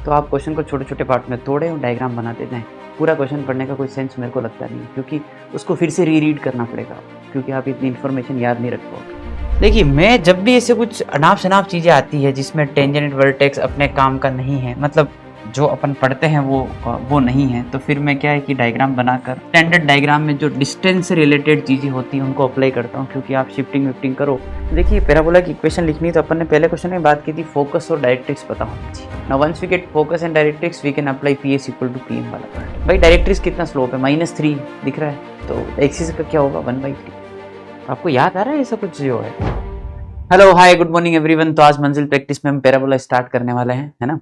तो आप क्वेश्चन को छोटे छोटे पार्ट में तोड़ें और डायग्राम बनाते जाएं। पूरा क्वेश्चन पढ़ने का कोई सेंस मेरे को लगता नहीं है, क्योंकि उसको फिर से रीड करना पड़ेगा, क्योंकि आप इतनी इन्फॉर्मेशन याद नहीं रख पाओगे। देखिए, मैं जब भी ऐसे कुछ अनाप शनाप चीज़ें आती है जिसमें टेंजेंट वर्टेक्स अपने काम का नहीं है, मतलब जो अपन पढ़ते हैं वो नहीं है, तो फिर मैं क्या है कि डायग्राम बनाकर स्टैंडर्ड डायग्राम में जो डिस्टेंस से रिलेटेड चीज़ें होती हैं उनको अप्लाई करता हूँ, क्योंकि आप शिफ्टिंग विफ्टिंग करो। देखिए, पैराबोला की इक्वेशन लिखनी है तो अपन ने पहले क्वेश्चन में बात की थी फोकस और डायरेक्ट्रिक्स पता होनी चाहिए। Now once we get focus and directrix we can apply PS equal to PM वाला पार्ट। भाई डायरेक्ट्रिक्स कितना स्लोप है, -3 दिख रहा है, तो एक्सिस का क्या होगा 1/3। आपको याद आ रहा है ये सब कुछ जो है। Hello hi good morning everyone. तो आज मंजिल प्रैक्टिस में हम पैराबोला स्टार्ट करने वाले हैं, है ना।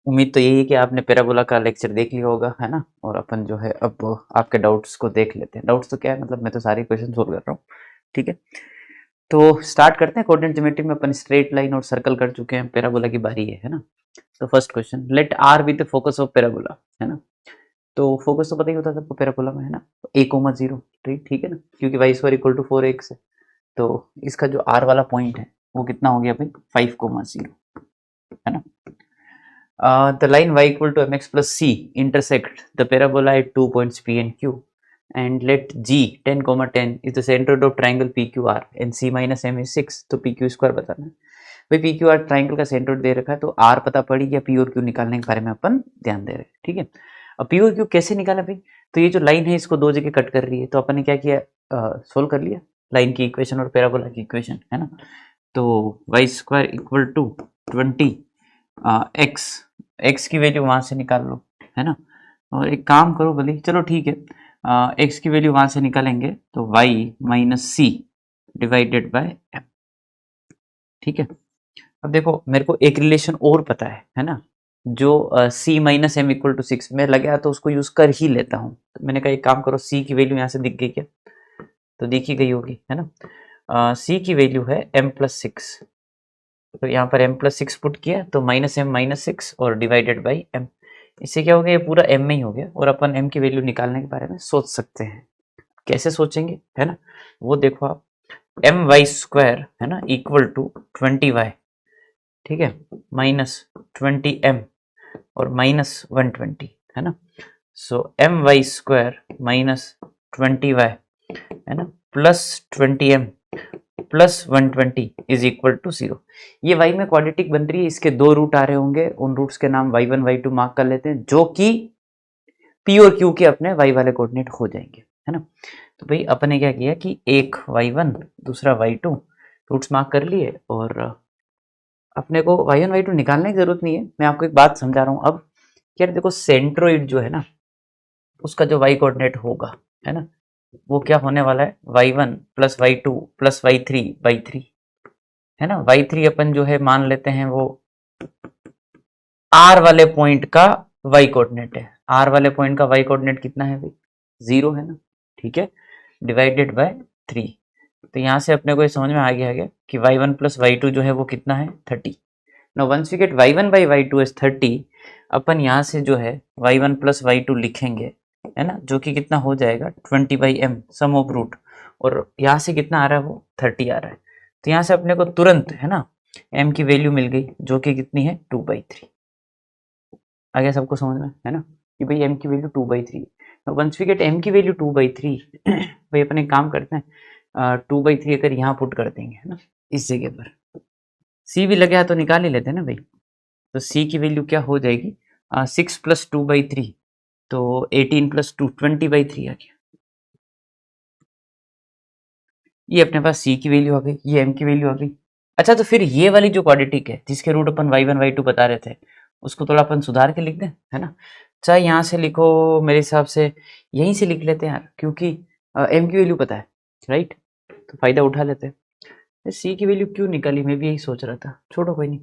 उम्मीद तो यही है कि आपने पैराबोला का लेक्चर देख लिया होगा, है ना। और अपन जो है अब आपके डाउट्स को देख लेते हैं। डाउट्स तो क्या है, मतलब मैं तो सारे क्वेश्चन सोल्व कर रहा हूँ, ठीक है। तो स्टार्ट करते हैं। कोऑर्डिनेट ज्योमेट्री में अपन स्ट्रेट लाइन और सर्कल कर चुके हैं, पैराबोला की बारी है ना। तो first question, let R be the focus of parabola, है ना। तो फोकस तो पता ही होता है सबको पैराबोला में, है ना। A, 0 ठीक है ना, क्योंकि y² = 4x है। तो इसका जो R वाला पॉइंट है वो कितना हो गया भाई, 5, 0, है ना। The line y = mx plus c intersect the parabola at 2 points P and Q, and let G 10, 10 is the center of triangle PQR and C minus M is 6। तो PQ स्क्वायर बताना है भाई। PQR ट्राइंगल का centre दे रखा है, तो R पता पड़ी या P और Q निकालने के बारे में अपन ध्यान दे रहे हैं, ठीक है। अब P और Q कैसे निकाला भाई, तो ये जो लाइन है इसको दो जगह कट कर रही है, तो अपन ने क्या किया, सोल्व कर लिया लाइन की इक्वेशन और पैराबोला की इक्वेशन, है ना। तो y² = 20 x की वैल्यू वहां से निकाल लो, है ना। और एक काम करो भले, चलो ठीक है, x की वैल्यू वहां से निकालेंगे तो y - c divided by m, ठीक है। अब देखो, मेरे को एक रिलेशन और पता है ना, जो c - m = 6 में लगा तो उसको यूज कर ही लेता हूँ। तो मैंने कहा एक काम करो, c की वैल्यू यहाँ से दिख गई क्या, तो दिखी गई होगी, है ना। c की वैल्यू है m+6, तो यहाँ पर m+6 पुट किया तो -m - 6 और डिवाइडेड बाई m। इससे क्या हो गया, ये पूरा m में ही हो गया, और अपन m की वैल्यू निकालने के बारे में सोच सकते हैं। कैसे सोचेंगे, है ना, वो देखो आप। my² है ना = 20y, ठीक है, -20m और -120, है ना। सो my² -20y, है ना, +20m +120 इज इक्वल टू 0। ये y में क्वाड्रेटिक बन रही है, इसके दो रूट आ रहे होंगे, उन रूट्स के नाम y1 y2 मार्क कर लेते हैं, जो कि p और q के अपने y वाले कोऑर्डिनेट हो जाएंगे, है ना। तो भाई अपने क्या किया कि एक y1 दूसरा y2 रूट्स मार्क कर लिए, और अपने को y1 y2 निकालने की जरूरत नहीं है। मैं आपको एक बात समझा रहा हूँ अब। यार देखो, सेंट्रोइड जो है ना, उसका जो y कोऑर्डिनेट होगा, है ना, वो क्या होने वाला है, y1 + y2 + y3/3, है ना। y3 अपन जो है मान लेते हैं वो r वाले पॉइंट का y कोऑर्डिनेट है। r वाले पॉइंट का y कोऑर्डिनेट कितना है भाई, 0 है ना, ठीक है, डिवाइडेड बाय 3। तो यहाँ से अपने को ये समझ में आ गया कि y1 + y2 जो है वो कितना है, 30। Now once we get y1 by y2 is 30, अपन यहाँ से जो है y1 + y2 लिखेंगे, है ना, जो कि कितना हो जाएगा 20/m सम ऑफ रूट, और यहाँ से कितना आ रहा है वो 30 आ रहा है। तो यहाँ से अपने को तुरंत, है ना, m की वैल्यू मिल गई, जो कि कितनी है 2/3। आ गया सबको समझ में, है ना, कि भाई m की value 2/3। Once we get m की वैल्यू 2/3, भाई अपन एक काम करते हैं, 2/3 अगर यहाँ पुट कर देंगे, है ना, इस जगह पर c भी लगे तो निकाल ही लेते हैं ना भाई। तो c की वैल्यू क्या हो जाएगी, 6 + 2/3, तो 18 + 2 20/3 आ गया। ये अपने पास c की वैल्यू आ गई, ये m की वैल्यू आ गई। अच्छा, तो फिर ये वाली जो क्वाड्रेटिक है जिसके रूट अपन y1 y2 बता रहे थे, उसको थोड़ा अपन सुधार के लिख दें, है ना। चाहे यहाँ से लिखो, मेरे हिसाब से यहीं से लिख लेते हैं यार, क्योंकि m की वैल्यू पता है, राइट, तो फायदा उठा लेते हैं। c की वैल्यू क्यों निकाली, मैं भी यही सोच रहा था, छोड़ो कोई नहीं,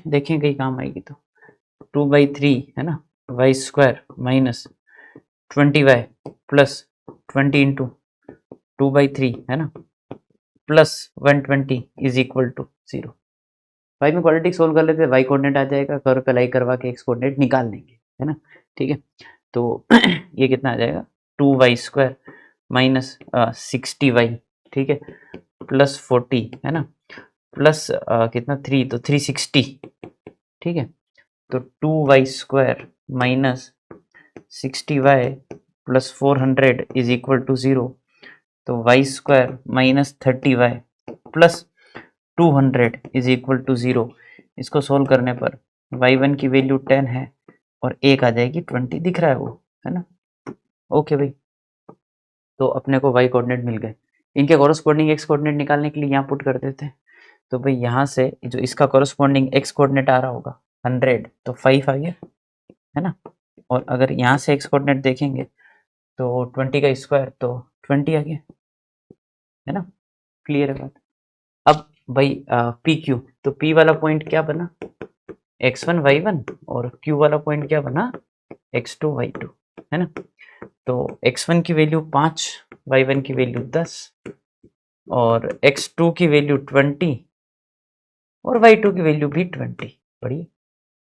देखें कहीं काम आएगी। तो 2/3, है ना, y² - 20y + 20 × 2/3, है ना, +120 इज इक्वल टू 0। भाई में क्वाड्रेटिक सोल्व कर लेते हैं, y कोऑर्डिनेट आ जाएगा, कर्व पे लाई करवा के x कोऑर्डिनेट निकाल लेंगे, है ना, ठीक है। तो ये कितना आ जाएगा, 2y² - 60y, ठीक है, +40, है ना, प्लस कितना 3, तो 360 ठीक है, तो 2y² minus 60y plus 400 is equal to 0। तो y² minus 30y plus 200 is equal to 0। इसको सोल्व करने पर y1 की वैल्यू 10 है और एक आ जाएगी 20, दिख रहा है वो, है ना। ओके भाई, तो अपने को y कोऑर्डिनेट मिल गए। इनके कॉरस्पॉन्डिंग x कोऑर्डिनेट निकालने के लिए यहाँ पुट कर देते हैं। तो भाई यहाँ से जो इसका कॉरस्पॉन्डिंग x कोऑर्डिनेट आ रहा होगा 100, तो 5 आ गया, है ना। और अगर यहाँ से x कोऑर्डिनेट देखेंगे तो 20 का स्क्वायर तो 20 आ गया, है ना। क्लियर है बात। अब भाई पी क्यू, तो p वाला पॉइंट क्या बना, x1 y1, और q वाला पॉइंट क्या बना, x2 y2, है ना। तो x1 की वैल्यू 5, y1 की वैल्यू 10 और x2 की वैल्यू 20 और y2 की वैल्यू भी 20। बढ़िया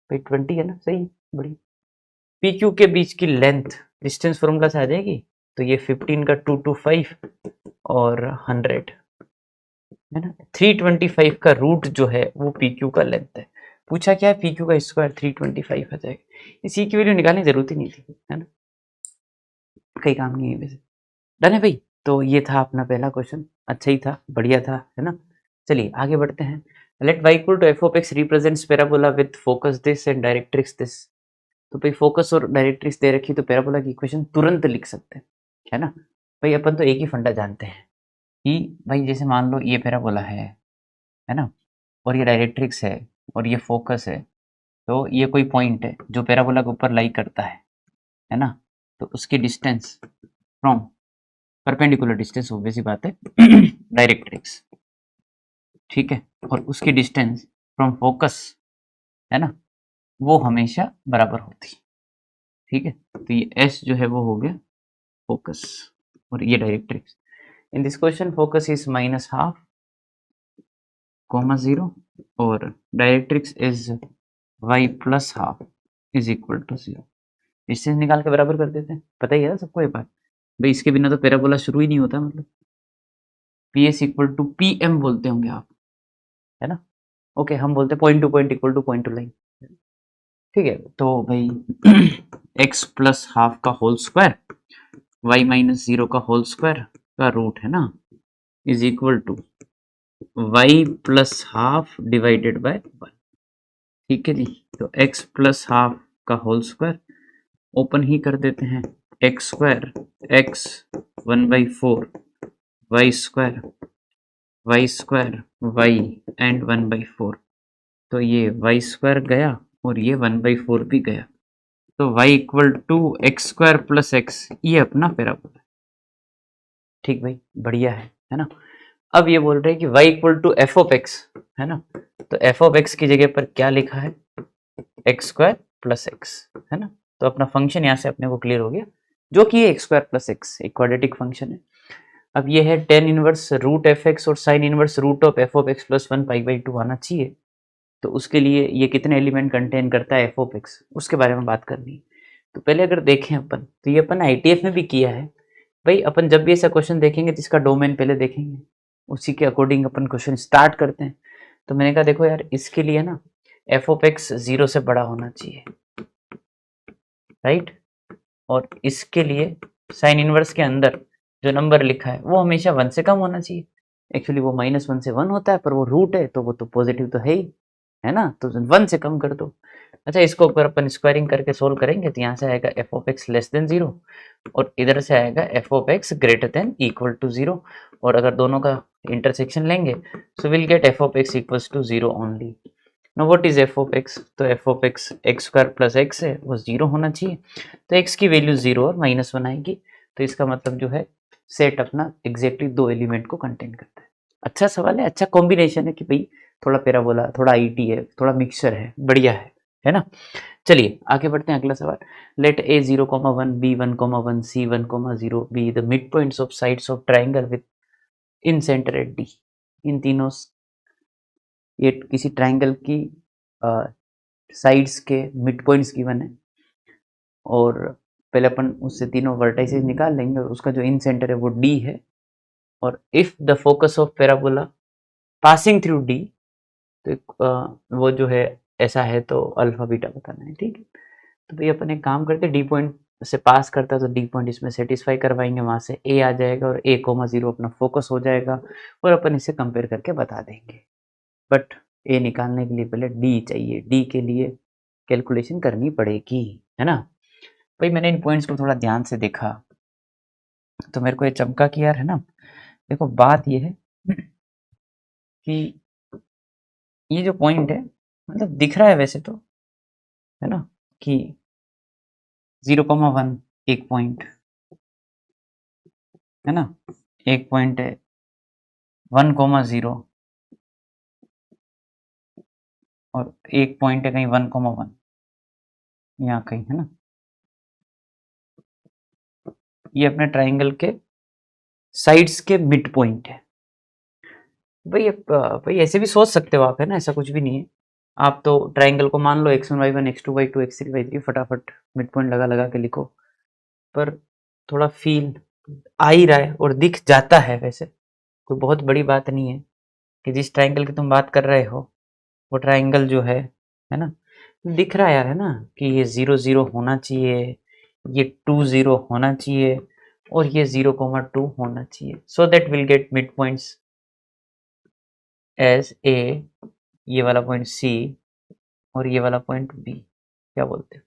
भाई, 20 है ना, सही, बढ़िया। पी क्यू के बीच की लेंथ डिस्टेंस फॉर्मूला से आ जाएगी, तो ये 15 का 2 to 5 और 100, है ना। 325 का रूट जो है वो पी क्यू का लेंथ है। पूछा क्या है, पी क्यू का स्क्वायर 325 आ जाएगा। इसी की वैल्यू निकालने की जरूरत ही नहीं थी, है ना, कहीं काम नहीं है वैसे। डन है भाई, तो ये था अपना पहला क्वेश्चन, अच्छा ही था, बढ़िया था, है ना। चलिए आगे बढ़ते हैं। Let y equal to f of x represents parabola with focus this and directrix this. तो भाई फोकस और डायरेक्ट्रिक्स दे रखी, तो पैराबोला की इक्वेशन तुरंत लिख सकते हैं, है ना। भाई अपन तो एक ही फंडा जानते हैं कि भाई जैसे मान लो ये पैराबोला है ना, और ये डायरेक्ट्रिक्स है और ये फोकस है, तो ये कोई पॉइंट है जो पैराबोला के ऊपर लाई करता है ना। तो उसकी distance from perpendicular distance, obvious सी बात है, डायरेक्ट्रिक्स, ठीक है, और उसकी डिस्टेंस फ्रॉम फोकस, है ना, वो हमेशा बराबर होती, ठीक है। तो ये एस जो है वो हो गया फोकस और ये directrix. In this question focus is -12, (0) और directrix is y + ½ is equal to 0। Distance निकाल के बराबर कर देते हैं, पता ही है ना सबको ये बात। भाई इसके बिना तो पैराबोला शुरू ही नहीं होता, मतलब PS इक्वल टू PM बोलते होंगे आप, है ना। ओके, हम बोलते हैं point two point equal two point two line, ठीक है। तो भाई x + ½ का होल स्क्वायर y - 0 का होल स्क्वायर का रूट, है ना, is equal to y + ½ divided by 1, ठीक है जी। तो x + ½ का होल स्क्वायर ओपन ही कर देते हैं, x² x 1/4 y² y and 1/4, तो ये y² गया और ये 1/4 भी गया। तो y equal to x² + x, ये अपना पैराबोला, ठीक भाई, बढ़िया है ना। अब ये बोल रहे हैं कि y equal to f of x, है ना। तो एफ ऑफ एक्स की जगह पर क्या लिखा है, x² + x, है ना। तो अपना फंक्शन यहाँ से अपने को क्लियर हो गया, जो कि ये x² + x एक क्वाड्रेटिक फंक्शन है। अब ये है tan inverse root f x और sine inverse root of f of x + 1 π/2 आना चाहिए। तो उसके लिए ये कितने एलिमेंट कंटेन करता है एफ ऑफ एक्स, उसके बारे में बात करनी है। तो पहले अगर देखें अपन, तो ये अपन ITF में भी किया है भाई। अपन जब भी ऐसा क्वेश्चन देखेंगे तो इसका डोमेन पहले देखेंगे, उसी के अकॉर्डिंग अपन क्वेश्चन स्टार्ट करते हैं। तो मैंने कहा देखो यार, इसके लिए ना एफ ऑफ एक्स 0 से बड़ा होना चाहिए, राइट। और इसके लिए साइन इनवर्स के अंदर जो नंबर लिखा है वो हमेशा 1 से कम होना चाहिए। एक्चुअली वो -1 से 1 होता है, पर वो रूट है तो वो तो पॉजिटिव तो है ही, है ना। तो 1 से कम कर दो। अच्छा, इसको अगर अपन स्क्वायरिंग करके सोल्व करेंगे तो यहाँ से आएगा f of x less than 0 और इधर से आएगा f of x greater than equal to 0। और अगर दोनों का इंटरसेक्शन लेंगे so will get f of x equals to 0 only. No what is f of x, तो f of x x² + x है, वो 0 होना चाहिए। तो x की वैल्यू 0 और -1 आएगी। तो इसका मतलब जो है सेट अपना एग्जैक्टली 2 एलिमेंट को कंटेन करता है। अच्छा सवाल है, अच्छा कॉम्बिनेशन है कि भाई थोड़ा पैराबोला, थोड़ा IT है, थोड़ा मिक्सचर है, बढ़िया है ना। चलिए आगे बढ़ते हैं, अगला सवाल। Let a 0,1 b 1,1 c 1,0 be the mid points of sides of triangle with incentre at D। इन तीनों, ये किसी ट्राइंगल की साइड्स के मिड पॉइंट्स गिवन है और पहले अपन उससे तीनों वर्टाइसेस निकाल लेंगे और उसका जो इन सेंटर है वो D है। और if the focus of parabola passing through D, तो वो जो है ऐसा है तो अल्फा बीटा बताना है, ठीक है। तो भाई अपन एक काम करते, डी पॉइंट से पास करता है तो डी पॉइंट इसमें सेटिस्फाई करवाएंगे, वहाँ से ए आ जाएगा और ए कोमा 0 अपना फोकस हो जाएगा और अपन इसे कंपेयर करके बता देंगे। बट ए निकालने के लिए पहले डी चाहिए, डी के लिए कैलकुलेशन करनी पड़ेगी, है ना। भाई मैंने इन पॉइंट्स को थोड़ा ध्यान से देखा तो मेरे को ये चमका कि यार, है ना, देखो बात ये है कि ये जो पॉइंट है मतलब दिख रहा है वैसे तो, है ना, कि 0,1 एक पॉइंट है ना, एक पॉइंट है 1,0 और एक पॉइंट है कहीं 1,1 यहाँ कहीं, है ना। ये अपने ट्राइंगल के साइड्स के मिड पॉइंट है। भाई ऐसे भी सोच सकते हो आप, है ना, ऐसा कुछ भी नहीं है। आप तो ट्राइंगल को मान लो x1 y1 x2 y2 x3 y3 फटाफट मिड पॉइंट लगा लगा के लिखो, पर थोड़ा फील आ ही रहा है और दिख जाता है। वैसे कोई बहुत बड़ी बात नहीं है कि जिस ट्राइंगल की तुम बात कर रहे हो वो ट्राइंगल जो है ना, दिख रहा है यार, है ना, कि ये 0 0 होना चाहिए, ये 2 0 होना चाहिए और ये 0,2 होना चाहिए, so that will get mid points as A, ये वाला पॉइंट सी और ये वाला पॉइंट बी। क्या बोलते हो,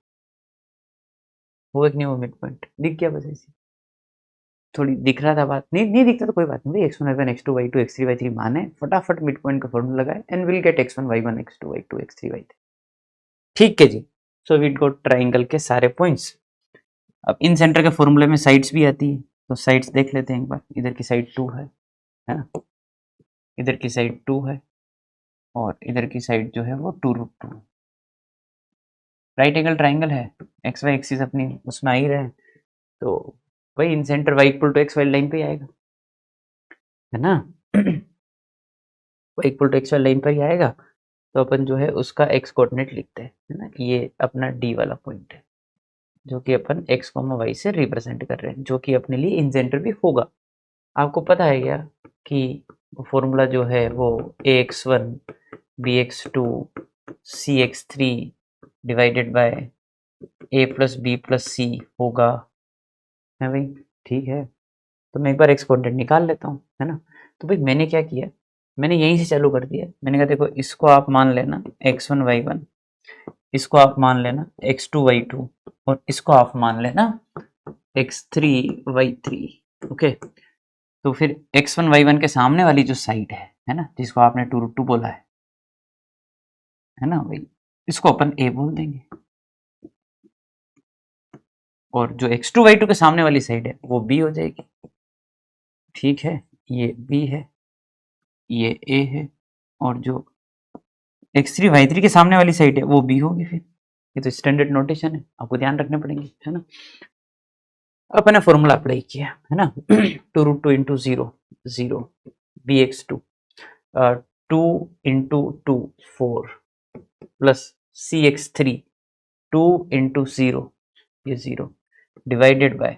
वो एक नहीं, वो मिड पॉइंट दिख गया बस ऐसी थोड़ी दिख रहा था, बात नहीं नहीं दिखता तो कोई बात नहीं भाई, x1 y1 x2 y2 x3 y3 माने फटाफट मिड पॉइंट का फॉर्मूला लगाए and will get x1 y1 x2 y2 x3 y3, ठीक है जी। सो वी गॉट ट्राइंगल के सारे पॉइंट्स। अब इन सेंटर के फॉर्मूले में साइड्स भी आती है, तो साइड्स देख लेते हैं एक बार। इधर की साइड 2 है ना, इधर की साइड 2 है और इधर की साइड जो है वो 2√2। राइट एंगल ट्राइंगल है, एक्स वाई एक्सिस अपनी उसमें आ ही रहे हैं, तो वही incentre y equal to x y line पे ही आएगा, है ना। y equal to x y line पर ही आएगा, तो अपन जो है उसका x कोऑर्डिनेट लिखते हैं, है ना। ये अपना d वाला पॉइंट है जो कि अपन x, y से रिप्रेजेंट कर रहे हैं, जो कि अपने लिए इन सेंटर भी होगा। आपको पता है क्या कि फॉर्मूला जो है वो ax1 bx2 cx3 divided by a plus b plus c होगा, है भाई, ठीक है। तो मैं एक बार एक्स कोऑर्डिनेट निकाल लेता हूँ, है ना। तो भाई मैंने क्या किया, मैंने यहीं से चालू कर दिया। मैंने कहा देखो इसको आप मान लेना x1 y1, इसको आप मान लेना x2 y2 और इसको आप मान लेना x3 y3, ओके। तो फिर x1 y1 के सामने वाली जो साइड है ना, जिसको आपने 2√2 बोला है ना भाई, इसको अपन a बोल देंगे और जो x2 y2 के सामने वाली साइड है वो b हो जाएगी, ठीक है। ये b है, ये a है और जो x3 y3 के सामने वाली साइड है वो b होगी। फिर ये तो स्टैंडर्ड नोटेशन है, आपको ध्यान रखने पड़ेंगे, है ना। अपने फॉर्मूला अप्लाई किया, है ना। 2√2 into 0 0 bx2 2 into 2 4 plus cx3 2 into 0 ये 0 डिवाइडेड बाय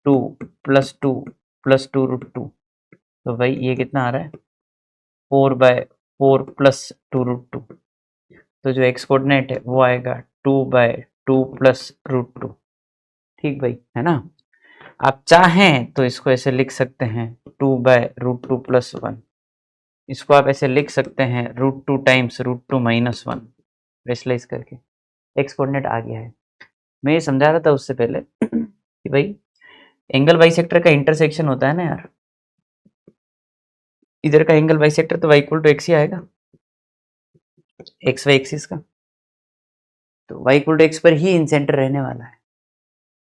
2 प्लस 2 प्लस 2√2, तो भाई ये कितना आ रहा है 4/4 प्लस 2√2, तो जो एक्स कोऑर्डिनेट है वो आएगा 2/2 प्लस √2, ठीक भाई, है ना। आप चाहें तो इसको ऐसे लिख सकते हैं 2/√2 प्लस 1, इसको आप ऐसे लिख सकते हैं √2 टाइम्स √2 माइनस 1, रेशलाइज करके एक्स कोऑर्डिनेट आ गया है। मैं ये समझा रहा था उससे पहले कि भाई एंगल बाइसेक्टर का इंटरसेक्शन होता है ना यार, इधर का एंगल बाइसेक्टर तो y इक्वल टू एक्स ही आएगा, एक्स वाई एक्सिस का, तो y इक्वल टू एक्स पर ही इन सेंटर रहने वाला है।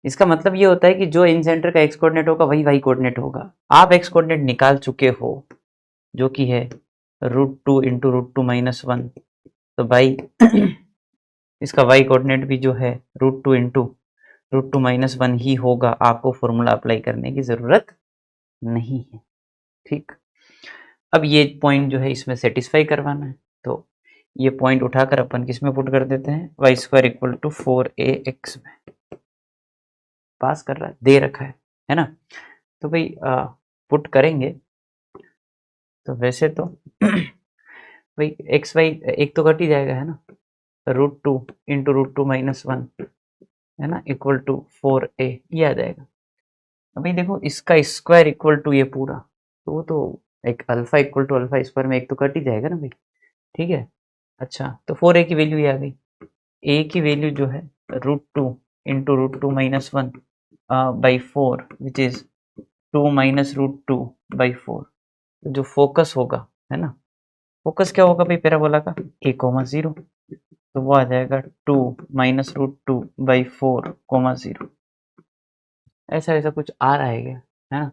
इसका मतलब ये होता है कि जो इन सेंटर का एक्स कोऑर्डिनेट होगा वही वाई कोऑर्डिनेट होगा। आप एक्स कोऑर्डिनेट निकाल चुके हो जो कि है √2 इंटू √2 माइनस 1, तो भाई इसका वाई कोऑर्डिनेट भी जो है √2 इंटू √2 माइनस 1 ही होगा। आपको फॉर्मूला अप्लाई करने की जरूरत नहीं है, ठीक। अब ये पॉइंट जो है इसमें सेटिस्फाई करवाना है, तो ये पॉइंट उठाकर अपन किस में पुट कर देते हैं, y² इक्वल टू 4ax में पास कर रहा है, दे रखा है ना। तो भाई पुट करेंगे तो वैसे तो भाई एक्स वाई एक तो कट ही जाएगा, है ना, √2 इंटू √2 माइनस 1 है ना इक्वल टू 4a, ये आ जाएगा। अभी देखो इसका स्क्वायर इक्वल टू ये पूरा, तो वो तो एक alpha equal to alpha square में एक तो कट ही जाएगा ना भाई, ठीक है। अच्छा तो 4a की वैल्यू ये आ गई, a की वैल्यू जो है √2 into √2 minus 1 by 4 which is 2 minus √2 by 4। तो जो फोकस होगा है ना, फोकस क्या होगा भाई पैराबोला का, a,0, तो वो आ जाएगा 2 माइनस √2 बाई 4,0। ऐसा ऐसा कुछ आ रहा है क्या, है ना।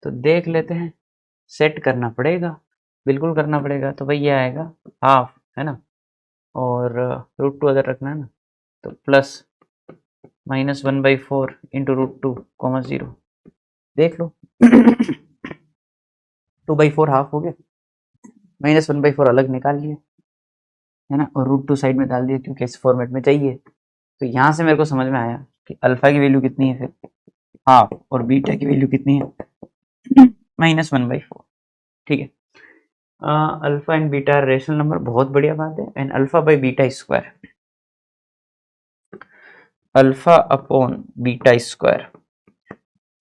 तो देख लेते हैं, सेट करना पड़ेगा, बिल्कुल करना पड़ेगा। तो भाई ये आएगा हाफ, है ना, और √2 अगर रखना है ना तो प्लस -1/4 इंटू √2,0, देख लो 2/4 हाफ हो गया, -1/4 अलग निकाल लिया, है ना, और √2 साइड में डाल दिया क्योंकि इस फॉर्मेट में चाहिए। तो यहाँ से मेरे को समझ में आया कि अल्फा की वैल्यू कितनी है, फिर हाफ, और बीटा की वैल्यू कितनी है, -1/4, ठीक है। Alpha and beta rational number, बहुत बढ़िया बात है। And alpha by beta square, alpha upon beta square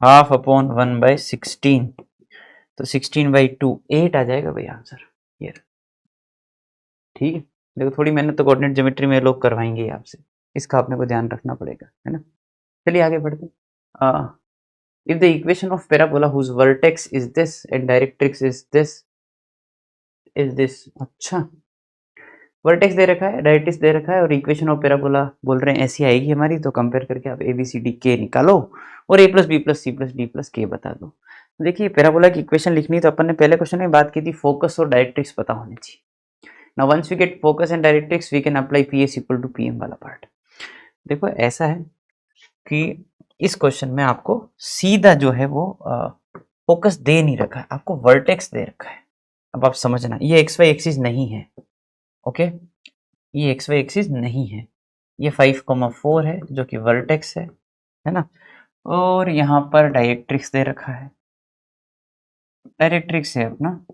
half upon 1/16, तो 16/2 8 आ जाएगा भाई आंसर, ये ठीक है। देखो थोड़ी मेहनत तो कोऑर्डिनेट ज्योमेट्री में लोग करवाएंगे आपसे, इसका आपने को ध्यान रखना पड़ेगा, है ना। चलिए आगे बढ़ते हैं। If the equation of parabola whose vertex is this and directrix is this, अच्छा वर्टेक्स दे रखा है, डायरेक्ट्रिक्स दे रखा है, और इक्वेशन ऑफ पैराबोला बोल रहे हैं ऐसी आएगी हमारी, तो कंपेयर करके आप ABCD निकालो और A plus B plus C plus D plus K बता दो। देखिए पैराबोला की इक्वेशन लिखनी तो अपन ने पहले क्वेश्चन में बात की थी, फोकस और डायरेक्ट्रिक्स पता होनी चाहिए। Now once we get focus and directrix we can apply PS equal to PM वाला पार्ट। देखो ऐसा है कि इस क्वेश्चन में आपको सीधा जो है वो फोकस दे नहीं रखा है, आपको वर्टेक्स दे रखा है। अब आप समझना, ये XY एक्सिस नहीं है, ओके, ये XY एक्सिस नहीं है, ये 5,4 है जो कि वर्टेक्स है ना, और यहाँ पर डायरेक्ट्रिक्स दे रखा है, डायरेक्ट्रिक्स है अपना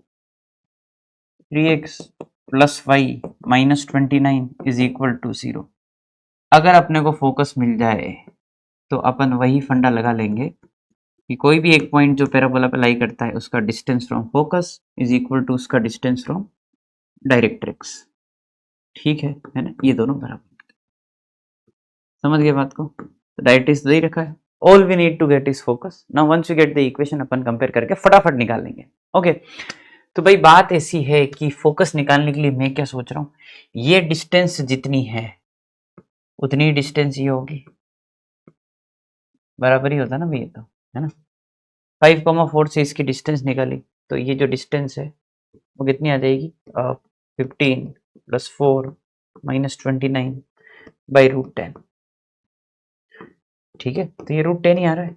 3x plus y minus 29 is equal to 0। अगर अपने को फोकस मिल जाए तो अपन वही फंडा लगा लेंगे कि कोई भी एक पॉइंट जो पैराबोला पे लाई करता है उसका distance from focus is equal to उसका डिस्टेंस फ्रॉम डायरेक्ट्रिक्स, ठीक है ना, ये दोनों बराबर, समझ गए बात को। तो डायरेक्ट्रिक्स दे रखा है, all we need to get is focus. Now once we get the equation अपन कंपेयर करके फटाफट निकाल लेंगे, ओके। तो भाई बात ऐसी है कि फोकस निकालने के लिए मैं क्या सोच रहा हूँ, ये डिस्टेंस जितनी है उतनी डिस्टेंस ये होगी, बराबर ही होता ना भैया, तो है ना। 5,4 से इसकी डिस्टेंस निकाली तो ये जो डिस्टेंस है वो कितनी आ जाएगी, 15 प्लस 4 माइनस 29 बाई √10, ठीक है। तो ये √10 ही आ रहा है,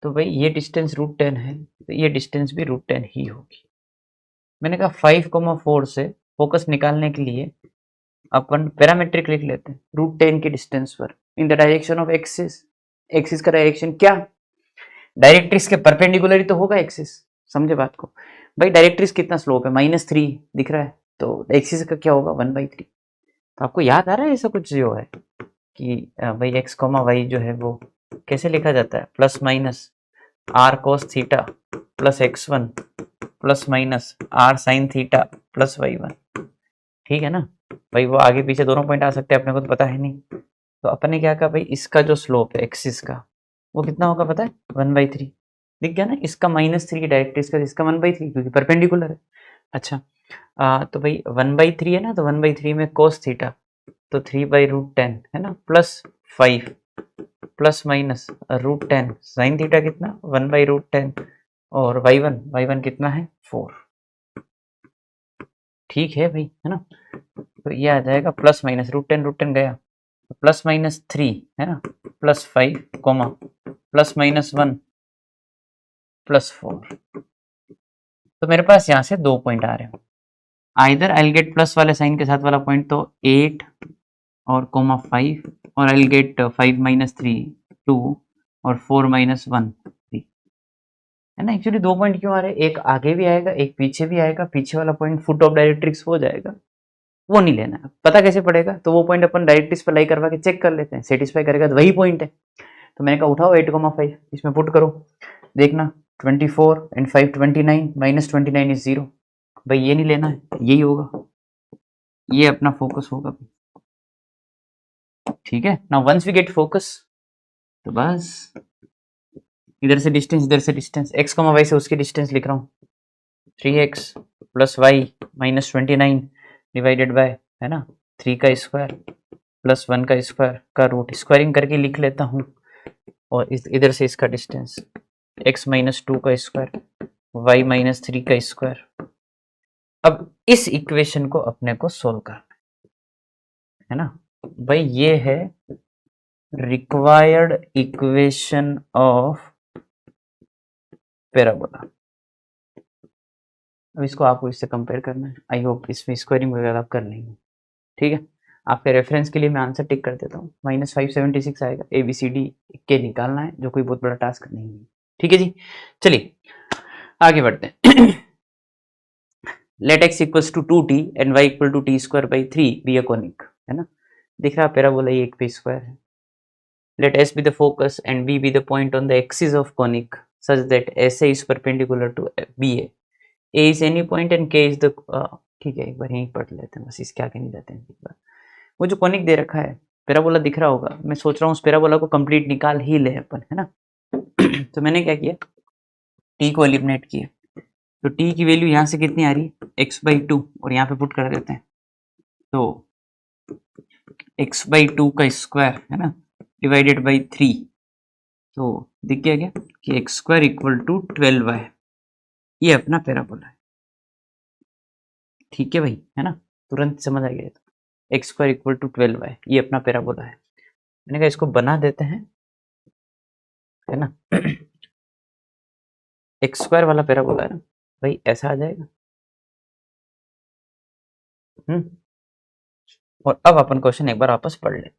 तो भाई ये डिस्टेंस √10 है, तो ये डिस्टेंस भी √10 ही होगी। मैंने कहा 5,4 से फोकस निकालने के लिए अपन पैरामेट्रिक लिख लेते हैं, √10 के डिस्टेंस पर in the direction of axis. Axis का डायरेक्शन क्या, डायरेक्ट्रिक्स के परपेंडिकुलर ही तो होगा एक्सिस, समझे बात को। भाई डायरेक्ट्रिक्स कितना स्लोप है, -3 दिख रहा है, तो एक्सिस का क्या होगा 1/3। तो आपको याद आ रहा है ऐसा कुछ जो है कि भाई x, y जो है वो कैसे लिखा जाता है, plus minus r cos theta plus x1 plus minus r sin theta plus y1, ठीक है ना। भाई वो आगे पीछे दोनों पॉइंट आ सकते हैं, अपने को तो पता है नहीं। तो अपन ने क्या कहा भाई, इसका जो स्लोप है एक्सिस का वो कितना होगा पता है, 1/3, दिख गया ना। इसका -3 डायरेक्ट्रिक्स का, इसका 1/3 क्योंकि परपेंडिकुलर है। अच्छा तो भाई 1/3 है ना, तो 1/3 में cos थीटा तो 3/√10 है ना, plus 5 plus minus √10 sine theta कितना 1/√10, और y1 कितना है 4, ठीक है भाई, है ना। तो ये आ जाएगा प्लस माइनस √10 गया, प्लस माइनस 3 है ना, plus 5 coma plus minus 1 plus 4। तो मेरे पास यहाँ से 2 पॉइंट आ रहे हैं, आइदर आई गेट प्लस वाले साइन के साथ वाला पॉइंट तो 8 और कोमा 5, और आई गेट 5 माइनस 3 2 और 4 माइनस 1 3, है ना। एक्चुअली 2 पॉइंट क्यों आ रहे हैं, एक आगे भी आएगा एक पीछे भी आएगा, पीछे वाला पॉइंट फुट ऑफ डायरेक्ट्रिक्स हो जाएगा, वो नहीं लेना है। पता कैसे पड़ेगा? तो वो पॉइंट अपन डायरेक्ट इस पर लाई करवा के चेक कर लेते हैं, सेटिस्फाई करेगा तो वही पॉइंट है। तो मैंने कहा उठाओ 8,5 इसमें पुट करो, देखना 24 एंड 5 29 माइनस 29 इज 0। भाई ये नहीं लेना है, यही होगा, ये अपना फोकस होगा। ठीक है, now once we get focus तो बस इधर से डिस्टेंस, इधर से डिस्टेंस, x, y से उसकी डिस्टेंस लिख रहा हूँ 3x plus y minus 29 divided by, है ना, 3 का स्क्वायर प्लस 1 का स्क्वायर का रूट, स्क्वायरिंग करके लिख लेता हूँ। और इधर से इसका डिस्टेंस x माइनस 2 का स्क्वायर y माइनस 3 का स्क्वायर। अब इस इक्वेशन को अपने को सोल्व करना है ना भाई, ये है रिक्वायर्ड इक्वेशन ऑफ पैराबोला। अब इसको आपको इससे कंपेयर करना है, आई होप इसमें स्क्वायरिंग वगैरह आप कर लेंगे। ठीक है, आपके रेफरेंस के लिए मैं आंसर टिक कर देता हूँ, -576 आएगा, ABCD के निकालना है, जो कोई बहुत बड़ा टास्क नहीं है। ठीक है जी, चलिए आगे बढ़ते हैं। Let x equals to 2t and y equal to t² 3 be a conic, है ना, दिख रहा पैराबोला ये एक पे स्क्वायर है। Let s be the focus and b be the point on the axis of conic such that SA is perpendicular to BA. A is any point and K is the ठीक है, एक बार यहीं पढ़ लेते हैं, बस इसके आगे नहीं जाते हैं। एक बार वो जो कोनिक दे रखा है, पैराबोला दिख रहा होगा, मैं सोच रहा हूँ उस पैराबोला को कंप्लीट निकाल ही ले अपन, है ना। तो मैंने क्या किया, t को एलिमिनेट किया, तो t की वैल्यू यहाँ से कितनी आ रही है, x/2, और यहाँ पे पुट कर देते हैं, तो x/2 का स्क्वायर, है ना, डिवाइडेड बाई 3, तो दिख गया क्या कि x² इक्वल टू 12y, ये अपना पैराबोला है। ठीक है भाई, है ना, तुरंत समझ आ गया, तो x² इक्वल टू 12y ये अपना पैराबोला है। मैंने कहा इसको बना देते हैं, है ना। x² वाला पैराबोला है ना भाई, ऐसा आ जाएगा। और अब अपन क्वेश्चन एक बार वापस पढ़ लेते,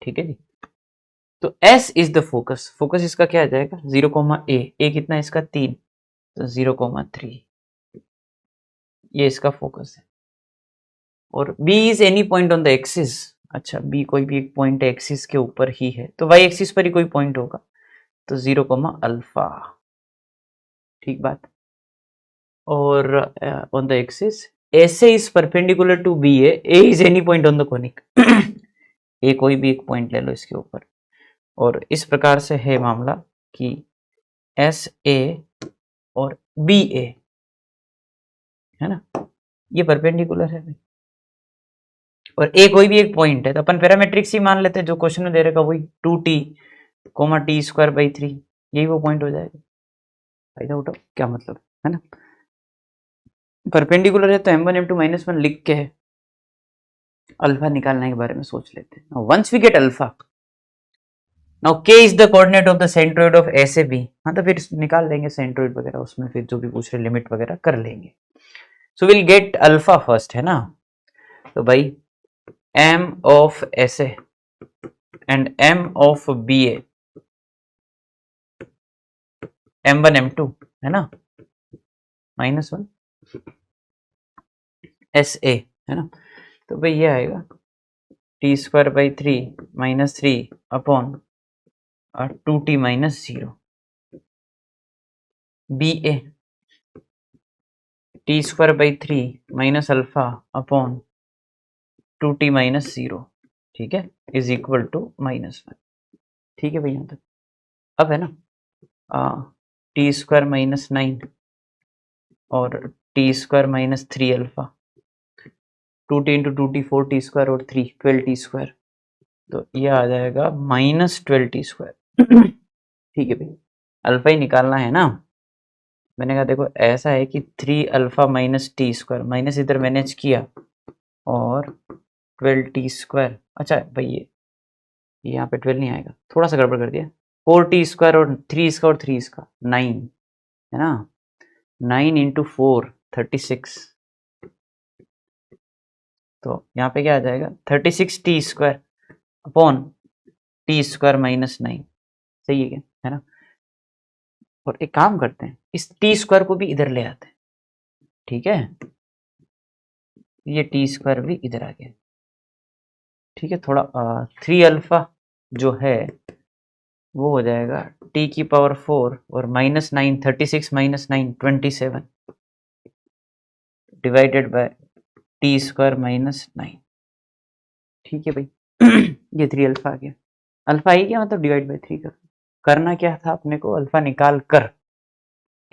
ठीक है जी। तो S is the focus, focus इसका क्या आ जाएगा 0,a कितना है इसका 3, तो 0,3 ये इसका फोकस है। और B is any point on the axis, अच्छा B कोई भी एक पॉइंट है एक्सिस के ऊपर ही है, तो y एक्सिस पर ही कोई पॉइंट होगा, तो 0,α, ठीक बात। और on the axis SA is perpendicular to BA, A is any point on the conic, A कोई भी एक पॉइंट ले लो इसके ऊपर। और इस प्रकार से है मामला कि SA और BA, है ना, ये परपेंडिकुलर है भाई, और A कोई भी एक पॉइंट है, तो अपन पैरामेट्रिक्स ही मान लेते हैं, जो क्वेश्चन में दे रखा वही 2t, t²/3, यही वो पॉइंट हो जाएगा। फायदा उठाओ, क्या मतलब है ना, परपेंडिकुलर है तो m1 m2 -1 लिख के है, अल्फा निकालने के बारे में सोच लेते हैं। Once we get alpha, now k is the coordinate of the centroid of SAB, हाँ तो फिर निकाल लेंगे सेंट्रोइड वगैरह, उसमें फिर जो भी पूछ रहे लिमिट वगैरह कर लेंगे। So will gate alpha first, है ना, तो भाई m of SA and m of BA, m1 m2, है ना, -1 SA, है ना, तो भाई ये आएगा t²/3 -3 upon 2t -0, BA t²/3 alpha upon 2t -0, ठीक है, इज इक्वल टू -1। ठीक है भाई यहाँ तक। अब है ना t² -9 और t² -3 alpha, 2t into 2t 4t² और 3 12t², तो ये आ जाएगा -12t²। ठीक है भाई, अल्फा ही निकालना है ना। मैंने कहा देखो ऐसा है कि 3α -t², माइनस इधर मैनेज किया, और 12t², अच्छा भाई ये यहाँ पे 12 नहीं आएगा, थोड़ा सा गड़बड़ कर दिया, 4t² और 3 इसका और 3 इसका 9, है ना, 9 इंटू 4 36, तो यहाँ पे क्या आ जाएगा 36t² अपॉन t² -9, सही है क्या, है ना। और एक काम करते हैं, इस t² को भी इधर ले आते हैं, ठीक है, ये टी स्क्वायर भी इधर आ गया। ठीक है, थोड़ा 3 अल्फा जो है वो हो जाएगा टी की पावर 4 और -9 36 -9 27 डिवाइडेड बाय टी स्क्वायर -9। ठीक है भाई ये 3 अल्फा आ गया। अल्फा ही क्या मतलब डिवाइड बाय 3 करना क्या था अपने को, अल्फा निकाल कर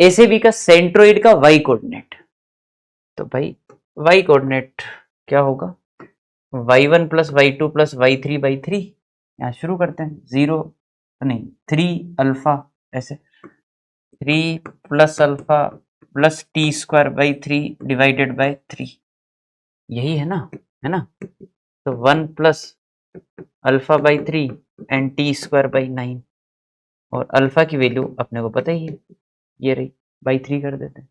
ए से बी का सेंट्रोइड का वाई कोऑर्डिनेट। तो भाई वाई कोऑर्डिनेट क्या होगा, y1 plus y2 plus y3 by 3। यहाँ शुरू करते हैं, 0 नहीं 3 अल्फा, ऐसे 3 plus alpha plus T square by 3 divided by 3, यही है ना। तो 1 plus alpha by 3 and T square by 9, और अल्फा की वैल्यू अपने को पता ही है, ये रही बाई 3 कर देते हैं।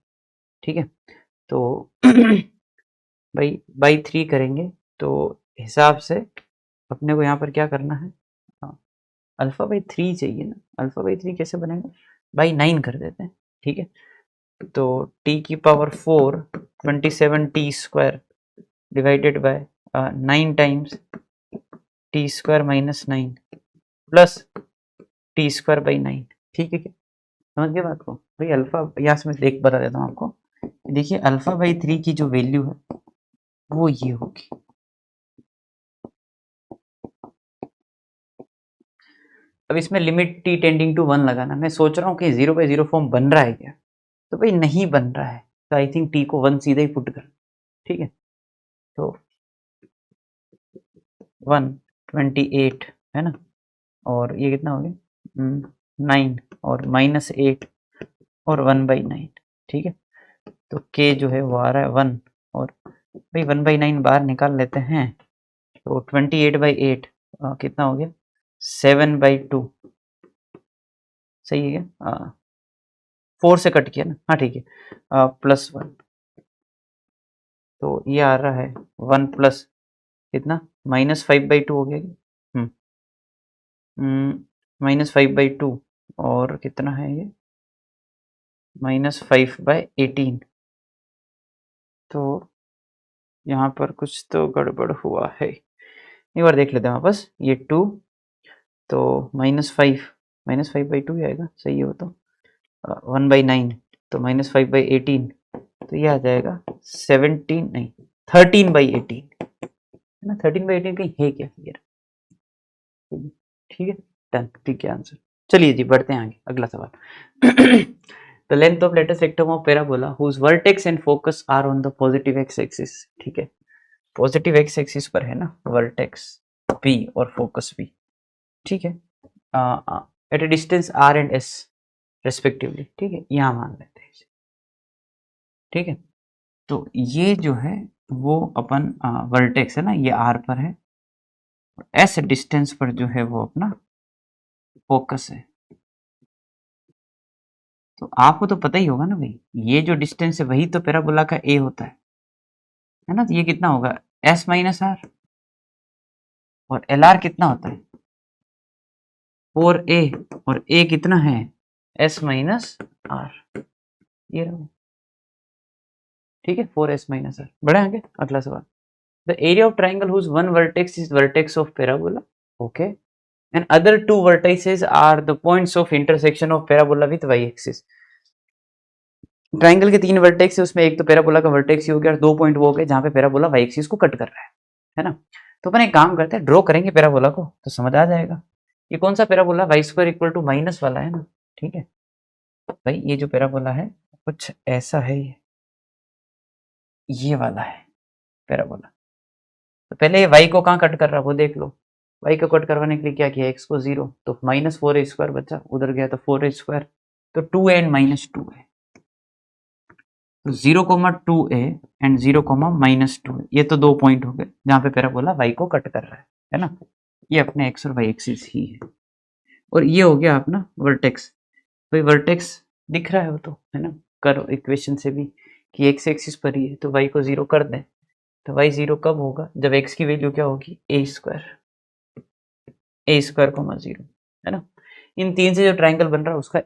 ठीक है, तो भाई बाई 3 करेंगे तो हिसाब से अपने को यहाँ पर क्या करना है, अल्फा बाई 3 चाहिए ना। अल्फा बाई 3 कैसे बनेगा, बाई 9 कर देते हैं। ठीक है, तो t की power 4 27 T square divided by 9 times T square -9 plus T square by 9। ठीक है, क्या समझ गए बात को भाई। अल्फा यहाँ से मैं देख बता देता हूँ आपको, देखिए अल्फा बाई 3 की जो वैल्यू है वो ये होगी। अब इसमें लिमिट t टेंडिंग टू 1 लगाना। मैं सोच रहा हूँ कि 0/0 फॉर्म बन रहा है क्या, तो भाई नहीं बन रहा है, तो आई थिंक t को 1 सीधा ही पुट कर। ठीक है, तो 128 है ना, और ये कितना हो गया 9 और -8 और 1/9। ठीक है, तो k जो है वो आ रहा है 1, और भाई 1/9 बाहर निकाल लेते हैं, तो 28/8 कितना हो गया 7/2। सही है क्या, 4 से कट किया ना, हाँ ठीक है, +1, तो ये आ रहा है 1 प्लस कितना -5/2 हो गया क्या, -5/2, और कितना है ये -5/18। तो यहाँ पर कुछ तो गड़बड़ हुआ है, एक बार देख लेते हैं वापस। ये 2 तो -5/2 ही आएगा, सही है वो तो 1/9 तो -5/18, तो ये आ जाएगा 17 नहीं 13/18 है ना। 13/18 कहीं है क्या यार, ठीक है डन, ठीक है आंसर। चलिए जी बढ़ते हैं आगे, अगला सवाल। The length of lattice rectum of parabola whose vertex and focus are on the positive x-axis। ठीक है, पॉजिटिव एक्स एक्सिस पर है ना वर्टेक्स p और फोकस p। ठीक है, at a distance r and s respectively. ठीक है, यहाँ मान लेते हैं इसे। ठीक है, तो ये जो है वो अपन वर्टेक्स है ना, ये r पर है, s डिस्टेंस पर जो है वो अपना फोकस है। तो आपको तो पता ही होगा ना भाई, ये जो डिस्टेंस है वही तो पैराबोला का a होता है ना। तो ये कितना होगा s माइनस आर, और एल आर कितना होता है 4a, और a कितना है s माइनस आर, ये रहा। ठीक है, 4s माइनस आर। बढ़े आगे, अगला सवाल। The area of triangle whose one vertex is vertex of parabola, okay, and other 2 vertices are the points of intersection of parabola with y axis. Triangle के 3 vertex है, उसमें एक तो पैराबोला का वर्टेक्स ही हो गया, और 2 पॉइंट वो हो गए जहां पे पैराबोला वाई एक्सिस को कट कर रहा है ना। तो अपन एक काम करते हैं, ड्रॉ करेंगे पैराबोला को तो समझ आ जाएगा। ये कौन सा parabola, y square equal to minus वाला है ना। ठीक है भाई, ये जो पैराबोला है कुछ ऐसा है, ये वाला है पैराबोला। तो पहले ये y को कहाँ कट कर रहा है वो देख लो। y को कट करवाने के लिए क्या किया, x को 0, तो -4a² बचा, उधर गया तो 4a², तो 2a एंड -2 है, तो 0,2a एंड 0,-2, ये तो 2 पॉइंट हो गए जहां पे पैराबोला y को कट कर रहा है ना। ये अपने x और y एक्सिस ही है, और ये हो गया अपना वर्टेक्स। तो ये वर्टेक्स दिख रहा है वो तो है ना, करो इक्वेशन से भी कि x एक्सिस पर ही है, तो y को 0 कर दें, तो y 0 कब होगा, जब x की वैल्यू क्या होगी a², a², 0 है ना। इन 3 से जो ट्राइंगल बन रहा है उसका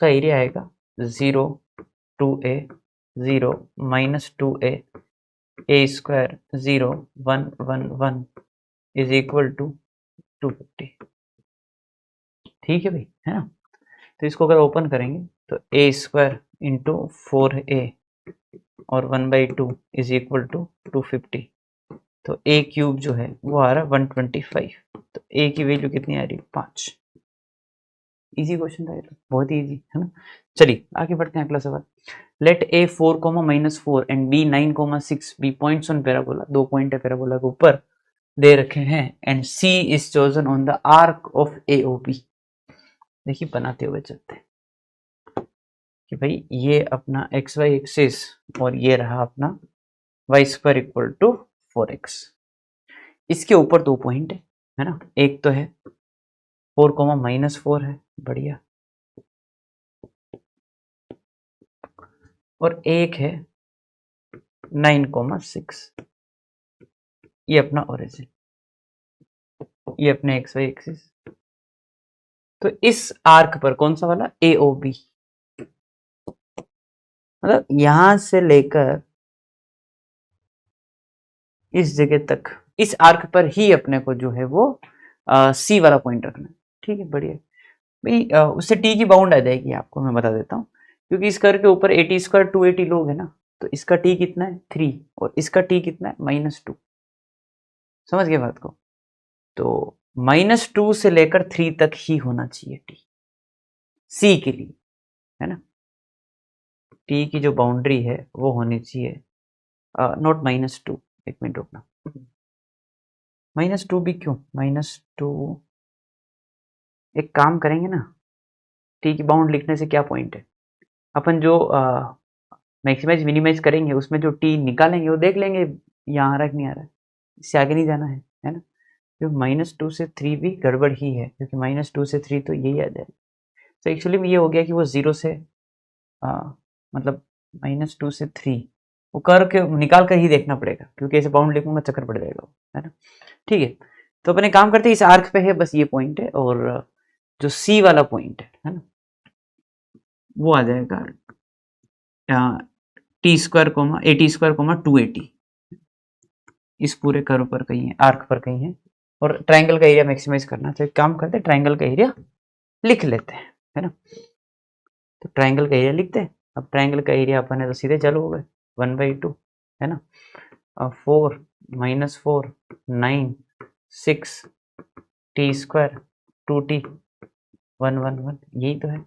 एरिया आएगा 0, 2a, 0 -2a a square 0 1 1 1 is equal to 250। ठीक है भाई, है ना। तो इसको अगर ओपन करेंगे तो a स्क्वायर इंटू 4a और 1/2 इज इक्वल टू 250। तो a क्यूब जो है वो आ रहा है 125। तो a की वैल्यू कितनी आ रही है? 5। इजी क्वेश्चन था ये तो, बहुत ही इजी, है ना। चलिए आगे बढ़ते हैं अगला सवाल। Let a 4, -4 and b 9, 6 be points on parabola. 2 पॉइंट है पैराबोला के ऊपर दे रखे हैं and c is chosen on the arc of AOB। देखिए बनाते हुए चलते हैं कि भाई ये अपना XY एक्सिस और ये रहा अपना y² इक्वल टू 4x। इसके ऊपर 2 पॉइंट है ना। एक तो है 4, -4 है, बढ़िया, और एक है 9, 6। ये अपना ओरिजिन, ये अपने XY एक्सिस। तो इस आर्क पर कौन सा वाला? AOB। मतलब यहां से लेकर इस जगह तक, इस आर्क पर ही अपने को जो है वो C वाला पॉइंट रखना है। ठीक है, बढ़िया भाई। उससे T की बाउंड आ जाएगी, आपको मैं बता देता हूँ। क्योंकि इस कर्व के ऊपर 80² 280 लोग है ना, तो इसका T कितना है? 3, और इसका T कितना है? -2। समझ गए बात को? तो -2 से लेकर 3 तक ही होना चाहिए T C के लिए, है ना। T की जो बाउंड्री है वो होनी चाहिए नॉट -2। एक मिनट रुकना, -2 भी क्यों? -2 एक काम करेंगे ना, T की बाउंड लिखने से क्या पॉइंट है, अपन जो मैक्सिमाइज मिनिमाइज करेंगे उसमें जो T निकालेंगे वो देख लेंगे यहाँ आ रहा है कि नहीं आ रहा है, इससे आगे नहीं जाना है ना। तो -2 से 3 भी गड़बड़ ही है, क्योंकि -2 से 3 तो यही आ जाए। तो एक्चुअली में ये हो गया कि वो 0 से मतलब -2 से 3 वो कर के निकाल कर ही देखना पड़ेगा, क्योंकि ऐसे बाउंड लिखूंगा चक्कर पड़ जाएगा, है ना। ठीक है, तो अपने काम करते हैं, इस आर्क पे है बस ये पॉइंट है, और जो C वाला पॉइंट है ना, वो आ जाएगा T² 80² 280। इस पूरे कर्व पर कहीं है, आर्क पर कहीं है, और ट्रायंगल का एरिया मैक्सिमाइज करना, तो एक काम करते हैं ट्रायंगल का एरिया लिख लेते हैं, है ना। तो ट्रायंगल का एरिया लिखते हैं। अब ट्रायंगल का एरिया अपन है तो सीधे चालू हो गए, 1/2, है ना। 4 -4 9 6 T² 2T 1 1 1, यही तो है।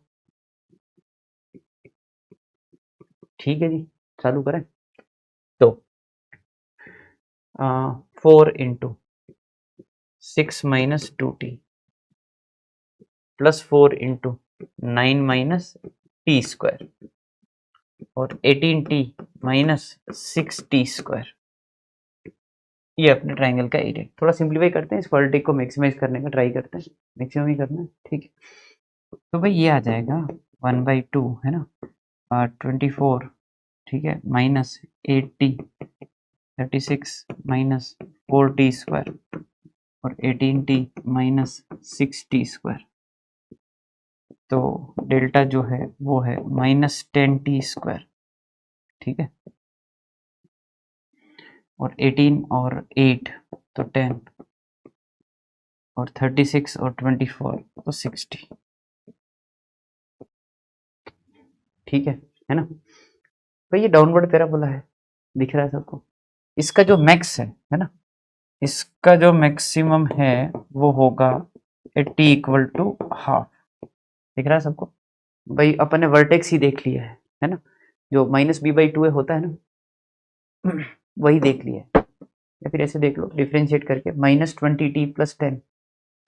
ठीक है जी, चालू करें। तो 4 × 6 - 2T प्लस 4 × 9 - T² और 18T - 6T²। ये अपने ट्राइंगल का एरिया। थोड़ा सिंप्लीफाई करते हैं, इस क्वालिटी को मैक्सिमाइज करने का ट्राई करते हैं, मैक्सिमम ही करना है। ठीक है, तो भाई ये आ जाएगा 1/2, है ना, 24, ठीक है, -8T 36 - 4T² और 18T - 6T²। तो डेल्टा जो है वो है -10T²। ठीक है, और 18 और 8 तो 10, और 36 और 24 तो 60। ठीक है ना भाई। ये डाउनवर्ड पैराबोला है, दिख रहा है सबको। इसका जो मैक्स है ना, इसका जो मैक्सिमम है वो होगा T = ½ दिख रहा है सबको। भाई अपन ने वर्टेक्स ही देख लिया है ना, जो -b/2 होता है ना, वही देख लिया है। या फिर ऐसे देख लो डिफ्रेंशिएट करके, -20T + 10,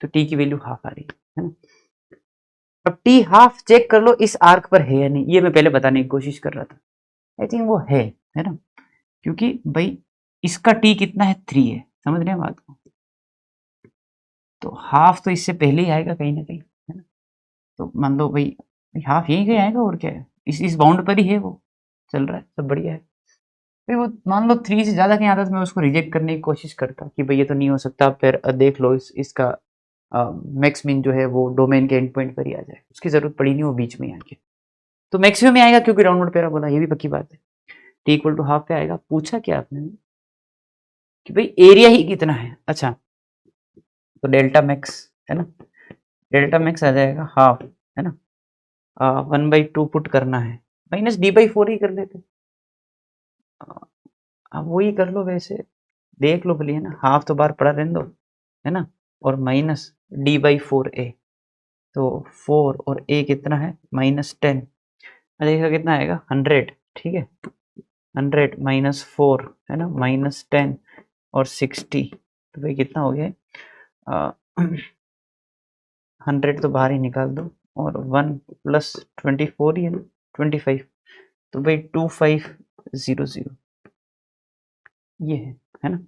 तो T की वैल्यू ½ आ रही है ना। अब T½ चेक कर लो इस आर्क पर है या नहीं, ये मैं पहले बताने की कोशिश कर रहा था। आई थिंक वो है ना, क्योंकि भाई इसका T कितना है? 3 है, समझ रहे हैं बात को। तो ½ तो इससे पहले ही आएगा कहीं ना कहीं, है ना। तो मान लो भाई ½ यहीं कहीं आएगा, और क्या है, इस बाउंड पर ही है, वो चल रहा है, सब बढ़िया है। फिर वो मान लो 3 से ज़्यादा कहीं आता तो मैं उसको रिजेक्ट करने की कोशिश करता कि भाई ये तो नहीं हो सकता। फिर देख लो इसका मैक्स मिन जो है वो डोमेन के एंड पॉइंट पर ही आ जाए, उसकी जरूरत पड़ी नहीं वो बीच में आके, तो मैक्सिमम में आएगा, क्योंकि डाउनवर्ड पैराबोला, ये भी पक्की बात है। टी इक्वल टू हाफ पे आएगा। पूछा क्या आपने कि भाई एरिया ही कितना है। अच्छा, तो डेल्टा मैक्स है ना, डेल्टा मैक्स आ जाएगा हाफ, है ना, 1/2 पुट करना है, माइनस d/4 ही कर लेते। अब वही कर लो, वैसे देख लो भले, है ना, हाफ तो बार पड़ा रहने दो, है ना, और माइनस d/4a, तो 4 और a कितना है -10, देखा कितना आएगा 100, ठीक है, 100 माइनस 4 है ना, -10 और 60, तो भाई कितना हो गया 100 तो बाहर ही निकाल दो, और 1 प्लस 24 ही है ना, 25, तो भाई 2500 ये है ना,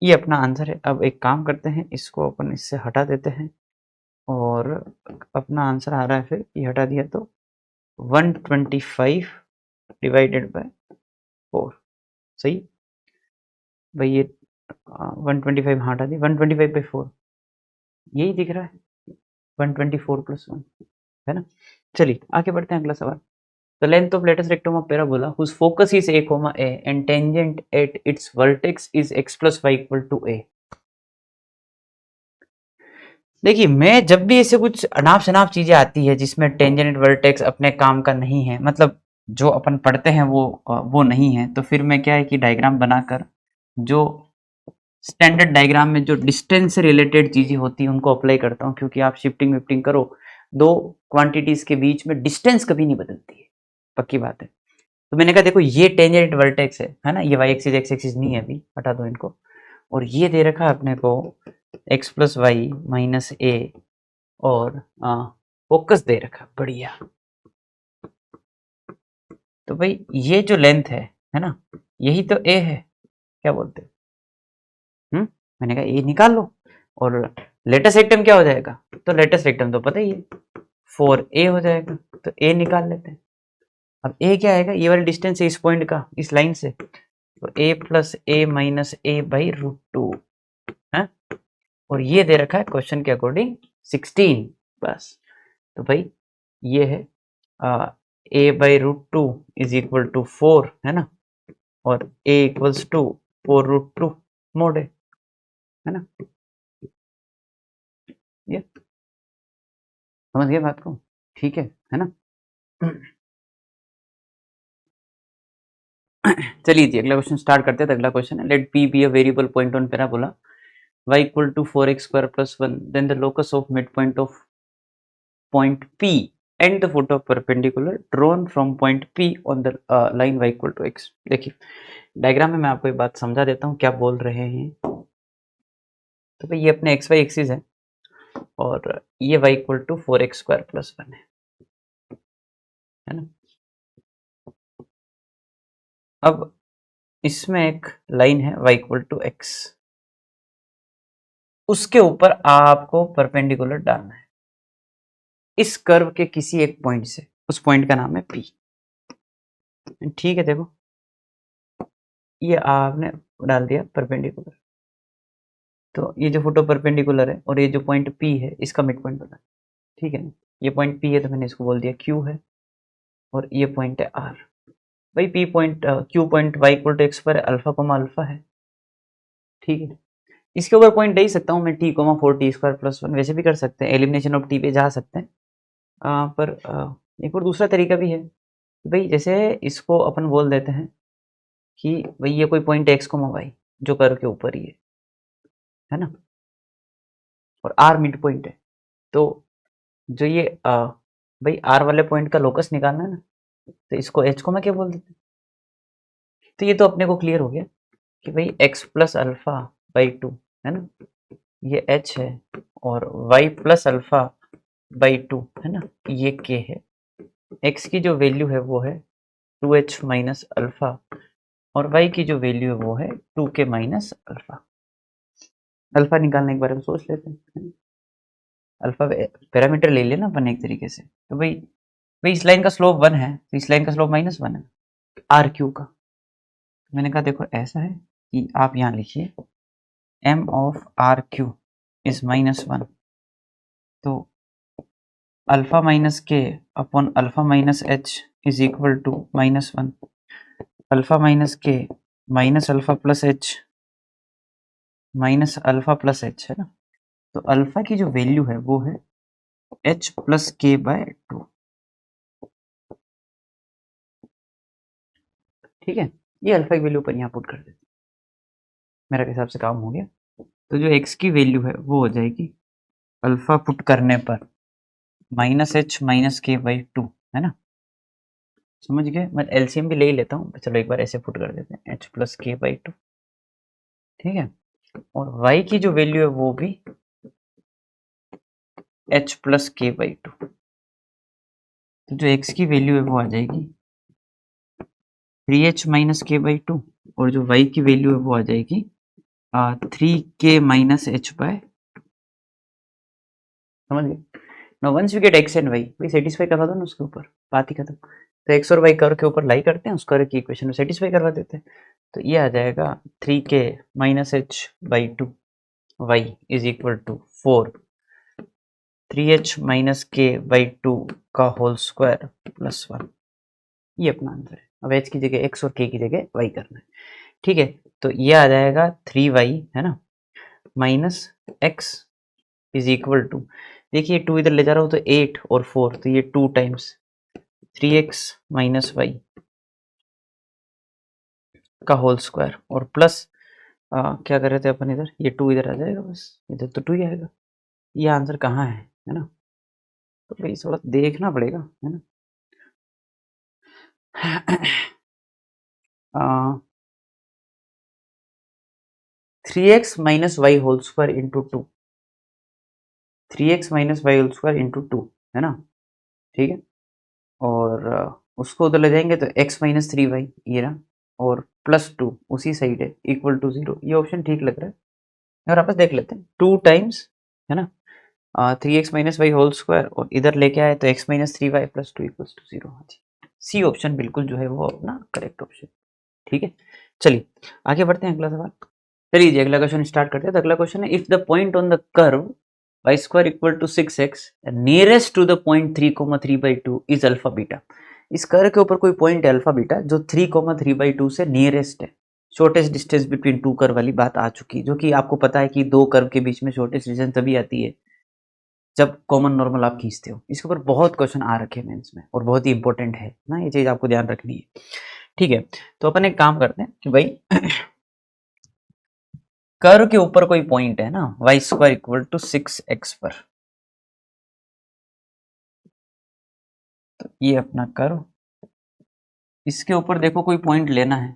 ये अपना आंसर है। अब एक काम करते हैं, इसको अपन इससे हटा देते हैं, और अपना आंसर आ रहा है, फिर ये हटा दिया तो 125 डिवाइडेड बाय 4, सही भाई, ये 125 हटा दी, 125/4 यही दिख रहा है, 124 + 1, है ना। चलिए आगे बढ़ते हैं, अगला सवाल। The length of lattice rectum of parabola whose focus is a, a and tangent at its vertex is x plus y equal to a। देखिए, मैं जब भी ऐसे कुछ अनाप शनाप चीजें आती है जिसमें टेंजेंट वर्टेक्स अपने काम का नहीं है, मतलब जो अपन पढ़ते हैं वो नहीं है, तो फिर मैं क्या है कि डायग्राम बनाकर जो स्टैंडर्ड डायग्राम में जो डिस्टेंस से रिलेटेड चीजें होती हैं उनको अप्लाई करता हूँ, क्योंकि आप शिफ्टिंग विफ्टिंग करो, दो क्वांटिटीज के बीच में डिस्टेंस कभी नहीं बदलती है, पक्की बात है। तो मैंने कहा देखो ये टेंजेंट वर्टेक्स है ना, ये y एक्सिस x एक्सिस नहीं है, अभी हटा दो इनको, और ये दे रखा है अपने को x प्लस वाई माइनस ए, और फोकस दे रखा, बढ़िया। तो भाई ये जो लेंथ है ना, यही तो a है, क्या बोलते हो? मैंने कहा a निकाल लो, और लेटेस्ट रेक्टम क्या हो जाएगा, तो लेटेस्ट रेक्टम तो पता ही है 4a हो जाएगा, तो a निकाल लेते हैं। अब a क्या आएगा, ये वाली डिस्टेंस है इस पॉइंट का, इस लाइन से, तो a plus a minus a/√2 है, और ये दे रखा है क्वेश्चन के अकॉर्डिंग 16 बस। तो भाई ये है a/√2 इज इक्वल टू 4, है ना, और a इक्वल्स टू 4√2 मोड है ना, ये समझ गए बात को, ठीक है ना। चलिए जी अगला क्वेश्चन स्टार्ट करते हैं। तो अगला क्वेश्चन है, let p be a variable point on parabola y equal to 4x² + 1, then the locus of mid point of point P and the foot of perpendicular drawn from point P on the line y equal to x। देखिए diagram में मैं आपको एक बात समझा देता हूँ क्या बोल रहे हैं। तो भाई ये अपने xy एक्सिस है, और ये y इक्वल टू 4x² + 1 है ना। अब इसमें एक लाइन है y इक्वल टू x, उसके ऊपर आपको परपेंडिकुलर डालना है इस कर्व के किसी एक पॉइंट से, उस पॉइंट का नाम है P, ठीक है। देखो ये आपने डाल दिया परपेंडिकुलर, तो ये जो फोटो परपेंडिकुलर है और ये जो पॉइंट P है इसका मिड पॉइंट बना, ठीक है ना। ये पॉइंट P है तो मैंने इसको बोल दिया Q है, और ये पॉइंट है R। भाई P point Q point y equal to x पर अल्फा कोमा अल्फा है, ठीक है। इसके ऊपर पॉइंट दे ही सकता हूँ मैं t 4t² + 1, वैसे भी कर सकते हैं, एलिमिनेशन ऑफ t पे जा सकते हैं। पर एक और दूसरा तरीका भी है, भाई जैसे इसको अपन बोल देते हैं कि भाई ये कोई पॉइंट x, y जो कर्व के ऊपर ही है ना, और R मिड पॉइंट है, तो जो ये भाई R वाले पॉइंट का लोकस निकालना है ना, तो इसको h को मैं क्या बोल देते हैं। तो ये तो अपने को क्लियर हो गया कि भाई x प्लस अल्फा बाई 2 है ना, ये h है, और y प्लस अल्फा बाई 2 है ना, ये k है। x की जो वैल्यू है वो है 2h माइनस अल्फा, और y की जो वैल्यू है वो है 2k माइनस अल्फा। अल्फा निकालने के बारे में सोच लेते हैं, अल्फा पैरामीटर ले लेना अपन एक तरीके से। तो भाई इस लाइन का स्लोप 1 है, तो इस लाइन का स्लोप -1 है आर क्यू का। मैंने कहा देखो ऐसा है कि आप यहाँ लिखिए m of R Q is -1, तो alpha minus k upon alpha minus h is equal to -1। Alpha minus k minus alpha plus h minus alpha plus h है ना, तो अल्फा की जो वैल्यू है वो है एच प्लस के बाय 2। ठीक है, ये अल्फा की वैल्यू पर यहाँ पुट कर देते, मेरे हिसाब से काम हो गया। तो जो एक्स की वैल्यू है वो हो जाएगी अल्फा पुट करने पर minus H minus k by 2, है ना, समझ गए। मैं एलसीएम भी ले ही लेता हूँ, चलो एक बार ऐसे पुट कर देते हैं, एच प्लस के बाई 2। ठीक है, और y की जो वैल्यू है वो भी h प्लस के बाई 2। तो जो x की वैल्यू है वो आ जाएगी 3h माइनस के बाई 2, और जो y की वैल्यू है वो आ जाएगी 3k माइनस h बाय, समझ गए। Now once we get x and y, भाई सेटिस्फाई करवा दो ना उसके ऊपर, बात ही खत्म। तो x और y कर्व के ऊपर लाई करते हैं, उस कर्व की इक्वेशन में सेटिस्फाई करवा देते हैं। तो ये आ जाएगा 3k minus h by 2 y is equal to 4 3h minus k by 2 का होल स्क्वायर प्लस 1। ये अपना आंसर है। अब h की जगह x और k की जगह y करना है। ठीक है, तो ये आ जाएगा 3y, है ना, minus x is equal to, देखिए 2 इधर ले जा रहा हूँ तो 8 और 4, तो ये 2 टाइम्स 3x माइनस वाई का होल स्क्वायर, और प्लस क्या कर रहे थे अपन इधर, ये 2 इधर आ जाएगा, बस इधर तो 2 ही आएगा। ये आंसर कहाँ है ना, तो भाई थोड़ा देखना पड़ेगा, है ना। 3x minus y whole square into 2, 3x minus y whole square into 2, है ना, ठीक है। और उसको उधर ले जाएंगे तो x माइनस 3y ये ना, और प्लस 2 उसी साइड है, इक्वल टू 0। ये ऑप्शन ठीक लग रहा है, और आपस देख लेते हैं 2 टाइम्स, है ना, 3x minus y whole square, और इधर लेके आए तो x माइनस 3y प्लस 2 इक्वल्स टू 0। हाँ जी, सी ऑप्शन बिल्कुल जो है वो अपना करेक्ट ऑप्शन। ठीक है, चलिए आगे बढ़ते हैं, अगला सवाल। चलिए जी, अगला क्वेश्चन स्टार्ट करते हैं। तो अगला क्वेश्चन है, if the point on the curve y square equal to 6x nearest to the point 3,3/2 is alpha beta. इस कर्व के ऊपर कोई पॉइंट है अल्फा बीटा जो 3,3/2 से नियरेस्ट है, shortest distance between two curve वाली बात आ चुकी है, जो कि आपको पता है कि दो कर्व के बीच में शॉर्टेस्ट डिस्टेंस तभी आती है जब कॉमन नॉर्मल आप खींचते हो। इसके ऊपर बहुत क्वेश्चन आ रखे हैं मेंस में, और बहुत ही इंपॉर्टेंट है ना, ये चीज आपको ध्यान रखनी है। ठीक है, तो अपन एक काम करते हैं कि भाई कर्व के ऊपर कोई पॉइंट है ना y square equal to 6x पर, तो ये अपना कर्व, इसके ऊपर देखो कोई पॉइंट लेना है।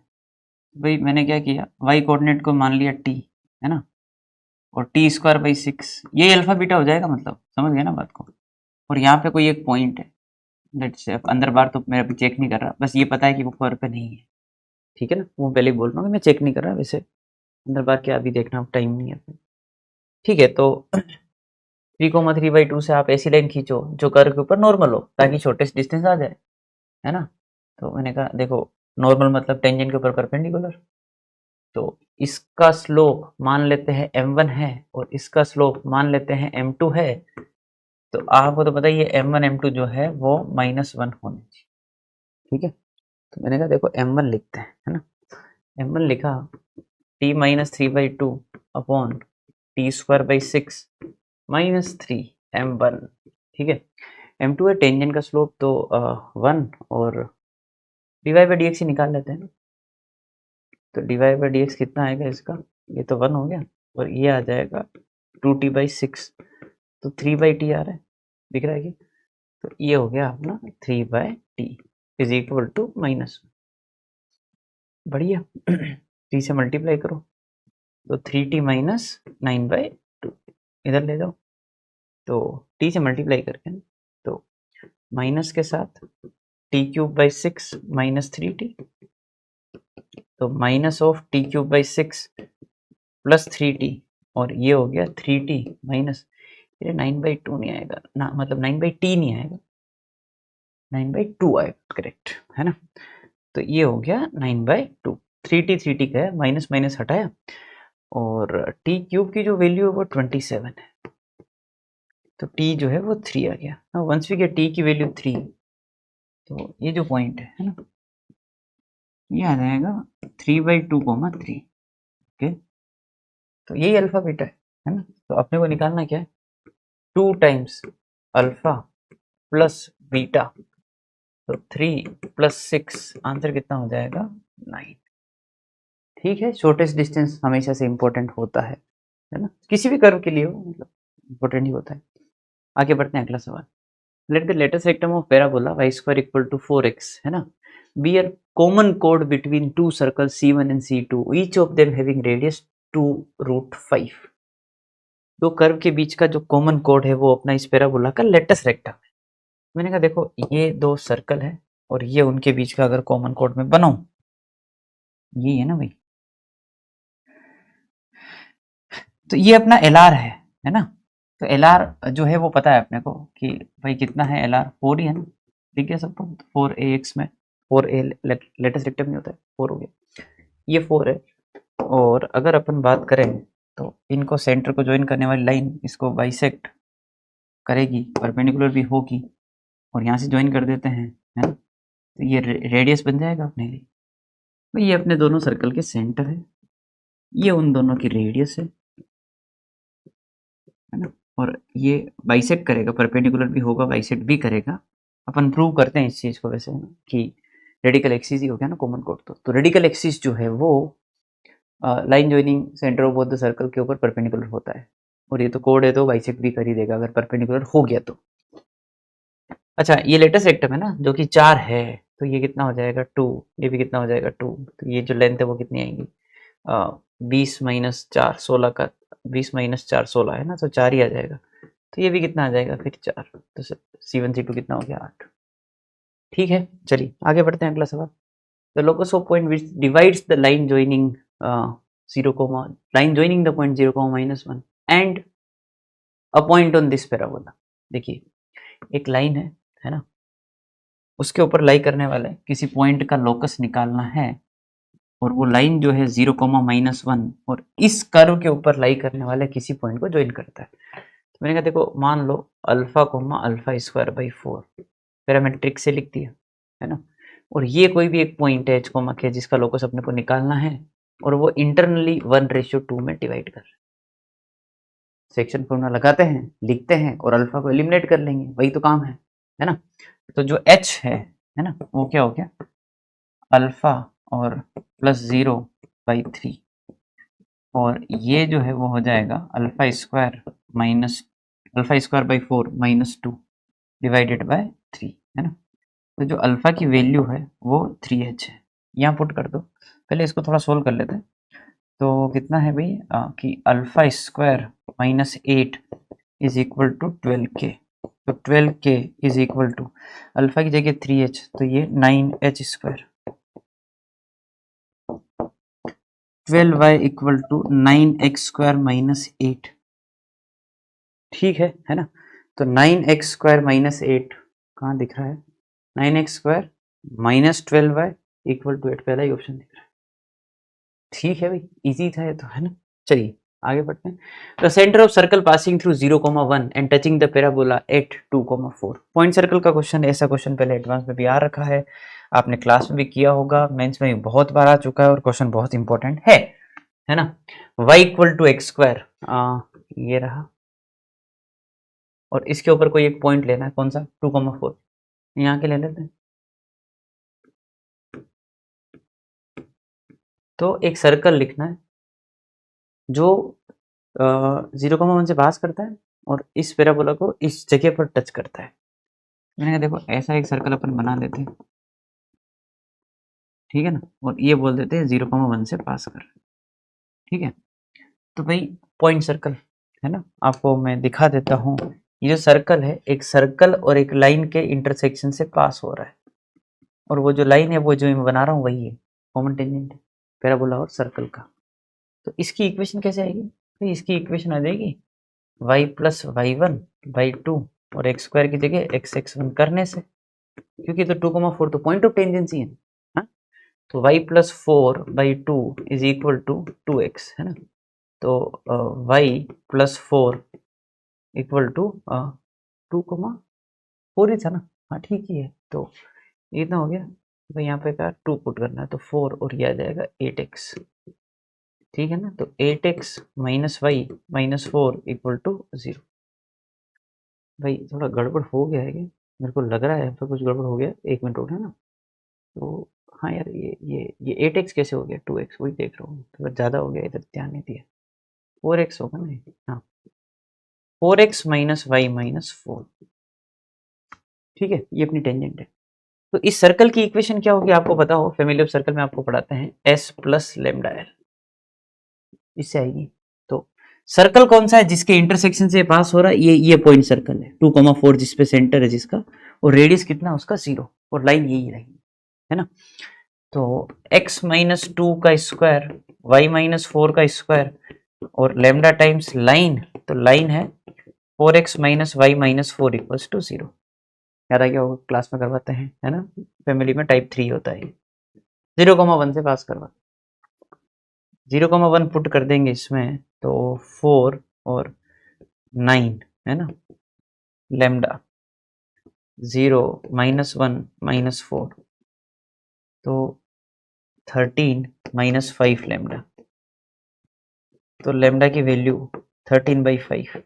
भाई मैंने क्या किया, y कोऑर्डिनेट को मान लिया t, है ना, और टी स्क्वायर बाई 6, ये अल्फा बीटा हो जाएगा, मतलब समझ गए ना बात को। और यहाँ पे कोई एक पॉइंट है, लेट्स से अंदर बार तो मैं अभी चेक नहीं कर रहा, बस ये पता है कि वो कर्व पे नहीं है। ठीक है ना, वो पहले बोल रहा हूँ कि मैं चेक नहीं कर रहा, वैसे अंदर बार क्या अभी देखना टाइम नहीं है। ठीक है, तो 3,3/2 से आप ऐसी लाइन खींचो जो कर्व के ऊपर नॉर्मल हो, ताकि शॉर्टेस्ट डिस्टेंस आ जाए, है ना। तो मैंने कहा देखो, नॉर्मल मतलब टेंजेंट के ऊपर परपेंडिकुलर, तो इसका स्लोप मान लेते हैं m1 है, और इसका स्लोप मान लेते हैं m2 है। तो आपको तो पता ही है m1 m2 जो है वो -1 होने चाहिए। ठीक है, तो मैंने कहा देखो m1 लिखते हैं, है ना, m1 लिखा t minus 3/2 upon T square by 6 minus 3 m1। ठीक है, m2 है टेंजेंट का स्लोप तो 1, और dy बाई dx ही निकाल लेते हैं ना। तो dy बाई dx कितना आएगा इसका, ये तो 1 हो गया, और ये आ जाएगा 2t/6, तो 3/t आ रहा है, दिख रहा है कि, तो ये हो गया अपना 3/t इज इक्वल टू -1। बढ़िया 3 से मल्टीप्लाई करो तो 3t माइनस 9/2 इधर ले जाओ, तो t से मल्टीप्लाई करके ना, तो माइनस के साथ t³/6 माइनस 3t, तो minus of t³/6 plus 3t, और ये हो गया 3t माइनस, ये 9/2 नहीं आएगा ना, मतलब 9/t नहीं आएगा, 9/2 आएगा, करेक्ट है ना। तो ये हो गया 9/2, 3t का है, माइनस माइनस हटाया, और t³ की जो वैल्यू है वो 27 है, तो t जो है वो 3 आ गया। वंस वी गेट t की वैल्यू 3, तो ये जो पॉइंट है ना, ये आ जाएगा 3/2, 3। तो यही अल्फा बीटा है ना। तो अपने को निकालना क्या है, 2 टाइम्स अल्फा प्लस बीटा, तो 3 + 6, आंसर कितना हो जाएगा 9। ठीक है, शॉर्टेस्ट डिस्टेंस हमेशा से इम्पोर्टेंट होता है ना, किसी भी कर्व के लिए हो, मतलब इम्पोर्टेंट ही होता है। आगे बढ़ते हैं, अगला सवाल। Let the latus rectum of parabola y² = 4x, है ना, be a common code between two circles C1 and C2, each of them having radius 2√5। दो कर्व के बीच का जो कॉमन कोड है वो अपना इस पैराबोला का लेटेस्ट रेक्टम है। मैंने कहा देखो ये दो सर्कल है और ये उनके बीच का अगर कॉमन कोड में बनाऊं, ये है ना भाई, तो ये अपना LR है ना। तो LR जो है वो पता है अपने को कि भाई कितना है LR, 4 ही है ना, ठीक है सबको। 4AX में 4A लेटेस्ट रेक्टम नहीं होता है, 4 हो गया, ये 4 है। और अगर अपन बात करें तो इनको सेंटर को ज्वाइन करने वाली लाइन इसको बाइसेक्ट करेगी, परपेंडिकुलर भी होगी, और यहाँ से ज्वाइन कर देते हैं, है ना। तो ये रेडियस बन जाएगा अपने लिए। तो ये अपने दोनों सर्कल के सेंटर है, ये उन दोनों की रेडियस है ना। और ये बाइसेक्ट करेगा, परपेंडिकुलर भी होगा, बाइसेक्ट भी करेगा। अपन प्रूव करते हैं इस चीज़ को वैसे, है ना, कि रेडिकल एक्सिस ही हो गया ना कॉमन कोड। तो रेडिकल एक्सिस जो है वो line joining centre of both the circle के ऊपर परपेंडिकुलर होता है, और ये तो कोड है तो बाइसेक्ट भी कर ही देगा अगर परपेंडिकुलर हो गया तो। अच्छा, ये लेटेस्ट रेक्टम है ना जो कि 4 है, तो ये कितना हो जाएगा 2, ये भी कितना हो जाएगा 2। तो ये जो लेंथ है वो कितनी आएगी, 20 - 4 16 का, 20 - 4 16 है ना, तो 4 ही आ जाएगा। तो ये भी कितना आ जाएगा फिर 4, तो C1 C2 कितना हो गया 8। ठीक है, चलिए आगे बढ़ते हैं, अगला सवाल। The locus of point which divides the line joining 0, line joining the point 0, -1 and a point on this parabola. देखिए एक लाइन है ना, उसके ऊपर लाई करने वाले किसी पॉइंट का लोकस निकालना है, और वो लाइन जो है 0, -1 और इस कर्व के ऊपर लाई करने वाले किसी पॉइंट को ज्वाइन करता है। तो मैंने कहा देखो मान लो अल्फा, α²/4, फिर मैंने ट्रिक से लिख दिया, है ना। और ये कोई भी एक पॉइंट है h, k जिसका लोकस अपने को निकालना है, और वो इंटरनली 1:2 में डिवाइड कर रहे हैं। सेक्शन फॉर्मूला लगाते हैं, लिखते हैं और अल्फा को एलिमिनेट कर लेंगे, वही तो काम है ना। तो जो h है ना, वो क्या हो गया, अल्फा और +0/3, और ये जो है वो हो जाएगा α²/4 -2 डिवाइडेड बाय 3, है ना। तो जो अल्फा की वैल्यू है वो 3h है, यहाँ पुट कर दो। पहले इसको थोड़ा सोल्व कर लेते हैं। तो कितना है भाई कि α² - 8 इज इक्वल टू 12k। तो 12k is equal to alpha की जगह 3h, तो ये 9h²। 12y equal to 9x² - 8। ठीक है ना। तो 9x² - 8 कहाँ दिख रहा है, 9x² - 12y इक्वल टू 8, पहला ही ऑप्शन दिख रहा है। ठीक है भाई, इजी था ये तो, है ना। चलिए आगे बढ़ते हैं। The centre of circle passing through 0, 1 and touching the parabola at 2, 4। Point circle का क्वेश्चन, ऐसा क्वेश्चन पहले एडवांस में भी आ रखा है, आपने क्लास में भी किया होगा, मेंस में भी बहुत बार आ चुका है, और क्वेश्चन बहुत इंपॉर्टेंट है ना। y = x², ये रहा, और इसके ऊपर कोई एक पॉइंट लेना है, कौन सा, 2, 4, यहाँ के ले लेते हैं। तो एक सर्कल लिखना है जो 0, 1 से पास करता है और इस पैराबोला को इस जगह पर टच करता है। मैंने कहा देखो ऐसा एक सर्कल अपन बना देते हैं, ठीक है ना, और ये बोल देते हैं 0, 1 से पास कर, ठीक है। तो भाई पॉइंट सर्कल है ना, आपको मैं दिखा देता हूँ। ये जो सर्कल है, एक सर्कल और एक लाइन के इंटरसेक्शन से पास हो रहा है, और वो जो लाइन है वो जो मैं बना रहा हूँ वही है कॉमन टेंजेंट पैराबोला और सर्कल का। तो इसकी इक्वेशन कैसे आएगी, तो इसकी इक्वेशन आ जाएगी y + y1/2 और x² की जगह x(x1) करने से, क्योंकि तो 2, 4 तो पॉइंट ऑफ टेंजेंसी है, हाँ? तो y + 4/2 is equal to 2x, है ना। तो y + 4 इक्वल टू 2, 4 ही था ना, हाँ ठीक ही है। तो ये इतना हो गया तो यहाँ पे क्या 2 पुट करना है, तो 4 और ये आ जाएगा 8x, ठीक है ना। तो 8x minus y minus 4 equal to 0। भाई थोड़ा गड़बड़ हो गया है क्या, मेरे को लग रहा है यहाँ पे कुछ गड़बड़ हो गया, 1 मिनट उठा ना। तो हाँ यार, ये 8x कैसे हो गया 2x, वही देख रहा हूँ, थोड़ा ज़्यादा हो गया, इधर ध्यान नहीं दिया। 4x होगा ना, हाँ 4x माइनस वाई माइनस 4, ठीक है, ये अपनी टेंजेंट है। तो इस सर्कल की इक्वेशन क्या होगी आपको पता हो, फैमिली ऑफ सर्कल में आपको पढ़ाते हैं s प्लस लेमडा एल, इससे आएगी। तो सर्कल कौन सा है जिसके इंटरसेक्शन से पास हो रहा है, ये पॉइंट सर्कल है 2,4 जिस पे सेंटर है जिसका, और रेडियस कितना उसका 0, और लाइन यही रहेगी, है ना। तो x माइनस 2 का स्क्वायर, y माइनस 4 का स्क्वायर, और लेमडा टाइम्स लाइन, तो लाइन है 4x minus y minus 4 equals to 0। याद आ गया होगा, क्लास में करवाते हैं, है ना, फैमिली में टाइप 3 होता है। 0,1 से पास करवा, 0,1 पुट कर देंगे इसमें, तो 4 और 9, है ना, लेमडा 0 माइनस 1 माइनस 4, तो 13 माइनस 5 लेमडा, तो लेमडा की वैल्यू 13/5,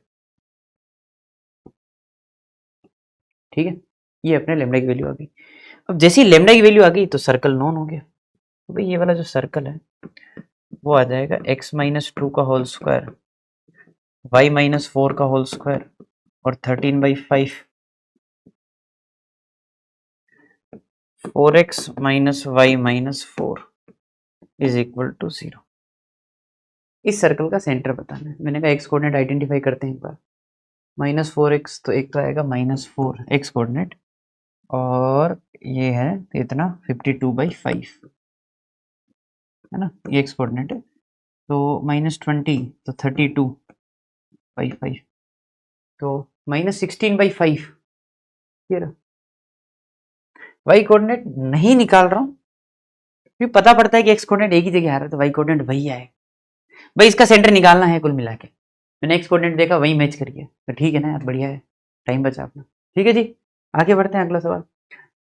ठीक है, ये अपने लेमडा की वैल्यू आ गई। अब जैसे ही लेमडा की वैल्यू आ गई तो सर्कल नॉन हो गया, तो भाई ये वाला जो सर्कल है वो आ जाएगा x माइनस 2 का होल स्क्वायर, y माइनस 4 का होल स्क्वायर, और 13/5, 4x minus y minus 4 is equal to 0। इस सर्कल का सेंटर बताना है। मैंने कहा एक्स कोऑर्डिनेट आइडेंटिफाई करते हैं एक बार, -4x, तो एक तो आएगा -4 एक्स कोऑर्डिनेट, और ये है इतना 52/5, है ना, ये एक्स कोऑर्डिनेट है। तो -20 तो 32/5, तो -16/5, ये रहा। वाई कोऑर्डिनेट नहीं निकाल रहा हूँ क्योंकि पता पड़ता है कि एक्स कोऑर्डिनेट एक ही जगह आ रहा है, तो वाई कोऑर्डिनेट वही आए भाई, इसका सेंटर निकालना है कुल मिला के। मैंने एक्स कोऑर्डिनेट देखा, वही मैच करिए, तो ठीक है ना यार, बढ़िया है, टाइम बचा अपना। ठीक है जी, आगे बढ़ते हैं, अगला सवाल।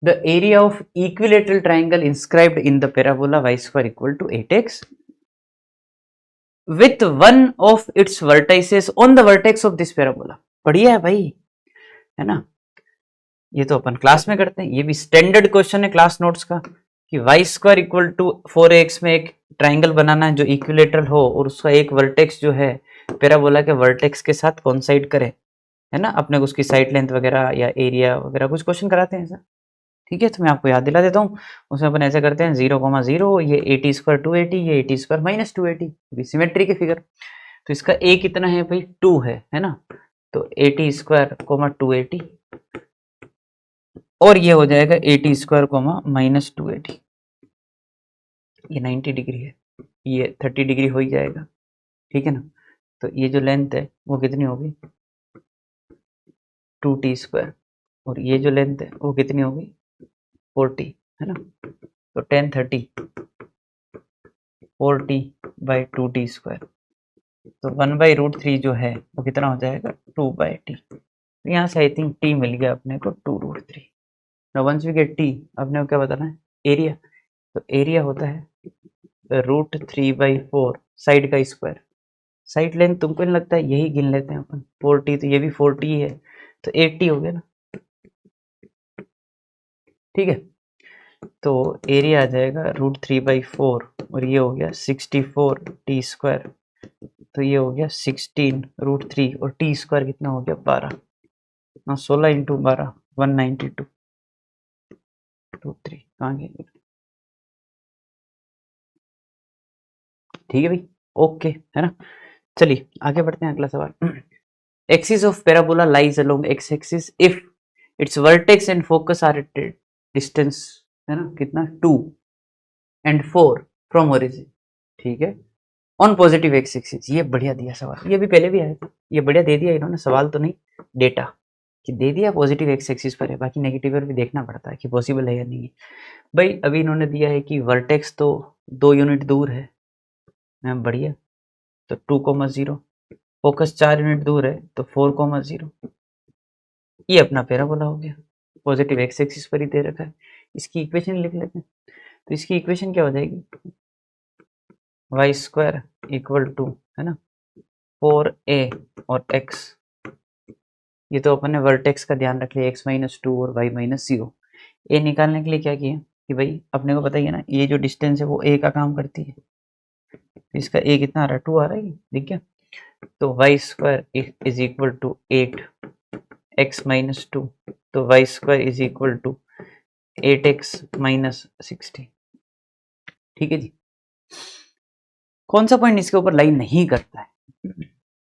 The area of equilateral triangle inscribed in the parabola y square equal to 8x with one of its vertices on the vertex of this parabola. बढ़िया है भाई, है ना, ये तो अपन क्लास में करते हैं, ये भी स्टैंडर्ड क्वेश्चन है क्लास नोट्स का, कि Y square equal to 4x में एक ट्राइंगल बनाना है जो इक्विलेटरल हो, और उसका एक वर्टेक्स जो है पैराबोला के वर्टेक्स के साथ कोइंसाइड करे, है ना। अपने को उसकी साइड लेंथ वगैरह या एरिया वगैरह कुछ क्वेश्चन कराते हैं ऐसा, ठीक है। तो मैं आपको याद दिला देता हूँ, उसमें अपन ऐसे करते हैं 0,0, ये 80 स्क्वायर 280, ये 80 स्क्वायर माइनस 280, सिमेट्री के फिगर। तो इसका ए कितना है भाई, 2 है ना, तो 80 स्क्वायर 280, और ये हो जाएगा 80 स्क्वायर माइनस 280, ये 90 डिग्री है, ये 30 डिग्री हो ही जाएगा, ठीक है ना। तो ये जो लेंथ है वो कितनी होगी, 2t स्क्वायर, और ये जो लेंथ है वो कितनी होगी, 40, है ना। तो 1030 4t/2t स्क्वायर, तो 1/√3 जो है वो कितना हो जाएगा, 2/t। तो यहाँ से आई थिंक t मिल गया अपने को 2√3। Now once we get t, अपने को क्या बताना है, एरिया। तो एरिया होता है √3/4 साइड का स्क्वायर। साइड लेंथ तुमको नहीं लगता है यही गिन लेते हैं अपन, 40, तो ये भी 40 है, तो 80 हो गया ना, ठीक है। तो एरिया आ जाएगा √3/4, और ये हो गया 64t स्क्वायर, तो ये हो गया 16√3, और t स्क्वायर कितना हो गया 12, 16 इंटू 12 192, 23 कहाँ गया, ठीक है भाई, ओके, है ना। चलिए आगे बढ़ते हैं, अगला सवाल। Axis of parabola lies along x axis if its vertex and focus are at distance, है ना, कितना 2 एंड 4 फ्रॉम ओरिजिन, ठीक है, ऑन पॉजिटिव एक्स एक्सिस। ये बढ़िया दिया सवाल, ये भी पहले भी आया था, ये बढ़िया दे दिया इन्होंने, सवाल तो नहीं, डेटा कि दे दिया पॉजिटिव एक्स एक्सिस पर है, बाकी नेगेटिव पर भी देखना पड़ता है कि पॉसिबल है या नहीं है। भाई अभी इन्होंने दिया है कि वर्टेक्स तो 2 यूनिट दूर है, बढ़िया, तो 2,0, फोकस 4 यूनिट दूर है तो 4,0, ये अपना पैराबोला हो गया, पॉजिटिव एक्स एक्सिस पर ही दे रखा है। इसकी इक्वेशन लिख लेते हैं। तो इसकी इक्वेशन क्या हो जाएगी, वाई स्क्वायर इक्वल टू, है ना, 4a और x, ये तो अपन ने वर्टेक्स का ध्यान रख लिया, x माइनस 2 और y माइनस 0। ए निकालने के लिए क्या किया कि भाई अपने को बताइए ना, ये जो डिस्टेंस है वो a का काम करती है, तो इसका a कितना आ रहा है, 2 आ रहा है, ठीक है। तो y square is equal to 8 x minus 2, तो y square is equal to 8x minus 60, ठीक है जी। कौन सा पॉइंट इसके ऊपर लाइन नहीं करता है,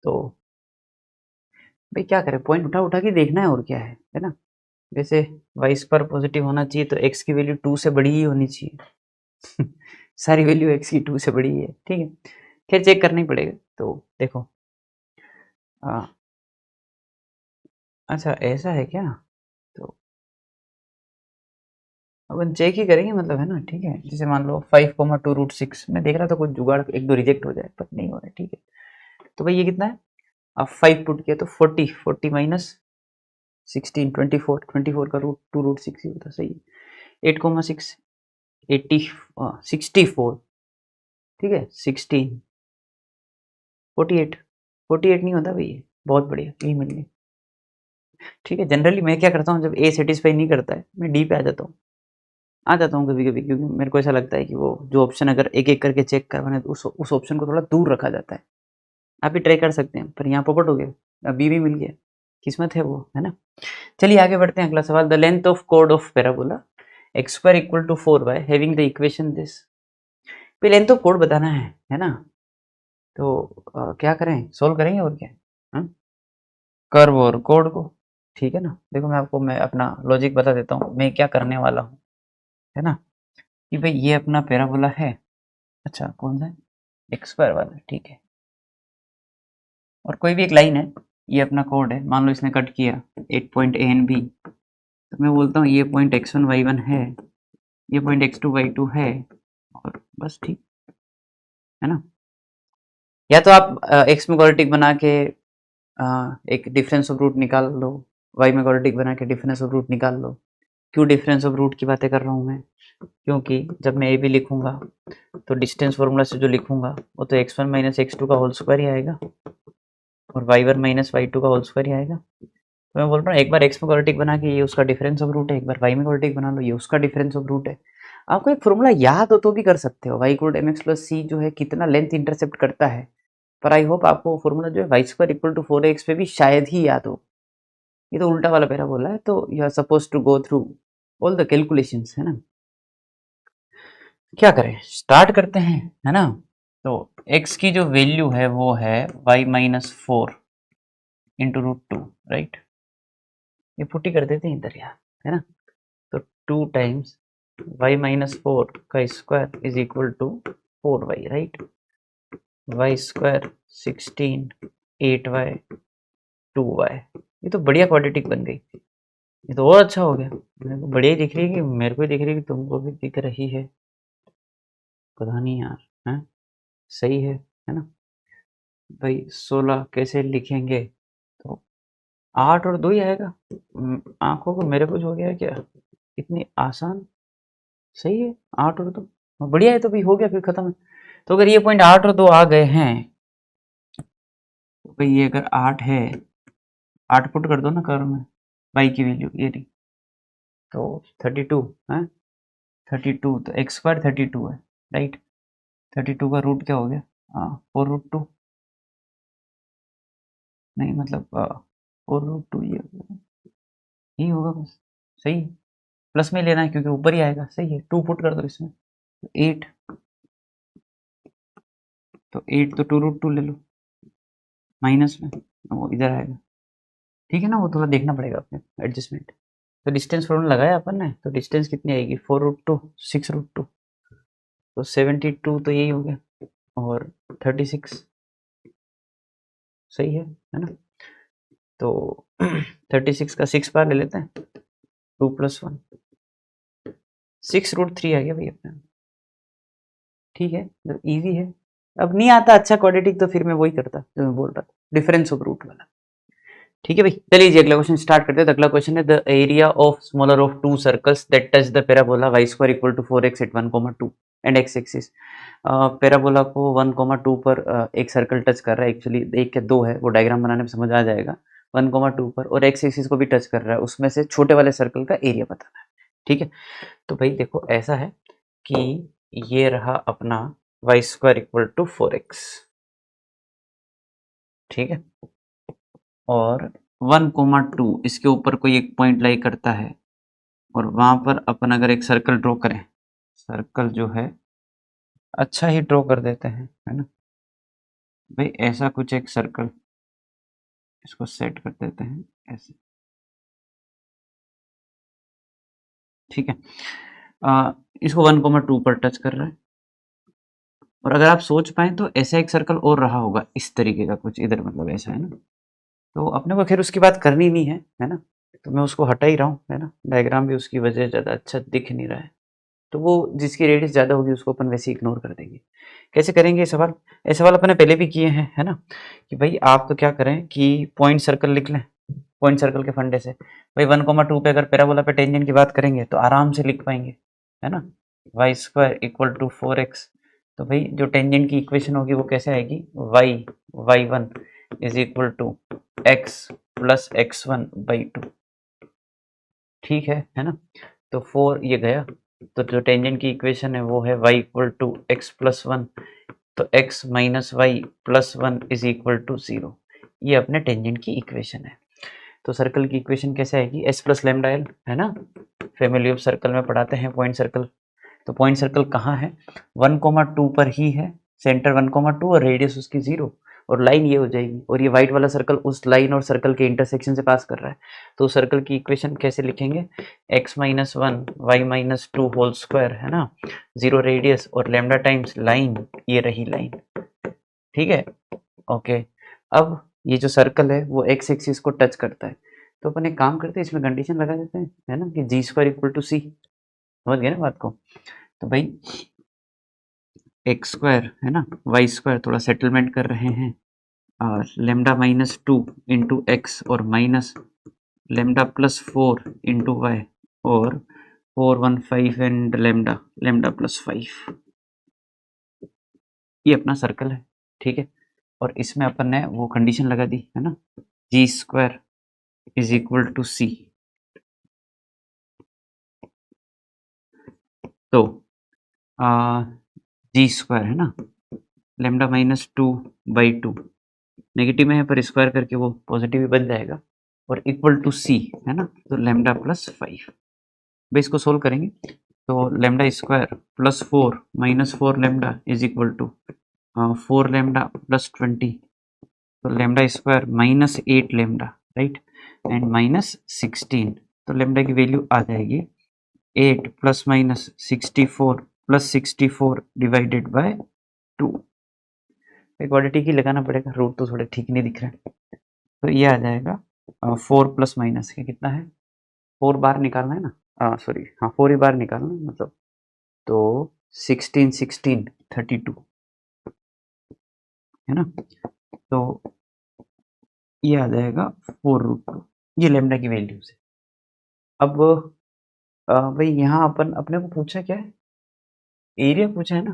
तो भाई क्या करें, पॉइंट उठा उठा के देखना है और क्या है ना। वैसे वाई स्क्वायर पॉजिटिव होना चाहिए तो x की वैल्यू 2 से बड़ी ही होनी चाहिए सारी वैल्यू x की 2 से बड़ी है, ठीक है। खैर चेक करना ही पड़ेगा। तो देखो अच्छा ऐसा है क्या, तो अपन चेक ही करेंगे, मतलब है ना, ठीक है। जैसे मान लो 5,2√6, मैं देख रहा था कुछ जुगाड़ एक दो रिजेक्ट हो जाए, पर नहीं हो रहा है, ठीक है। तो भाई ये कितना है, अब 5 पुट किया तो 40 माइनस 16 24 का रूट 2√6 ही होता, सही है। 8,6 64, ठीक है, 16 48 नहीं होता भाई, बहुत बढ़िया, यही मिल गया, ठीक है। जनरली मैं क्या करता हूँ, जब ए सेटिस्फाई नहीं करता है मैं डी पे आ जाता हूँ कभी कभी, क्योंकि मेरे को ऐसा लगता है कि वो जो ऑप्शन अगर एक एक करके चेक करवाना है तो उस ऑप्शन को थोड़ा दूर रखा जाता है। आप भी ट्राई कर सकते हैं, पर यहाँ पोपट हो गया, बी भी मिल गया, किस्मत है वो, है ना। चलिए आगे बढ़ते हैं, अगला सवाल, द लेंथ ऑफ कोड of parabola x square equal to 4y having the equation this. पे लेंथ ऑफ कोड बताना है ना। तो क्या करें, सोल्व करेंगे और क्या, कर्व और कोड को, ठीक है ना। देखो मैं अपना लॉजिक बता देता हूँ, मैं क्या करने वाला हूँ, है ना, कि भाई ये अपना पैराबोला है, अच्छा कौन सा है, एक्स स्क्वायर वाला, ठीक है। और कोई भी एक लाइन है, ये अपना कोड है, मान लो इसने कट किया एक पॉइंट ए एंड बी, तो मैं बोलता हूँ ये पॉइंट x1 y1 है, ये पॉइंट x2 y2 है, और बस ठीक है ना। या तो आप x में क्वाड्रेटिक बना के एक डिफरेंस ऑफ रूट निकाल लो, y में क्वाड्रेटिक बना के डिफरेंस ऑफ रूट निकाल लो। क्यों डिफरेंस ऑफ रूट की बातें कर रहा हूँ मैं, क्योंकि जब मैं ए बी लिखूंगा तो डिस्टेंस फॉर्मूला से जो लिखूंगा वो तो x1 माइनस x2 का होल स्क्वायर ही आएगा, और y1 माइनस y2 का होल स्क्वायर ही आएगा। तो मैं बोल रहा हूँ एक बार x में क्वाड्रेटिक बना के ये उसका डिफरेंस ऑफ रूट है, एक बार y में क्वाड्रेटिक बना लो ये उसका डिफरेंस ऑफ रूट है। आपको एक फॉर्मूला याद हो तो भी कर सकते हो, y equal mx plus c जो है कितना लेंथ इंटरसेप्ट करता है, पर आई होप आपको फॉर्मूला जो है Y square equal to 4x पे भी शायद ही याद हो। ये तो उल्टा वाला पैरा बोला है, तो you are supposed to go through all the calculations, है ना। क्या करें, स्टार्ट करते हैं, है ना। तो x की जो वैल्यू है वो है y माइनस 4 इंटू √2, राइट। ये पुट्टी कर देते हैं इधर यार, है ना। तो 2 टाइम्स y माइनस 4 का square is equal to 4y, right. y square 16 8y 2y, ये तो बढ़िया क्वाड्रेटिक बन गई, ये तो और अच्छा हो गया। मेरे को बढ़िया दिख रही है कि मेरे को दिख रही है कि तुमको भी दिख रही है, पता नहीं यार, है सही है ना। भाई 16 कैसे लिखेंगे, तो 8 और 2 ही आएगा। आंखों को मेरे कुछ हो गया है क्या, इतनी आसान, सही है 8 और 2, बढ़िया है, तो भाई हो गया, फिर खत्म है। तो अगर ये पॉइंट 8 और 2 आ गए हैं, तो भाई ये अगर 8 है, 8 पुट कर दो ना कर्व में, y की वैल्यू ये रही, तो 32 है, 32 तो एक्स स्क्वायर 32 है, राइट। 32 का रूट क्या हो गया, 4√2, नहीं मतलब 4√2 ये होगा बस, सही है। प्लस में लेना है क्योंकि ऊपर ही आएगा, सही है। 2 पुट कर दो इसमें, 8, तो 8 तो 2√2 ले लो, माइनस में वो इधर आएगा, ठीक है ना। वो थोड़ा देखना पड़ेगा अपने एडजस्टमेंट। तो डिस्टेंस फॉर्मूला लगाया अपन ने, तो डिस्टेंस कितनी आएगी, 4√2 6√2, तो 72 तो यही हो गया, और 36 सही है ना। तो 36 का 6 बार ले लेते हैं, 2 + 1 6√3 आ गया भाई अपने, ठीक है, तो इजी है। अब नहीं आता अच्छा क्वाड्रेटिक तो फिर मैं वही करता जो मैं बोल रहा था, डिफरेंस ऑफ रूट वाला, ठीक है भाई, चलिए जी अगला क्वेश्चन स्टार्ट करते हैं। तो अगला क्वेश्चन है the area of smaller of two circles that touch the parabola y square equal to 4x at 1,2 and x axis. Parabola को 1,2 पर एक सर्कल टच कर रहा है, एक्चुअली एक या दो है, वो डायग्राम बनाने में समझ आ जाएगा। 1,2 पर और x एक्सिस को भी टच कर रहा है, उसमें से छोटे वाले सर्कल का एरिया बताना है। ठीक है, तो भाई देखो ऐसा है कि ये रहा अपना y square equal to 4x, ठीक है, और 1,2 इसके ऊपर कोई एक पॉइंट लाई करता है, और वहां पर अपन अगर एक सर्कल ड्रॉ करें, सर्कल जो है अच्छा ही ड्रॉ कर देते हैं, है ना भाई, ऐसा कुछ एक सर्कल, इसको सेट कर देते हैं ऐसे, ठीक है। इसको 1,2 पर टच कर रहा है, और अगर आप सोच पाए तो ऐसा एक सर्कल और रहा होगा इस तरीके का कुछ इधर, मतलब ऐसा, है ना। तो अपने को खैर उसकी बात करनी नहीं है ना, तो मैं उसको हटा ही रहा हूँ, है ना। डायग्राम भी उसकी वजह ज़्यादा अच्छा दिख नहीं रहा है, तो वो जिसकी रेडियस ज़्यादा होगी उसको अपन वैसे इग्नोर कर देंगे। कैसे करेंगे ये सवाल? ये सवाल अपन ने पहले भी किए हैं, है ना, कि भाई आप तो क्या करें कि पॉइंट सर्कल लिख लें, पॉइंट सर्कल के फंडे से भाई 1,2 पे अगर पैराबोला पे टेंजेंट की बात करेंगे तो आराम से लिख पाएंगे, है ना। Y square equal to 4x, तो भाई जो टेंजेंट की इक्वेशन होगी वो कैसे आएगी, y1 is equal to x plus x1/2, ठीक है ना। तो 4 ये गया, तो जो टेंजेंट की इक्वेशन है वो है y equal to x plus 1, तो x minus y plus 1 is equal to 0। ये अपने टेंजेंट की इक्वेशन है। तो सर्कल की इक्वेशन कैसे आएगी, s प्लस लैम्डा एल, है ना, फैमिली ऑफ सर्कल में पढ़ाते हैं पॉइंट सर्कल। तो पॉइंट सर्कल कहाँ है, 1,2 पर ही है, सेंटर 1,2 और रेडियस उसकी 0, और लाइन ये हो जाएगी, और ये व्हाइट वाला सर्कल उस लाइन और सर्कल के इंटरसेक्शन से पास कर रहा है। तो सर्कल की इक्वेशन कैसे लिखेंगे, x minus 1 y minus 2 whole square, है ना, 0 रेडियस और लैम्डा टाइम्स लाइन, ये रही लाइन, ठीक है। ओके, अब ये जो सर्कल है वो x एक्सिस को टच करता है, तो अपन एक काम करते हैं, इसमें कंडीशन लगा देते हैं, है ना, कि जी स्क्वायर इक्वल टू सी, समझ गए ना बात को। तो भाई एक्स स्क्वायर, है ना, वाई स्क्वायर, थोड़ा सेटलमेंट कर रहे हैं, और लेमडा माइनस 2 इंटू एक्स और minus lambda plus 4 into y, और 415 एंड लेमडा लेमडा प्लस 5, ये अपना सर्कल है, ठीक है। और इसमें अपन ने वो कंडीशन लगा दी, है ना, जी स्क्वायर इज इक्वल टू सी। तो जी स्क्वायर, है ना, लेमडा माइनस 2/2 नेगेटिव में है पर स्क्वायर करके वो पॉजिटिव ही बन जाएगा, और इक्वल टू सी, है ना, तो लेमडा प्लस 5। भाई इसको सोल्व करेंगे तो lambda square plus 4 minus 4 lambda is equal to 4 lambda plus 20, तो lambda square minus 8 lambda, right, and minus 16, तो लेमडा की वैल्यू आ जाएगी 8 plus minus 64 plus 64 divided by 2। Quadratic ही लगाना पड़ेगा, रूट तो थोड़े ठीक नहीं दिख रहे हैं। तो ये आ जाएगा 4 प्लस माइनस के कितना है, 4 बार निकालना है ना, सॉरी हाँ 4 ही बार निकालना है मतलब, तो 16 16 32, है ना। तो ये आ जाएगा 4√2, ये लेमडा की वैल्यू से। अब भाई यहाँ अपन अपने को पूछा क्या है, एरिया पूछा है ना,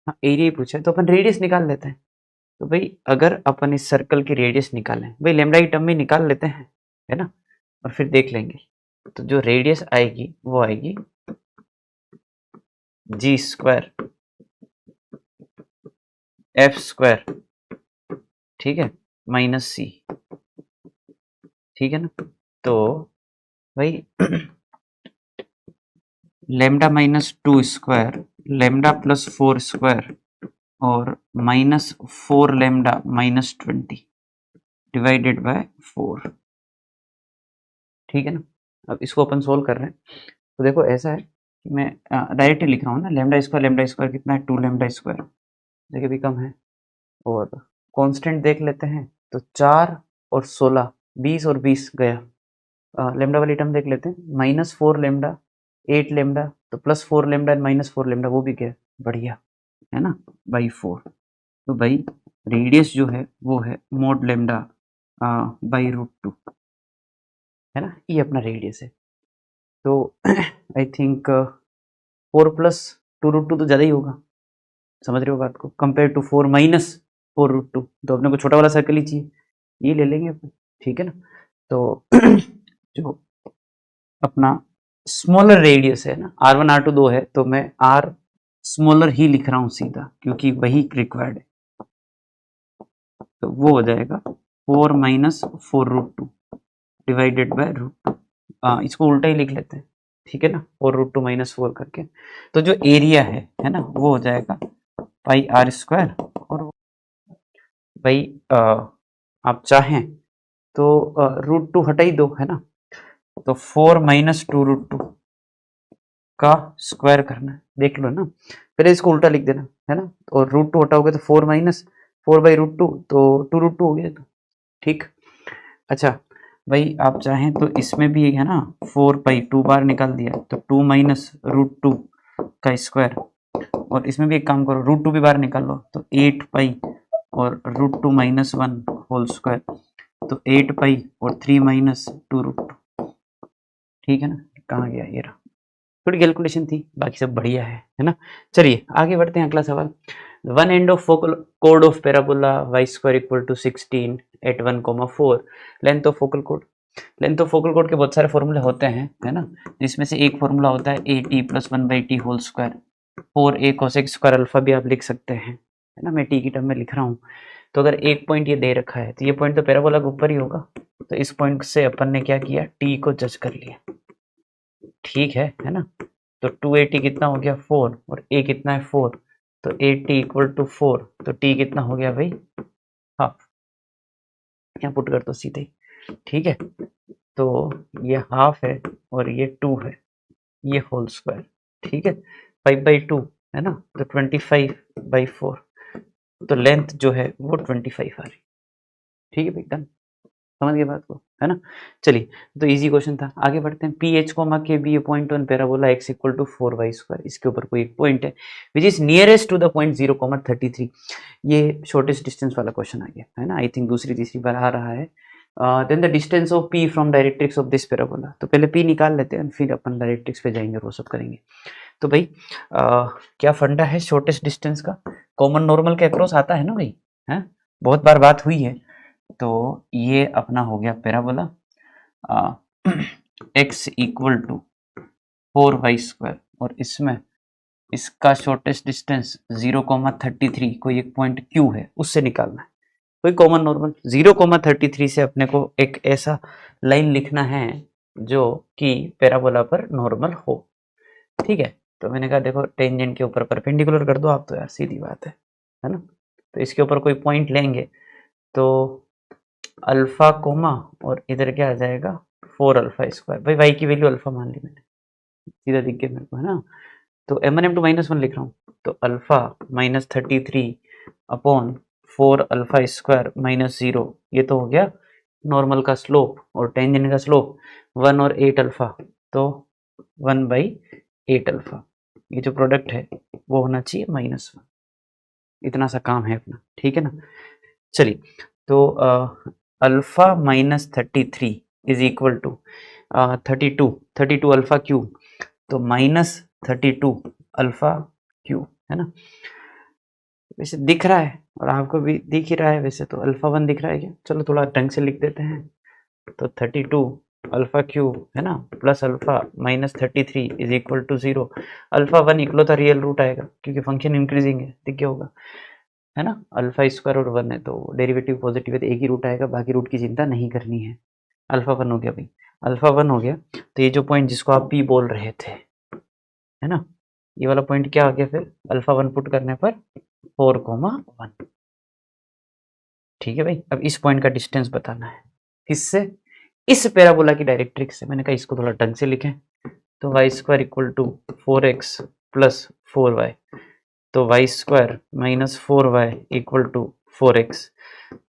हाँ एरिया ही पूछा है, तो अपन रेडियस निकाल लेते हैं। तो भाई अगर अपन इस सर्कल की रेडियस निकालें, भाई लेमडा की टर्म में निकाल लेते हैं, है ना, और फिर देख लेंगे। तो जो रेडियस आएगी वो आएगी जी स्क्वायर एफ स्क्वायर, ठीक है, माइनस सी, ठीक है ना। तो भाई lambda minus 2 square lambda plus 4 square और minus 4 lambda minus 20 divided by 4, ठीक है ना। अब इसको अपन सोल्व कर रहे हैं, तो देखो ऐसा है कि मैं डायरेक्ट लिख रहा हूँ ना, लेमडा स्क्वायर कितना है, 2 लेमडा स्क्वायर, देखिए भी कम है, और कांस्टेंट देख लेते हैं, तो 4 और 16 20 और 20 गया। लेमडा वाली टर्म देख लेते हैं, माइनस 4 लेमडा 8 लेमडा, तो plus 4 lambda and minus 4 lambda, वो भी गया, बढ़िया, है ना, बाई 4। तो भाई रेडियस जो है वो है मोड लेमडा बाई √2, है ना, ये अपना रेडियस है। तो आई थिंक 4 प्लस 2√2 तो ज़्यादा ही होगा, समझ रहे हो बात को, कंपेयर टू 4 माइनस 4√2। तो अपने को छोटा वाला सर्कल ही चाहिए, ये ले लेंगे अपन, ठीक है ना। तो जो अपना स्मॉलर रेडियस है ना, R1 R2 दो है, तो मैं R स्मॉलर ही लिख रहा हूँ सीधा, क्योंकि वही रिक्वायर्ड है। तो वो हो जाएगा 4 माइनस 4√2 डिवाइडेड बाय √2। इसको उल्टा ही लिख लेते हैं, ठीक है ना, 4√2 माइनस 4 करके। तो जो एरिया है ना, वो हो जाएगा पाई R स्क्वायर। और भाई आप चाहें तो √2 हटा ही दो, है ना। तो 4 माइनस 2√2 का स्क्वायर करना है, देख लो ना, पहले इसको उल्टा लिख देना, है ना। और √2 हटाओगे तो 4 माइनस 4 बाई √2, तो 2√2 हो गया, तो ठीक। अच्छा भाई, आप चाहें तो इसमें भी है ना, 4 पाई 2 बार निकाल दिया, तो 2 माइनस √2 का स्क्वायर। और इसमें भी एक काम करो, √2 भी बाहर निकाल लो, तो 8 पाई और √2 माइनस 1 होल स्क्वायर, तो 8 पाई और 3 माइनस 2√2, ठीक है ना। कहाँ गया ये रहा, थोड़ी कैलकुलेशन थी, बाकी सब बढ़िया है ना। चलिए आगे बढ़ते हैं, अगला सवाल। वन एंड ऑफ फोकल कोड of parabola y square equal to 16 at 1,4, length of focal कोड। लेंथ ऑफ फोकल कोड के बहुत सारे फॉर्मूले होते हैं, है ना, जिसमें से एक फॉर्मूला होता है a t plus 1/t whole square, 4a cosec square alpha भी आप लिख सकते हैं, है ना, मैं टी की टर्म में लिख रहा हूँ। तो अगर एक पॉइंट ये दे रखा है, तो ये पॉइंट तो पैराबोला के ऊपर ही होगा, तो इस पॉइंट से अपन ने क्या किया, टी को जज कर लिया, ठीक है ना। तो 280 कितना हो गया 4, और a कितना है 4, तो 80 इक्वल टू 4, तो t कितना हो गया भाई, हाफ। यहाँ पुट कर दो सीधे, ठीक है। तो ये हाफ है और ये 2 है, ये होल स्क्वायर, ठीक है। 5/2 है ना, तो 25/4, तो लेंथ जो है वो 25 आ रही, ठीक है भाई, डन, समझ गए बात को, है ना। चलिए, तो इजी क्वेश्चन था, आगे बढ़ते हैं। P h comma k be point on parabola x equal to 4y square, इसके ऊपर कोई एक पॉइंट है which is nearest to the point 0,33। ये शॉर्टेस्ट डिस्टेंस वाला क्वेश्चन आ गया, है ना, आई थिंक दूसरी तीसरी बार आ रहा है। Then the distance of p from directrix of this parabola, तो पहले p निकाल लेते हैं, फिर अपन डायरेक्ट्रिक्स पे जाएंगे, वो सब करेंगे। तो भाई क्या फंडा है शॉर्टेस्ट डिस्टेंस का, कॉमन नॉर्मल के अक्रॉस आता है ना भाई, है, बहुत बार बात हुई है। तो ये अपना हो गया parabola x equal to 4y square, और इसमें इसका शॉर्टेस्ट डिस्टेंस 0,33, कोई एक पॉइंट q है, उससे निकालना है कोई कॉमन नॉर्मल। 0,33 से अपने को एक ऐसा लाइन लिखना है जो कि पैराबोला पर नॉर्मल हो, ठीक है। तो मैंने कहा देखो, टेंजेंट के ऊपर परपेंडिकुलर कर दो आप, तो यार सीधी बात है ना। तो इसके ऊपर कोई पॉइंट लेंगे, तो अल्फा कोमा और इधर क्या आ जाएगा 4 अल्फा स्क्वायर, भाई वाई की वैल्यू अल्फा मान ली मैंने, सीधा दिख गया मेरे को, है ना। तो m1 m2 -1 लिख रहा हूँ, तो अल्फा -33 अपॉन 4 अल्फा स्क्वायर -0, ये तो हो गया नॉर्मल का स्लोप, और टेंजेंट का स्लोप 1 और 8 अल्फा, तो 1/8 अल्फा, ये जो प्रोडक्ट है वो होना चाहिए -1। इतना सा काम है अपना, ठीक है ना। चलिए, तो alpha -33 is equal to 32 alpha cube, तो -32 अल्फा क्यूब, है ना। वैसे दिख रहा है और आपको भी दिख ही रहा है, वैसे तो अल्फा 1 दिख रहा है क्या, चलो थोड़ा ढंग से लिख देते हैं। तो 32 अल्फा क्यूब, है ना, plus alpha -33 is equal to 0। Alpha 1 इकलौता रियल रूट आएगा, क्योंकि फंक्शन इंक्रीजिंग है, दिख गया होगा, है ना। अल्फा स्क्वायर और 1 है, तो डेरिवेटिव पॉजिटिव है, तो एक ही रूट आएगा, बाकी रूट की चिंता नहीं करनी है। अल्फा 1 हो गया भाई, अल्फा 1 हो गया, तो ये जो पॉइंट जिसको आप पी बोल रहे थे, है ना, ये वाला पॉइंट क्या आ गया फिर, अल्फा 1 पुट करने पर 4,1, ठीक है भाई। अब इस पॉइंट का डिस्टेंस बताना है, किससे, इस पैराबोला की डायरेक्ट्रिक्स से। मैंने कहा इसको थोड़ा ढंग से लिखें, तो y square equal to 4x plus 4y, तो y square -4y equal to 4x,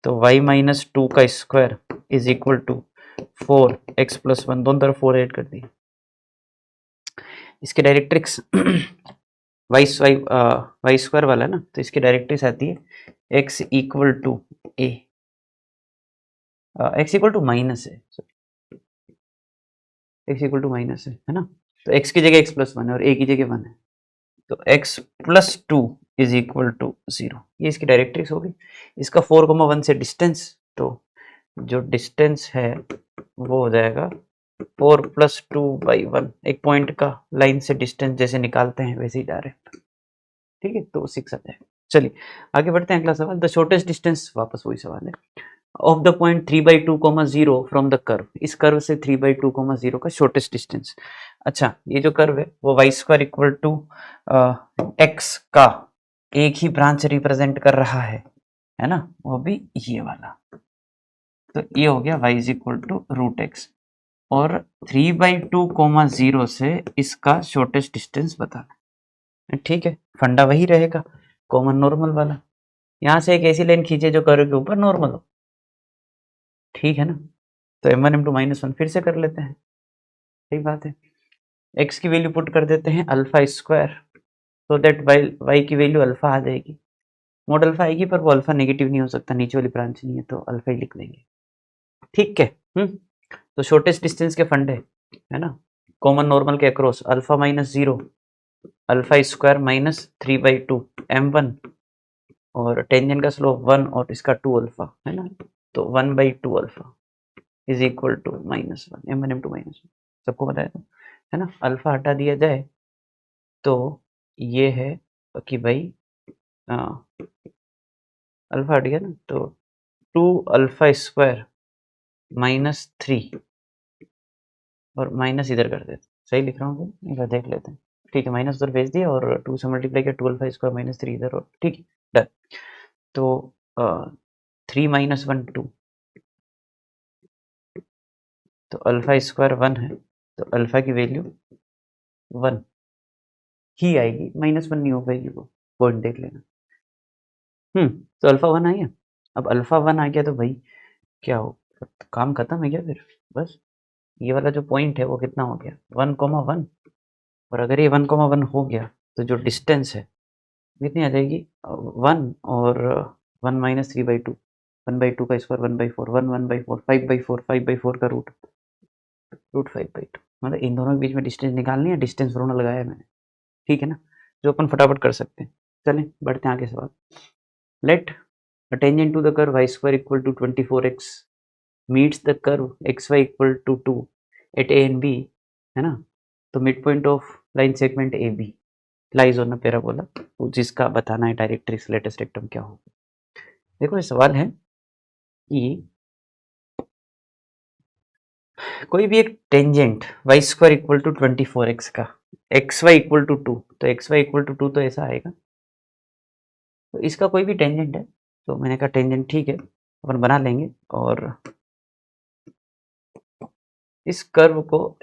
तो y -2 का square is equal to 4x plus 1, दोनों तरफ 4 ऐड कर दिए। इसके डायरेक्ट्रिक्स वाई स्क्वायर वाला है ना, तो इसकी डायरेक्ट्रिक्स आती है x equal to a, x equal to minus है, x इक्वल टू माइनस है ना, तो x की जगह x प्लस वन है और a की जगह वन है, तो x plus two is equal to 0। ये इसकी डायरेक्ट्रिक्स होगी। इसका 4,1 से डिस्टेंस, तो जो डिस्टेंस है वो हो जाएगा 4 प्लस 2/1। एक पॉइंट का लाइन से डिस्टेंस जैसे निकालते हैं वैसे ही डायरेक्ट, ठीक है, तो 6 आ जाएगा। चलिए आगे बढ़ते हैं, अगला सवाल। द शॉर्टेस्ट डिस्टेंस, वापस वही सवाल है, of the point 3/2, 0 from the curve. इस कर्व से 3/2, 0 का शॉर्टेस्ट डिस्टेंस। अच्छा, ये जो कर्व है वो y² इक्वल टू x का एक ही ब्रांच रिप्रेजेंट कर रहा है ना, वो भी ये वाला। तो ये हो गया y इक्वल टू √x, और 3/2, 0 से इसका शॉर्टेस्ट डिस्टेंस बताना। ठीक है, फंडा वही रहेगा, कॉमन नॉर्मल वाला। यहाँ से एक ऐसी लाइन खींचे जो कर्व के ऊपर नॉर्मल हो, ठीक है ना। तो m1 × -1 फिर से कर लेते हैं, सही बात है। x की वैल्यू पुट कर देते हैं α², सो दैट y की वैल्यू अल्फा आ जाएगी। मोड अल्फा आएगी, पर वो अल्फा नेगेटिव नहीं हो सकता, नीचे वाली ब्रांच नहीं है, तो अल्फा ही लिख देंगे, ठीक है। तो शॉर्टेस्ट डिस्टेंस के फंडे है ना, कॉमन नॉर्मल के अक्रॉस α-0, α² -3/2 m1, और टेंजेंट का स्लोप 1 और इसका 2 अल्फा है ना, तो 1/2 alpha is equal to -1, m1 × -1। सबको बताया था, है ना। अल्फा हटा दिया जाए तो ये है कि भाई अल्फा हट गया ना, तो 2α² -3, और माइनस इधर कर देते, सही लिख रहा हूँ एक बार देख लेते हैं, ठीक है। माइनस उधर भेज दिया और 2 से मल्टीप्लाई किया, 12α² -3 इधर, और ठीक है, डन। तो 3 - 1 2, तो α² 1 है, तो अल्फा की वैल्यू 1 ही आएगी, -1 नहीं हो पाएगी, वो पॉइंट देख लेना। तो अल्फा 1 आ गया। अब अल्फा 1 आ गया तो भाई क्या हो, काम खत्म है क्या फिर, बस ये वाला जो पॉइंट है वो कितना हो गया, 1,1। और अगर ये 1,1 हो गया तो जो डिस्टेंस है कितनी आ जाएगी, 1 और 1 - 3/2, 1/2 का स्क्वायर 1/4, 1 1/4, 5/4, 5/4 का रूट 5/2। मतलब इन दोनों के बीच में डिस्टेंस निकालनी है, डिस्टेंस फॉर्मूला लगाया है मैंने, ठीक है ना, जो अपन फटाफट कर सकते हैं। चलें बढ़ते हैं आगे सवाल। Let tangent to the curve y² equal to 24x meets the curve xy equal to 2 at a and b, है ना। तो mid point of line segment A B lies on a parabola, जिसका बताना है डायरेक्ट्रिक्स लेटेस्ट रेक्टम क्या हो। देखो ये सवाल है कि कोई भी एक tangent y² equal to 24x का xy इक्वल टू 2, तो xy इक्वल टू 2 तो ऐसा आएगा। तो इसका कोई भी टेंजेंट है, तो मैंने कहा टेंजेंट ठीक है अपन बना लेंगे, और इस कर्व को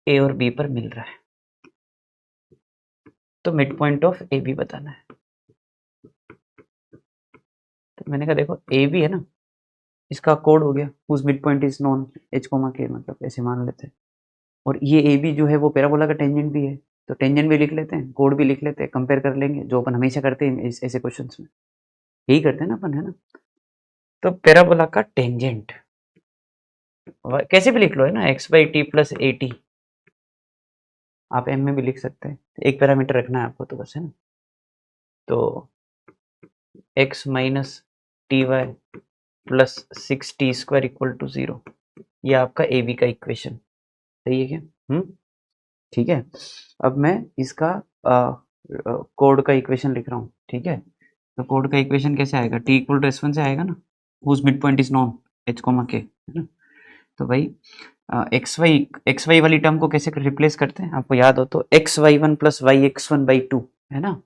ए और बी पर मिल रहा है, तो mid point of A B बताना है। तो मैंने कहा देखो ए बी है ना, इसका कोड हो गया whose mid point is known h, k, मतलब ऐसे मान लेते हैं। और ये ए बी जो है वो पैराबोला का टेंजेंट भी है, तो टेंजेंट भी लिख लेते हैं, कोड भी लिख लेते हैं, कंपेयर कर लेंगे, जो अपन हमेशा करते हैं ऐसे क्वेश्चंस में, यही करते हैं ना अपन, है ना। तो पैराबोला का टेंजेंट कैसे भी लिख लो, है ना, x/t + at, आप m में भी लिख सकते हैं, एक पैरामीटर रखना है आपको तो बस, है ना। तो x - ty + 6t² equal to 0, ये आपका ए बी का इक्वेशन सही है क्या, ठीक है। अब मैं इसका कोड का इक्वेशन लिख रहा हूँ, ठीक है। तो कोड का इक्वेशन कैसे आएगा, t इक्वल टू s1 से आएगा ना, whose mid point is known h, k, है ना। तो भाई xy वाली टर्म को कैसे रिप्लेस करते हैं, आपको याद हो तो xy1 + yx1/2, है ना।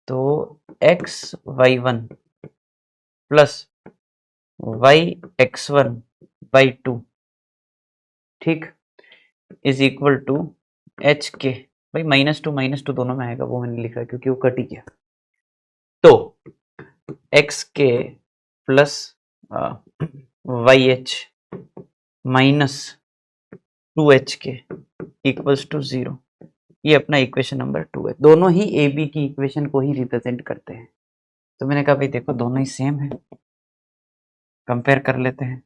तो xy1 + yx1/2, ठीक, इज इक्वल टू एच के, भाई -2 दोनों में आएगा, वो मैंने लिखा है क्योंकि वो कट ही गया। तो एक्स के प्लस वाई एच -2h के इक्वल्स टू 0, ये अपना इक्वेशन नंबर 2 है। दोनों ही ए बी की इक्वेशन को ही रिप्रेजेंट करते हैं। तो मैंने कहा भाई देखो दोनों ही सेम है, कंपेयर कर लेते हैं।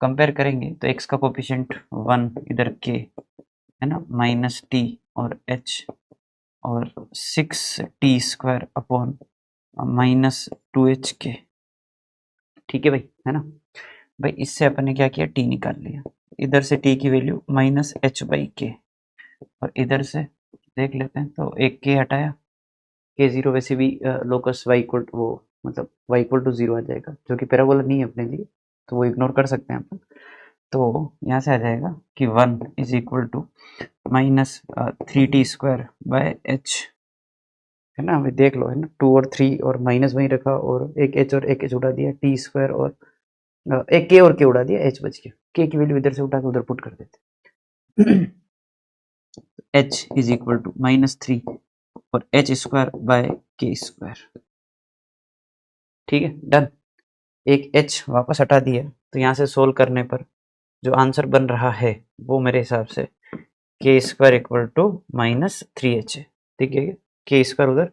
कंपेयर करेंगे तो x का कोफिशिएंट 1 इधर k है ना, माइनस टी और h और 6t² upon minus 2h k। ठीक है भाई, है ना भाई। इससे अपन ने क्या किया, t निकाल लिया, इधर से t की वैल्यू माइनस h/k और इधर से देख लेते हैं तो एक k हटाया, k0 वैसे भी लोकस y इक्वल वो मतलब y इक्वल टू 0 आ जाएगा, जो कि पैराबोला नहीं है अपने लिए, तो वो इग्नोर कर सकते हैं अपन। तो यहाँ से आ जाएगा कि 1 is equal to minus 3t² by h, है ना। अभी देख लो, है ना, 2 और 3 और माइनस वहीं रखा और एक h और एक h उड़ा दिया, t² और एक k और k उड़ा दिया, h बच गया, k की वैल्यू इधर से उठा के उधर पुट कर देते h इज इक्वल टू -3 और h² बाय k²। ठीक है, डन। एक h वापस हटा दिया, तो यहाँ से सोल्व करने पर जो आंसर बन रहा है वो मेरे हिसाब से k² इक्वल टू -3h है। ठीक है, k² उधर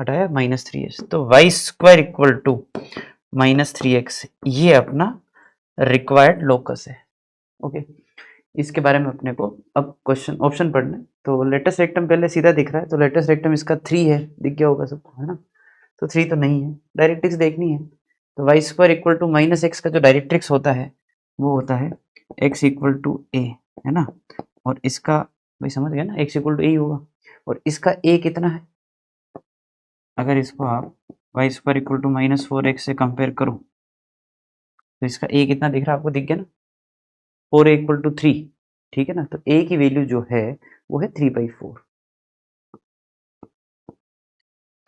हटाया -3h, तो y² इक्वल टू -3x ये अपना रिक्वायर्ड लोकस है। ओके, इसके बारे में अपने को अब क्वेश्चन ऑप्शन पढ़ना है। तो लेटेस्ट रेक्टम पहले सीधा दिख रहा है, तो लेटेस्ट रेक्टम इसका 3 है, दिख गया होगा सबको, है ना। तो 3 तो नहीं है, डायरेक्ट्रिक्स देखनी है। तो y² इक्वल टू -x का जो डायरेक्ट्रिक्स होता है वो होता है x इक्वल टू a, है ना। और इसका भाई समझ गया ना, x इक्वल टू a ही होगा। और इसका a कितना है, अगर इसको आप y² इक्वल टू -4x से कंपेयर करो तो इसका a कितना दिख रहा है आपको, दिख गया ना, 4a इक्वल टू 3। ठीक है ना, तो a की वैल्यू जो है वो है 3/4।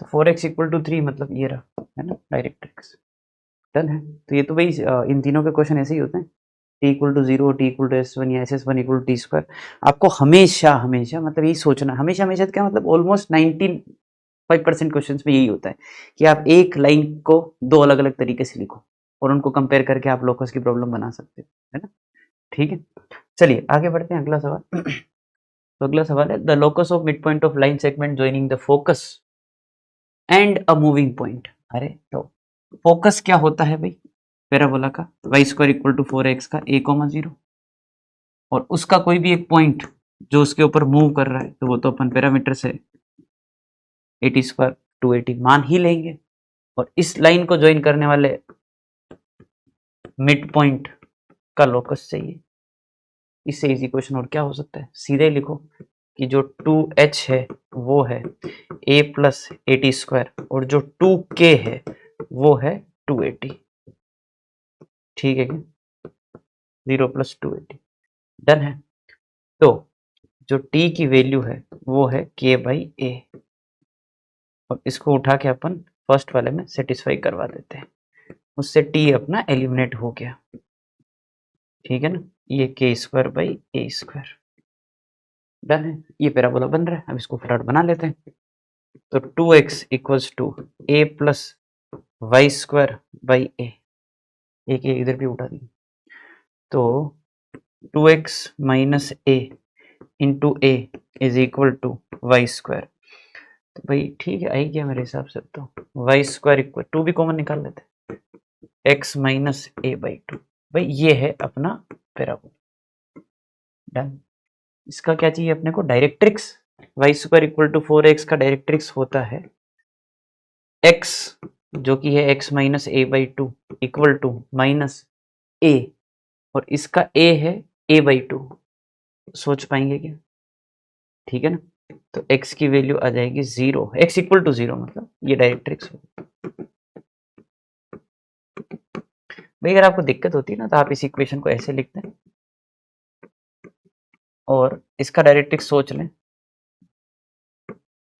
तो 4x इक्वल टू 3 मतलब ये रहा, है ना, डायरेक्ट्रिक्स। डन है। तो ये तो भाई इन तीनों के क्वेश्चन ऐसे ही होते हैं, t equal to 0, t equal to s1 या s1 इक्वल टू t²। आपको हमेशा हमेशा मतलब यही सोचना, हमेशा हमेशा क्या मतलब ऑलमोस्ट 95% क्वेश्चन में यही होता है कि आप एक लाइन को दो अलग अलग तरीके से लिखो और उनको कंपेयर करके आप लोकस की प्रॉब्लम बना सकते हो, है ना। ठीक है, चलिए आगे बढ़ते हैं, अगला सवाल। तो अगला सवाल है, the locus of mid point of line segment joining the focus and a moving point. अरे तो फोकस क्या होता है भाई पैराबोला का, y² इक्वल टू 4x का a,0 और उसका कोई भी एक पॉइंट जो उसके ऊपर मूव कर रहा है, तो वो तो अपन पैरामीटर से 80² 280 मान ही लेंगे। और इस लाइन को ज्वाइन करने वाले मिड पॉइंट का लोकस चाहिए। इससे इजी क्वेश्चन और क्या हो सकता है, सीधे लिखो कि जो 2h है वो है a प्लस 80² और जो 2k है वो है 280। ठीक है क्या, 0 प्लस 280, डन है। तो जो t की वैल्यू है वो है k/a और इसको उठा के अपन फर्स्ट वाले में सेटिस्फाई करवा देते हैं, उससे t अपना एलिमिनेट हो गया। ठीक है ना, ये k²/a², डन है। ये पैराबोला बन रहा है, अब इसको फटाफट बना लेते हैं। तो 2x equals to a plus y²/a, एक इधर भी उठा दी, तो 2x minus a into a is equal to y²। तो भाई ठीक है, आई गया मेरे हिसाब से। तो y² इक्वल 2 भी कॉमन निकाल लेते हैं, x माइनस a/2। भाई ये है अपना पैराबोला, डन। इसका क्या चाहिए अपने को, directrix. y² equal to 4x का डायरेक्ट्रिक्स होता है x जो कि है x minus a/2 equal to minus a और इसका a है a/2। सोच पाएंगे क्या, ठीक है ना। तो x की वैल्यू आ जाएगी 0, x इक्वल टू 0 मतलब ये डायरेक्ट्रिक्स हो। भाई अगर आपको दिक्कत होती है ना तो आप इस इक्वेशन को ऐसे लिखते हैं और इसका डायरेक्ट्रिक्स सोच लें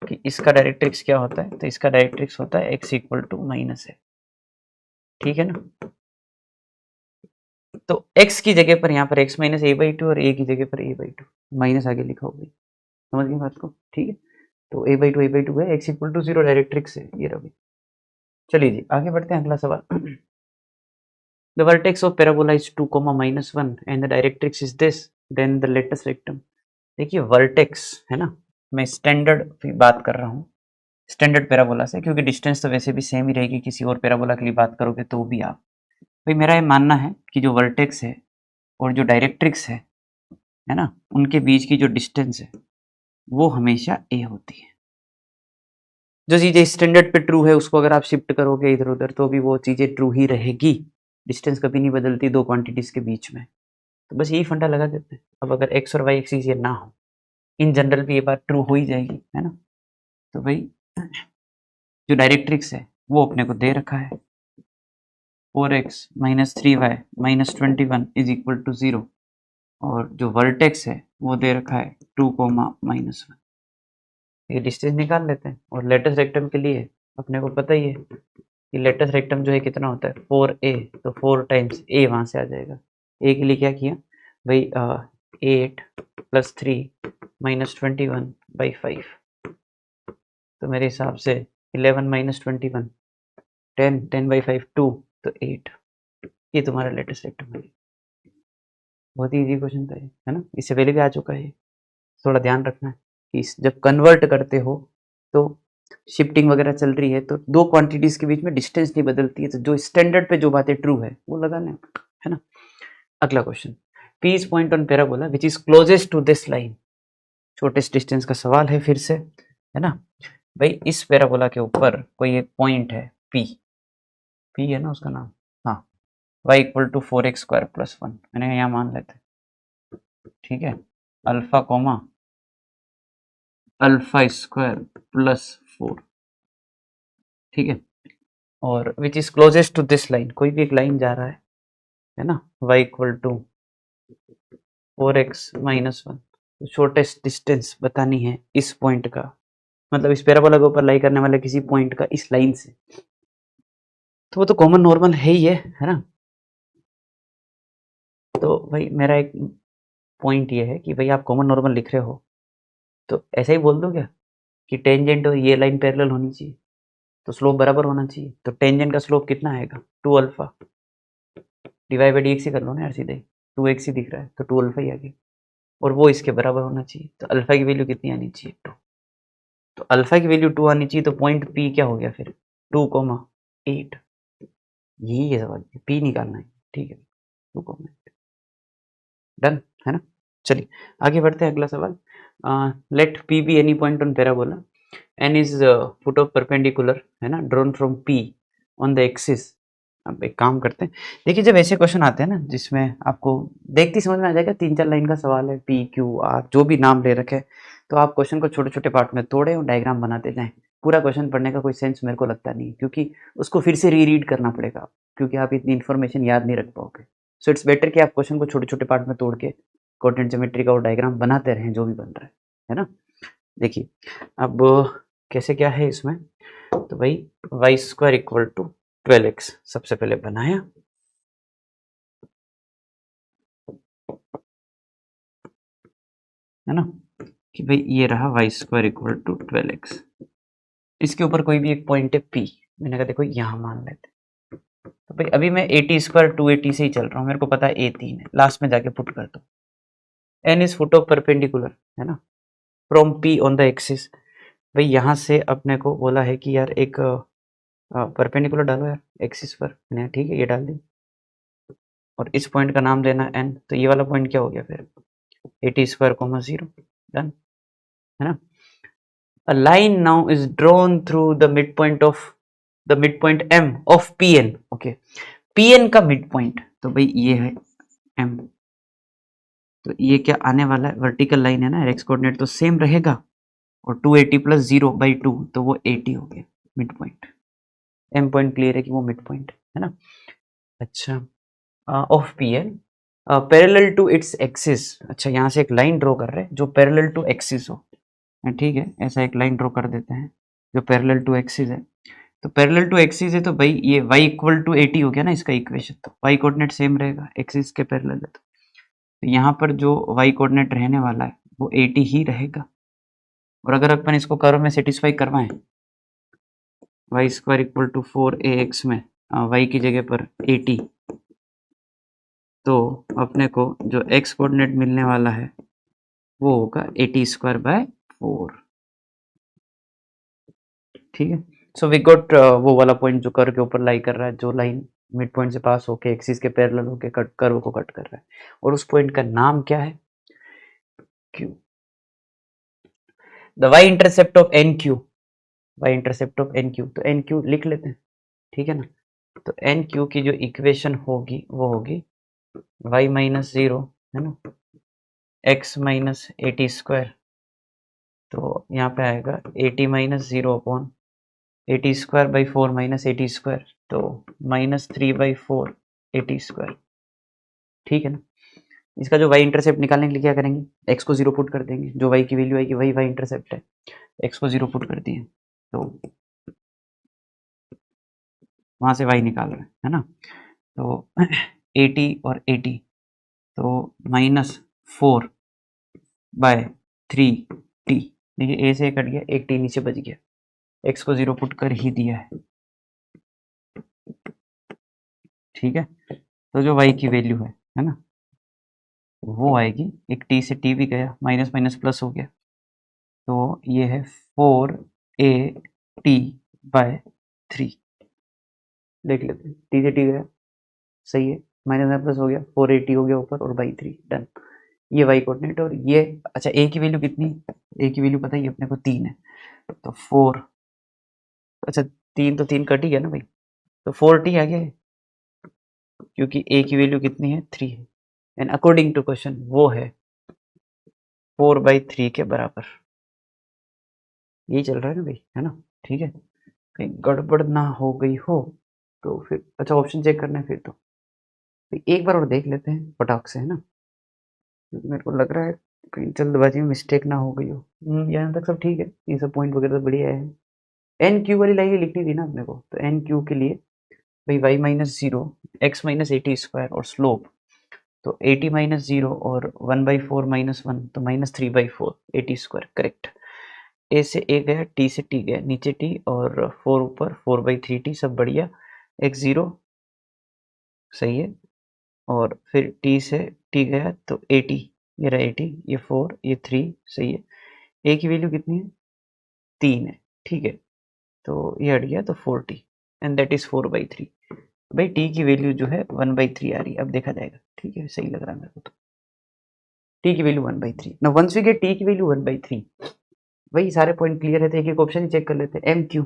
कि इसका डायरेक्ट्रिक्स क्या होता है। तो इसका डायरेक्ट्रिक्स होता है x इक्वल टू -a। ठीक है ना, तो x की जगह पर यहाँ पर x माइनस a/2 और a की जगह पर a/2 माइनस आगे लिखा होगा, समझ गए बात को। ठीक है, तो a/2 है, x इक्वल टू 0 डायरेक्ट्रिक्स है, ये रहा। चलिए जी आगे बढ़ते हैं, अगला सवाल। The vertex of parabola is 2, -1 and the directrix is this, then the latest rectum। देखिए वर्टेक्स है ना, मैं स्टैंडर्ड बात कर रहा हूँ, स्टैंडर्ड पैराबोला से, क्योंकि डिस्टेंस तो वैसे भी सेम ही रहेगी किसी और पैराबोला के लिए बात करोगे तो भी आप। भाई मेरा ये मानना है कि जो वर्टेक्स है और जो डायरेक्ट्रिक्स है ना, उनके बीच की जो डिस्टेंस है वो हमेशा a होती है। जो चीज़ें स्टैंडर्ड पे ट्रू है उसको अगर आप शिफ्ट करोगे इधर उधर तो भी वो चीज़ें ट्रू ही रहेगी। डिस्टेंस कभी नहीं बदलती दो क्वांटिटीज़ के बीच में। तो बस यही फंडा लगा देते हैं। अब अगर x और y एक्सिस ये ना हो, इन जनरल भी ये बात ट्रू हो ही जाएगी, है ना। तो भाई जो डायरेक्ट्रिक्स है वो अपने को दे रखा है 4x minus 3y minus 21 is equal to 0, और जो वर्टेक्स है वो दे रखा है 2 माइनस 1। ये डिस्टेंस निकाल लेते हैं। और लेटेस्ट रेक्टम के लिए अपने को पता ही है कि लेटेस्ट रेक्टम जो है कितना होता है 4a, तो 4 टाइम्स a वहाँ से आ जाएगा। a के लिए क्या किया भाई 8 प्लस 3 माइनस 21/5, तो मेरे हिसाब से 11 माइनस 21 10/5 2, तो 8। ये तुम्हारा लेटेस्ट रेक्टम है। बहुत ही इजी क्वेश्चन था ये, है ना। इससे पहले भी आ चुका है। थोड़ा ध्यान रखना है कि जब कन्वर्ट करते हो तो शिफ्टिंग वगैरह चल रही है तो दो क्वांटिटीज के बीच में डिस्टेंस नहीं बदलती है, तो जो स्टैंडर्ड पे जो बातें ट्रू है वो लगाना है ना। अगला question, P is point on parabola which is closest to this line. Shortest distance का सवाल है फिर से, है ना भाई। इस पैराबोला के ऊपर कोई एक पॉइंट है P है ना उसका नाम, हाँ, y equal to 4x² plus 1, मैंने यहाँ मान लेते, ठीक है, alpha comma alpha square plus 4, ठीक है। और which is closest to this line, कोई भी एक लाइन जा रहा है ना, y equal to 4x minus 1। तो शॉर्टेस्ट डिस्टेंस बतानी है इस पॉइंट का, मतलब इस पैराबोला के ऊपर लाई करने वाले किसी पॉइंट का इस लाइन से। तो वो तो कॉमन नॉर्मल है ही है ना। तो भाई मेरा एक पॉइंट ये है कि भाई आप कॉमन नॉर्मल लिख रहे हो तो ऐसा ही बोल दो क्या कि टेंजेंट और ये लाइन पैरेलल होनी चाहिए तो स्लोप बराबर होना चाहिए। तो टेंजेंट का स्लोप कितना आएगा 2 अल्फा, डिवाइड बाई dx ही कर लो ना यार सीधे, 2x ही दिख रहा है तो 2 अल्फा ही आ गया, और वो इसके बराबर होना चाहिए। तो अल्फा की वैल्यू कितनी आनी चाहिए 2, तो अल्फा की वैल्यू 2 आनी चाहिए। तो पॉइंट P क्या हो गया फिर 2,8। यही है सवाल, P निकालना है, ठीक है 2,8। डन है ना। चलिए आगे बढ़ते हैं। अगला सवाल, let P be any point on parabola n is foot of perpendicular, है ना, drawn from P on the axis. अब एक काम करते हैं, देखिए जब ऐसे क्वेश्चन आते हैं ना जिसमें आपको देखती समझ में आ जाएगा 3-4 लाइन का सवाल है, P Q R जो भी नाम ले रखे, तो आप क्वेश्चन को छोटे छोटे पार्ट में तोड़े और डायग्राम बनाते जाएं। पूरा क्वेश्चन पढ़ने का कोई सेंस मेरे को लगता नहीं, क्योंकि उसको फिर से रीरीड करना पड़ेगा, क्योंकि आप इतनी इन्फॉर्मेशन याद नहीं रख पाओगे। सो इट्स बेटर कि आप क्वेश्चन को छोटे छोटे पार्ट में तोड़ के कोऑर्डिनेट ज्योमेट्री का और डायग्राम बनाते रहें जो भी बन रहा है ना। देखिए अब कैसे क्या है इसमें, तो भाई y² इक्वल टू 12x सबसे पहले बनाया, है ना, कि भाई ये रहा y² इक्वल टू 12x। इसके ऊपर कोई भी एक पॉइंट है P, मैंने कहा देखो यहाँ मान लेते। तो भाई अभी मैं 80² 280 से ही चल रहा हूँ, मेरे को पता है A 3 है, लास्ट में जाके पुट कर दो। n is foot of perpendicular, है ना, from P on the axis. भाई यहाँ से अपने को बोला है कि यार एक परपेंडिकुलर डालो यार एक्सिस पर, ठीक है ये डाल दी, और इस पॉइंट का नाम देना n। तो ये वाला पॉइंट क्या हो गया फिर 80², 0, डन, है ना। A line now is drawn through the midpoint M of Pn, okay, Pn का midpoint, तो भाई ये है M, तो ये क्या आने वाला है वर्टिकल लाइन है ना, x कोऑर्डिनेट तो सेम रहेगा, और 280 प्लस 0/2 तो वो 80 हो गया mid point. M point clear है कि वो मिड पॉइंट है ना। अच्छा of Pn parallel to its axis. अच्छा यहाँ से एक लाइन ड्रॉ कर रहे हैं जो पैरेलल टू एक्सिस हो, ठीक है, ऐसा एक लाइन ड्रॉ कर देते हैं जो पैरेलल टू एक्सिस है। तो पैरेलल टू एक्सिस है तो भाई ये y इक्वल टू 80 हो गया ना इसका इक्वेशन, तो y कोऑर्डिनेट सेम रहेगा एक्सिस के पैरेलल है, तो यहाँ पर जो y कोऑर्डिनेट रहने वाला है वो 80 ही रहेगा। और अगर अपन इसको कर्व में सेटिस्फाई करवाएं y² इक्वल टू 4ax में y की जगह पर 80, तो अपने को जो x कोऑर्डिनेट मिलने वाला है वो होगा 80²/4, ठीक है। सो वी गॉट वो वाला पॉइंट जो कर्व के ऊपर लाई कर रहा है, जो लाइन मिड पॉइंट से पास होके एक्सिस के पैरेलल होके कर्व को कट कर रहा है, और उस पॉइंट का नाम क्या है? Q. The y intercept of N Q, y intercept of N Q, तो एन क्यू लिख लेते हैं, ठीक है ना। तो एन क्यू की जो इक्वेशन होगी वो होगी y माइनस 0 है ना, x minus A T square, तो यहाँ पे आएगा A T minus 0 upon A T square by 4 minus A T square, तो माइनस 3/4 ए टी स्क्वायर, ठीक है ना। इसका जो y इंटरसेप्ट निकालने के लिए क्या करेंगे, x को 0 पुट कर देंगे, जो y की वैल्यू आएगी वही y इंटरसेप्ट है, x को 0 पुट कर दिए तो वहां से y निकाल रहे हैं, है ना। तो 80 और 80, तो -4/3t, देखिए a से कट गया, एक t नीचे बच गया, x को 0 पुट कर ही दिया है, ठीक है। तो जो y की वैल्यू है ना, वो आएगी, एक t से t भी गया, माइनस माइनस प्लस हो गया, तो ये है 4at/3, देख लेते हैं, t से t गया, सही है, माइनस में प्लस हो गया, 480 हो गया ऊपर और बाई 3, डन। ये y कोऑर्डिनेट, और ये अच्छा a की वैल्यू कितनी, a की वैल्यू पता है अपने को 3 है, तो 4, अच्छा 3 तो 3 कट ही गया ना भाई, तो 4t आ गया है, क्योंकि a की वैल्यू कितनी है, 3 है, एंड अकॉर्डिंग टू क्वेश्चन वो है 4/3 के बराबर, यही चल रहा है ना भाई, है ना, ठीक है। कहीं गड़बड़ ना हो गई हो तो फिर अच्छा ऑप्शन चेक करना है फिर तो एक बार और देख लेते हैं फटाक से, है ना, क्योंकि मेरे को लग रहा है कहीं जल्दबाजी में मिस्टेक ना हो गई हो। यहाँ तक सब ठीक है, ये सब पॉइंट वगैरह तो बढ़िया है। एन क्यू वाली लाइन लिखनी थी ना अपने को, तो एन क्यू के लिए भाई y minus 0, x minus a t square और स्लोप, तो 80 माइनस 0 और 1/4 माइनस 1, तो -3/4 एटी स्क्वायर, करेक्ट। ए से ए गया, टी से टी गया, नीचे टी और 4 ऊपर, 4/3t, सब बढ़िया, x 0 सही है, और फिर टी से टी गया तो 80, ये रहा 80, ये 4, ये 3 सही है, ए की वैल्यू कितनी है, 3 है, ठीक है, तो ये हट गया तो 4t एंड दैट इज 4/3, भाई टी की वैल्यू जो है 1/3 आ रही है, अब देखा जाएगा, ठीक है, सही लग रहा है मेरे को, तो टी की वैल्यू 1/3, ना वंस वी गेट टी की वैल्यू 1/3, वही सारे पॉइंट क्लियर है, तो एक एक ऑप्शन ही चेक कर लेते हैं, एम क्यू,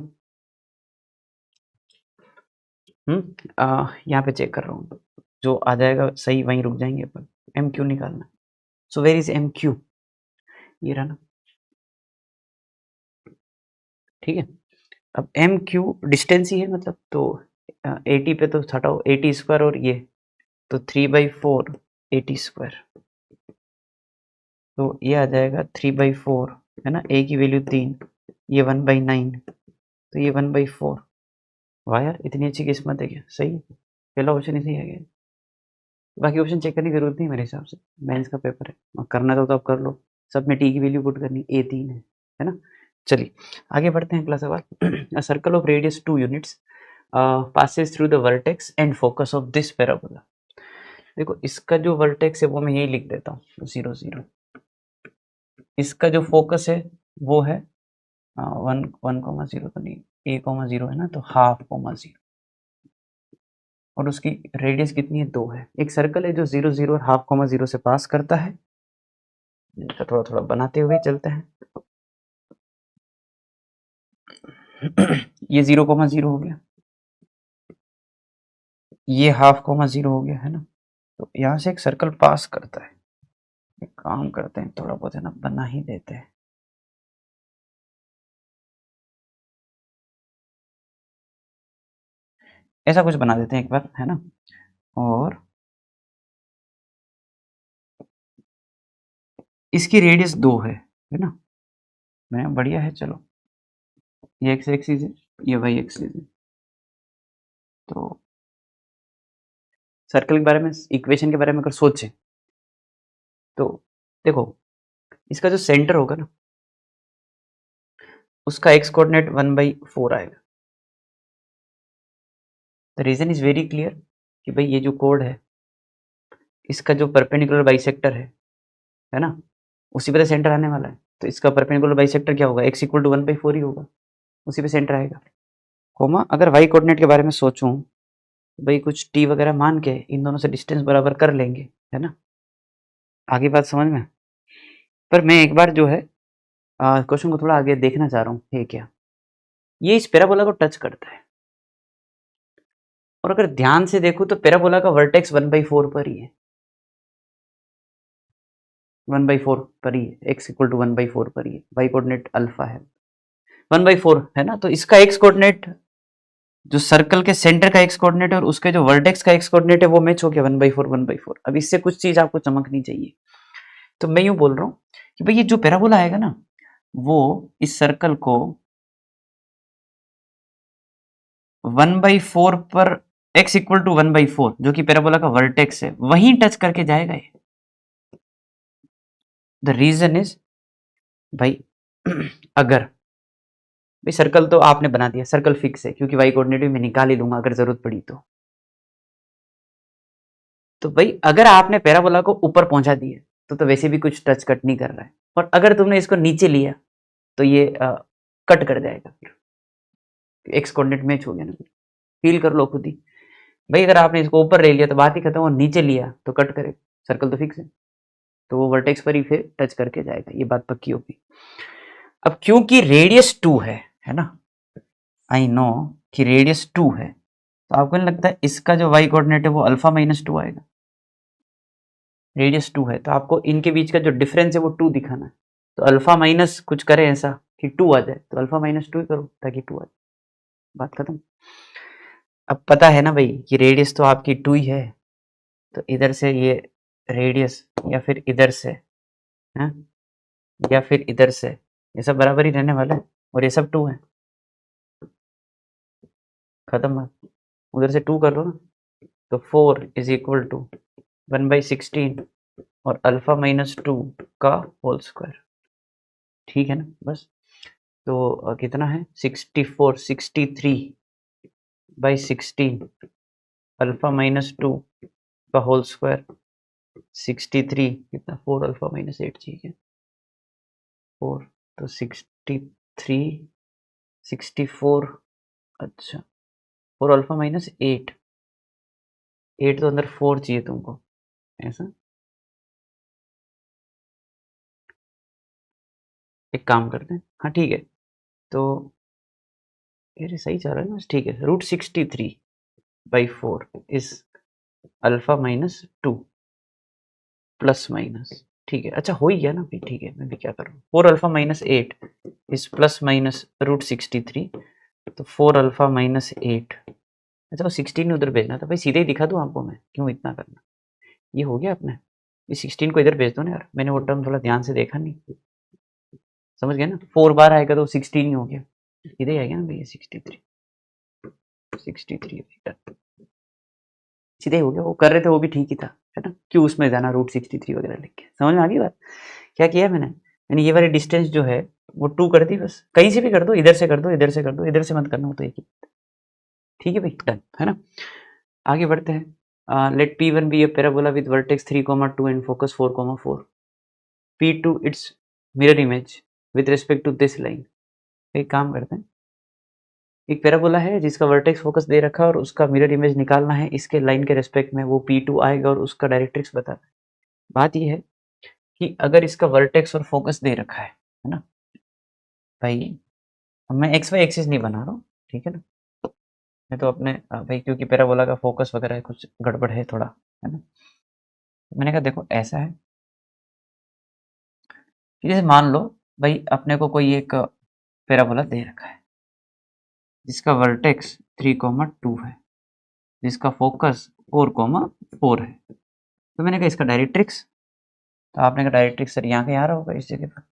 यहाँ पे चेक कर रहा हूँ, जो आ जाएगा सही वहीं रुक जाएंगे अपन, एम क्यू निकालना, so where is M Q, ये रहा ना, ठीक है। अब एम क्यू डिस्टेंस ही है मतलब, तो 80 पे तो हटाओ 80 स्क्वायर और ये, तो 3/4 80 स्क्वायर, तो ये आ जाएगा 3/4, है ना, ए की वैल्यू 3, ये 1/9, तो ये 1/4, वाह यार इतनी अच्छी किस्मत है क्या, सही है, पहला ऑप्शन ही सही है क्या, बाकी ऑप्शन चेक करने की जरूरत नहीं मेरे हिसाब से, मेंस का पेपर है, और करना तो आप कर लो, सब में टी की वैल्यू पुट करनी, ए 3 है ना। चलिए आगे बढ़ते हैं, अगला सवाल, a circle of radius 2 units passes through the vertex and focus of this parabola, देखो इसका जो वर्टेक्स है वो मैं यही लिख देता हूँ 0 0, इसका जो फोकस है वो है 1,0 तो नहीं, a,0 है ना, तो 1/2,0, और उसकी रेडियस कितनी है, 2 है, एक सर्कल है जो 0 0 और 1/2,0 से पास करता है, इसका थोड़ा थोड़ा बनाते हुए चलते हैं, ये 0,0 हो गया, ये 1/2,0 हो गया, है ना, तो यहाँ से एक सर्कल पास करता है, एक काम करते हैं थोड़ा बहुत है ना बना ही देते हैं, ऐसा कुछ बना देते हैं एक बार, है ना, और इसकी रेडियस 2 है ना, मैं बढ़िया है, चलो ये एक्स एक्सिस है, ये वाई एक्सिस है, तो सर्कल के बारे में, इक्वेशन के बारे में अगर सोचें तो देखो इसका जो सेंटर होगा ना, उसका एक्स कोऑर्डिनेट 1/4 आएगा, the reason is very clear कि भाई ये जो कोड है इसका जो परपेंडिकुलर बाइसेक्टर है ना, उसी पे सेंटर आने वाला है, तो इसका परपेंडिकुलर बाइसेक्टर क्या होगा, x इक्वल टू 1/4 ही होगा, उसी पे सेंटर आएगा, कोमा अगर y कोऑर्डिनेट के बारे में सोचूं भाई कुछ टी वगैरह मान के इन दोनों से डिस्टेंस बराबर कर लेंगे, है ना। आगे बात समझ में। पर मैं एक बार जो है क्वेश्चन को थोड़ा आगे देखना चाह रहा हूँ, है क्या ये इस पैराबोला को टच करता है। और अगर ध्यान से देखूं तो पैराबोला का वर्टेक्स 1/4 पर ही है, 1/4 पर ही है, x इक्वल टू 1/4 पर ही है, y कोऑर्डिनेट अल्फा है 1/4 है ना। तो इसका x कोऑर्डिनेट जो सर्कल के सेंटर का x कोऑर्डिनेट है और उसके जो वर्टेक्स का x कोऑर्डिनेट है वो मैच हो गया 1/4 1/4। अब इससे कुछ चीज आपको चमकनी चाहिए। तो मैं यूं बोल रहा हूँ कि भाई ये जो पैराबोला आएगा ना वो इस सर्कल को 1/4 पर x इक्वल टू 1/4 जो कि पैराबोला का वर्टेक्स है वहीं टच करके जाएगा ये। द रीजन इज भाई अगर भाई सर्कल तो आपने बना दिया, सर्कल फिक्स है क्योंकि y कोऑर्डिनेट भी मैं निकाल ही लूंगा अगर जरूरत पड़ी तो भाई अगर आपने पैराबोला को ऊपर पहुंचा दिया तो वैसे भी कुछ टच कट नहीं कर रहा है, और अगर तुमने इसको नीचे लिया तो ये कट कर जाएगा, फिर एक्स कोऑर्डिनेट मैच हो गया ना। फील कर लो खुद ही भाई, अगर आपने इसको ऊपर ले लिया तो बात ही खत्म, और नीचे लिया तो कट करे, सर्कल तो फिक्स है तो वो वर्टेक्स पर ही फिर टच करके जाएगा, ये बात पक्की होगी। अब क्योंकि रेडियस 2 है ना, आई नो कि रेडियस 2 है तो आपको नहीं लगता है इसका जो y कोऑर्डिनेट है वो अल्फा -2 आएगा। रेडियस 2 है तो आपको इनके बीच का जो डिफरेंस है वो 2 दिखाना है, तो अल्फा माइनस कुछ करें ऐसा कि 2 आ जाए, तो अल्फा -2 ही करो ताकि 2 आ जाए, बात खत्म। अब पता है ना भाई कि रेडियस तो आपकी 2 ही है, तो इधर से ये रेडियस या फिर इधर से है या फिर इधर से ये सब बराबर ही रहने वाला है, और ये सब 2 है, खत्म बात। उधर से 2 कर लो ना, तो 4 इज इक्वल टू 1/16 और अल्फा -2 का होल स्क्वायर, ठीक है ना बस। तो कितना है 64 63/16 अल्फा -2 का होल स्क्वायर 63 कितना 4 अल्फा -8 ठीक है 4, तो 63 64 अच्छा 4 अल्फा -8 8 तो अंदर 4 चाहिए तुमको ऐसा। एक काम करते हैं, हाँ ठीक है, तो ये सही चल रहा है ना, ठीक है। √63/4 इस अल्फा -2 प्लस माइनस, ठीक है। अच्छा हो ही गया ना भाई, ठीक है मैं भी क्या कर रहा हूँ, 4 अल्फा -8 इस प्लस माइनस √63, तो 4 अल्फा -8, अच्छा वो 16 उधर भेजना था भाई, सीधे ही दिखा दूँ आपको मैं, क्यों इतना करना। ये हो गया अपने, ये 16 को इधर भेज दो ना यार, मैंने वो टर्म थोड़ा ध्यान से देखा नहीं, समझ गया ना, 4 बार आएगा तो 16 ही हो गया, सीधे आएगा ना भैया 63 सीधे हो गया। वो कर रहे थे वो भी ठीक ही था, है ना, क्यों उसमें जाना √63 वगैरह लिख के, समझ में आ गई बात। क्या किया मैंने ये वाली डिस्टेंस जो है वो 2 कर दी, बस कहीं से भी कर दो, इधर से कर दो, इधर से कर दो, इधर से मत करना हो तो एक ही, ठीक है भाई डन, है ना। आगे बढ़ते हैं। Let P1 be a parabola with vertex 3,2 and focus 4,4, P2 its mirror image with respect to this line. एक काम करते हैं, एक पैराबोला है जिसका वर्टेक्स फोकस दे रखा है और उसका मिरर इमेज निकालना है इसके लाइन के रेस्पेक्ट में, वो P2 आएगा और उसका डायरेक्ट्रिक्स बताना है। बात ये है कि अगर इसका वर्टेक्स और फोकस दे रखा है ना भाई, मैं एक्स वाई एक्सिस नहीं बना रहा हूँ, ठीक है ना, मैं तो अपने भाई क्योंकि पैराबोला का फोकस वगैरह कुछ गड़बड़ है थोड़ा, है ना। मैंने कहा देखो ऐसा है कि जैसे मान लो भाई अपने को कोई एक पैराबोला दे रखा है जिसका वर्टेक्स 3,2 है, जिसका फोकस 4,4 है, तो मैंने कहा इसका डायरेक्ट्रिक्स, तो आपने कहा डायरेक्ट्रिक्स सर यहाँ के यहाँ रहा होगा इस जगह पर,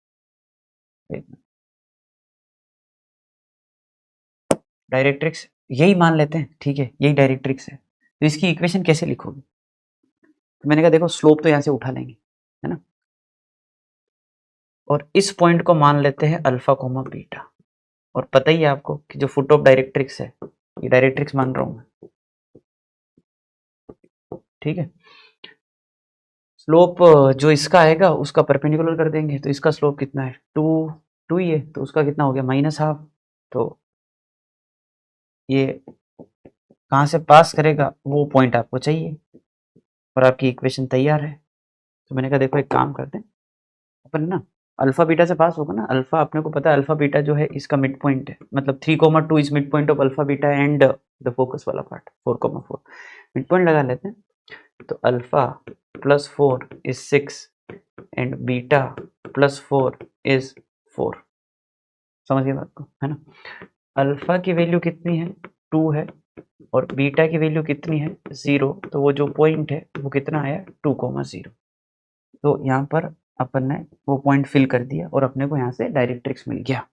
डायरेक्ट्रिक्स यही मान लेते हैं, ठीक है यही डायरेक्ट्रिक्स है, तो इसकी इक्वेशन कैसे लिखोगे, तो मैंने कहा देखो स्लोप तो यहाँ से उठा लेंगे, है ना, और इस पॉइंट को मान लेते हैं अल्फा कोमा बीटा, और पता ही है आपको कि जो फुट ऑफ डायरेक्ट्रिक्स है ये डायरेक्ट्रिक्स मान रहा हूं मैं, ठीक है। स्लोप जो इसका आएगा उसका परपेंडिकुलर कर देंगे, तो इसका स्लोप कितना है 2 ही है, तो उसका कितना हो गया -12, तो ये कहाँ से पास करेगा वो पॉइंट आपको चाहिए, और आपकी इक्वेशन तैयार है। तो मैंने कहा देखो एक काम करते हैं अपन ना, अल्फा बीटा से पास होगा ना, अल्फा अपने को पता है, अल्फा बीटा जो है इसका मिड पॉइंट है, मतलब 3,2 is mid point of alpha beta and the focus वाला पार्ट 4,4 मिड पॉइंट लगा लेते हैं। तो alpha plus 4 is 6 and beta plus 4 is 4। समझ गए बात को, है ना। अल्फा की वैल्यू कितनी है, 2 है, और बीटा की वैल्यू कितनी है, 0। तो वो जो पॉइंट है वो कितना आया, 2,0। तो यहाँ पर अपन ने वो पॉइंट फिल कर दिया और अपने को यहाँ से डायरेक्ट्रिक्स मिल गया।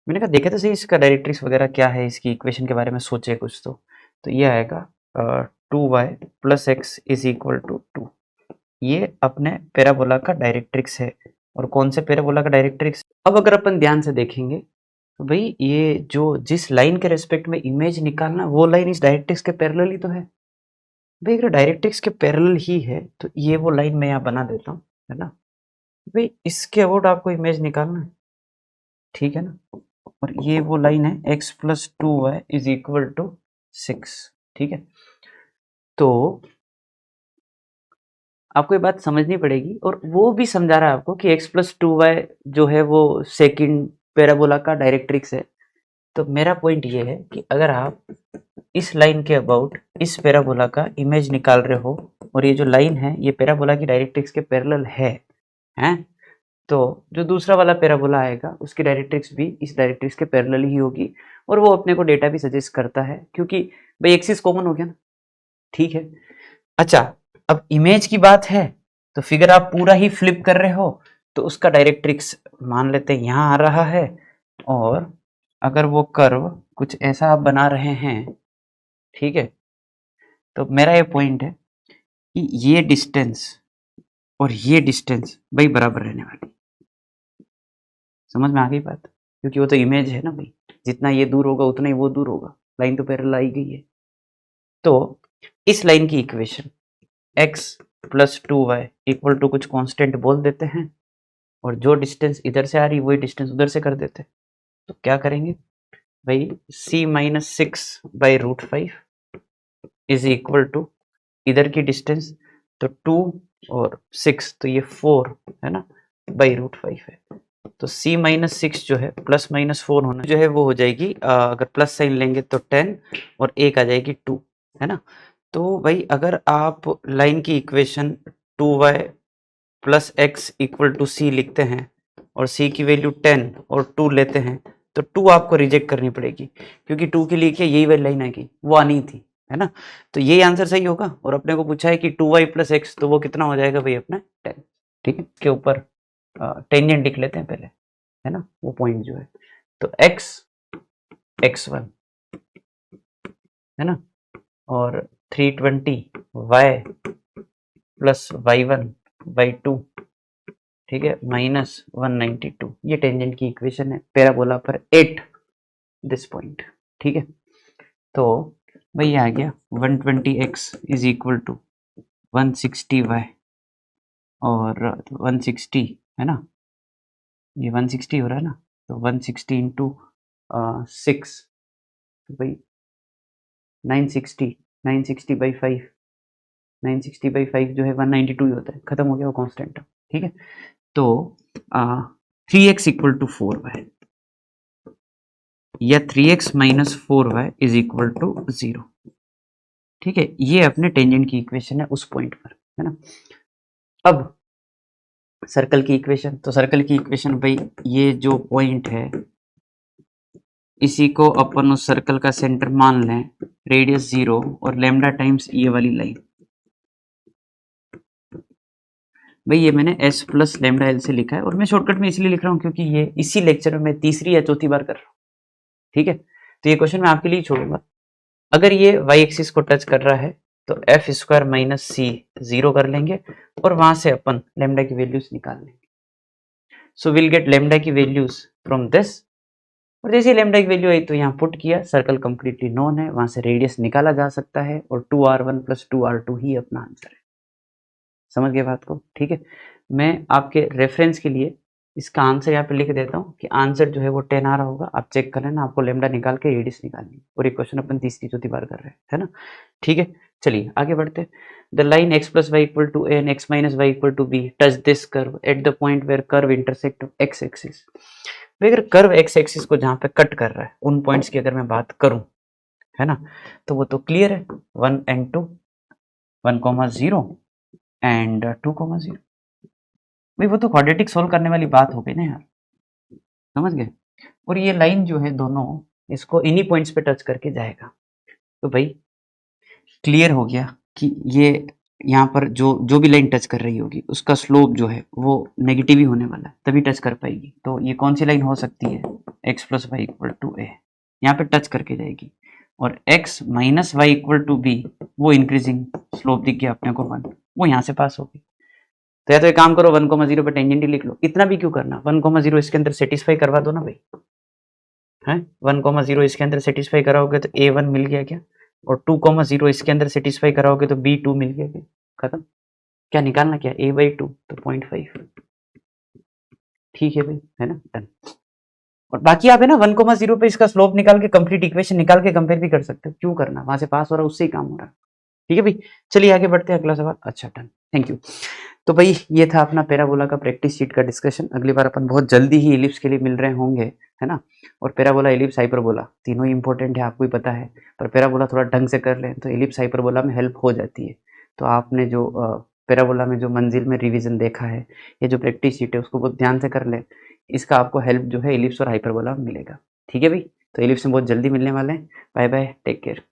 मैंने कहा देखे तो सही इसका डायरेक्ट्रिक्स वगैरह क्या है, इसकी इक्वेशन के बारे में सोचे कुछ। तो ये आएगा 2y plus x is equal to 2। ये अपने पैराबोला का डायरेक्ट्रिक्स है। और कौन से पैराबोला का डायरेक्ट्रिक्स, अब अगर अपन ध्यान से देखेंगे तो भाई ये जो जिस लाइन के रेस्पेक्ट में इमेज निकालना, वो लाइन इस डायरेक्ट्रिक्स के पैरेलल ही तो है भाई। अगर डायरेक्ट्रिक्स के पैरेलल ही है तो ये वो लाइन मैं यहाँ बना देता हूँ, है ना भाई। इसके अबाउट आपको इमेज निकालना है, ठीक है ना। और ये वो लाइन है x plus 2y is equal to 6, ठीक है। तो आपको ये बात समझनी पड़ेगी, और वो भी समझा रहा है आपको कि x प्लस 2y जो है वो सेकंड पैराबोला का डायरेक्ट्रिक्स है। तो मेरा पॉइंट ये है कि अगर आप इस लाइन के अबाउट इस पैराबोला का इमेज निकाल रहे हो, और ये जो लाइन है ये पैराबोला की डायरेक्ट्रिक्स के पैरेलल है, तो जो दूसरा वाला पैराबोला आएगा उसकी डायरेक्ट्रिक्स भी इस डायरेक्ट्रिक्स के पैरेलल ही होगी। और वो अपने को डेटा भी सजेस्ट करता है, क्योंकि भाई एक्सिस कॉमन हो गया ना, ठीक है। अच्छा, अब इमेज की बात है तो फिगर आप पूरा ही फ्लिप कर रहे हो, तो उसका डायरेक्ट्रिक्स मान लेते हैं यहाँ आ रहा है। और अगर वो कर्व कुछ ऐसा आप बना रहे हैं, ठीक है, तो मेरा ये पॉइंट है कि ये डिस्टेंस और ये डिस्टेंस भाई बराबर रहने वाली। समझ में आ गई बात, क्योंकि वो तो इमेज है ना भाई, जितना ये दूर होगा उतना ही वो दूर होगा, लाइन तो पैरेलल आई गई है। तो इस लाइन की equation x plus 2y equal to कुछ कांस्टेंट बोल देते हैं, और जो डिस्टेंस इधर से आ रही वही डिस्टेंस उधर से कर देते हैं। तो क्या करेंगे भाई, c minus 6 by root 5 is equal to इधर की डिस्टेंस तो 2 और 6, तो ये 4 है ना, बाई रूट 5 है। तो c माइनस 6 जो है प्लस माइनस 4 होना जो है वो हो जाएगी, अगर प्लस साइन लेंगे तो 10 और एक आ जाएगी 2, है ना। तो भाई अगर आप लाइन की equation 2y plus x equal to c लिखते हैं और c की वैल्यू 10 और 2 लेते हैं, तो 2 आपको रिजेक्ट करनी पड़ेगी, क्योंकि 2 के लिए क्या यही वाली लाइन आएगी, वो आनी थी, है ना। तो ये आंसर सही होगा। और अपने को पूछा है कि 2y प्लस एक्स, तो वो कितना हो जाएगा भाई अपना 10, ठीक है। के ऊपर टेंजेंट लिख लेते हैं पहले, है ना, वो पॉइंट जो है। तो x1 है ना, और 320y प्लस y1 बाई 2, ठीक है, माइनस 192। ये टेंजेंट की इक्वेशन है पैराबोला पर एट दिस पॉइंट, ठीक है। तो भाई आ गया 120x is equal to 160y, और 160 है ना, ये 160 हो रहा है ना, तो 160 इंटू 6, तो भाई 960, 960 बाई 5, 960 बाई 5 जो है 192 ही होता है, खत्म हो गया वो कांस्टेंट, ठीक है। तो 3x इक्वल टू 4y या 3x minus 4y is equal to 0, ठीक है। ये अपने टेंजेंट की इक्वेशन है उस पॉइंट पर, है ना। अब सर्कल की इक्वेशन, तो सर्कल की इक्वेशन भाई ये जो पॉइंट है इसी को अपन उस सर्कल का सेंटर मान लें, रेडियस 0 और लैम्डा टाइम्स ये वाली लाइन। भाई ये मैंने s प्लस लैम्डा एल से लिखा है, और मैं शॉर्टकट में इसलिए लिख रहा हूँ क्योंकि ये इसी लेक्चर में मैं तीसरी या चौथी बार कर रहा हूँ, ठीक है। तो ये क्वेश्चन मैं आपके लिए छोड़ूंगा। अगर ये y एक्सिस को टच कर रहा है तो एफ स्क्वायर माइनस सी 0 कर लेंगे, और वहां से अपन लैम्डा की वैल्यूज निकाल लेंगे। सो विल गेट लैम्डा की वैल्यूज फ्रॉम दिस, और जैसे लैम्डा की वैल्यू आई तो यहाँ पुट किया, सर्कल कंप्लीटली नोन है, वहां से रेडियस निकाला जा सकता है, और 2r1 प्लस 2r2 ही अपना आंसर है। समझ गए बात को, ठीक है। मैं आपके रेफरेंस के लिए इसका आंसर यहाँ पे लिख देता हूँ कि आंसर जो है वो 10 आ रहा होगा। आप चेक कर लेना, आपको लेमडा निकाल के रेडियस निकालनी है। और ये क्वेश्चन अपन तीसरी चौथी बार कर रहे हैं, है ना। ठीक है, चलिए आगे बढ़ते हैं। The line x plus y equal to a and x minus y equal to b touch this curve at the point where curve intersect x axis। अगर कर्व x एक्सिस को जहाँ पे कट कर रहा है उन पॉइंट्स की अगर मैं बात करूं, है ना, तो वो तो क्लियर है, 1 and 2, 1,0 एंड 2,0। भाई वो तो क्वाड्रेटिक सोल्व करने वाली बात हो गई ना यार, समझ गए। और ये लाइन जो है दोनों इसको इन्हीं पॉइंट्स पे टच करके जाएगा। तो भाई क्लियर हो गया कि ये यहाँ पर जो जो भी लाइन टच कर रही होगी उसका स्लोप जो है वो नेगेटिव ही होने वाला है, तभी टच कर पाएगी। तो ये कौन सी लाइन हो सकती है, x plus y equal to a, यहाँ पे टच करके जाएगी। और x minus y equal to b, वो इंक्रीजिंग स्लोप दिख गया अपने को 1, वो यहाँ से पास होगी। तो या तो एक काम करो 1,0 पे टेंजेंट ही लिख लो, इतना भी क्यों करना, 1,0 इसके अंदर सेटिस्फाई करवा दो ना भाई, है 1,0 इसके अंदर सेटिस्फाई कराओगे तो a1 मिल गया क्या, और 2,0 इसके अंदर सेटिस्फाई कराओगे तो b2 मिल गया क्या, खत्म। क्या निकालना, क्या a/2 तो 0.5, ठीक है भाई, है ना, डन। और बाकी आप है ना 1,0 पे इसका स्लोप निकाल के कंप्लीट इक्वेशन निकाल के कंपेयर भी कर सकते हो, क्यों करना, वहां से पास हो रहा है उससे ही काम हो रहा है। ठीक है भाई, चलिए आगे बढ़ते हैं, अगला सवाल। अच्छा डन, थैंक यू। तो भाई ये था अपना पैराबोला का प्रैक्टिस शीट का डिस्कशन। अगली बार अपन बहुत जल्दी ही इलिप्स के लिए मिल रहे होंगे, है ना। और पैराबोला, इलिप्स, हाइपरबोला तीनों ही इंपॉर्टेंट है, आपको ही पता है। पर पैराबोला थोड़ा ढंग से कर लें तो इलिप्स हाइपरबोला में हेल्प हो जाती है। तो आपने जो पैराबोला में जो मंजिल में रिवीजन देखा है, ये जो प्रैक्टिस शीट है उसको बहुत ध्यान से कर लें, इसका आपको हेल्प जो है इलिप्स और हाइपरबोला में मिलेगा। ठीक है भाई, तो इलिप्स में बहुत जल्दी मिलने वाले हैं। Bye bye, take care.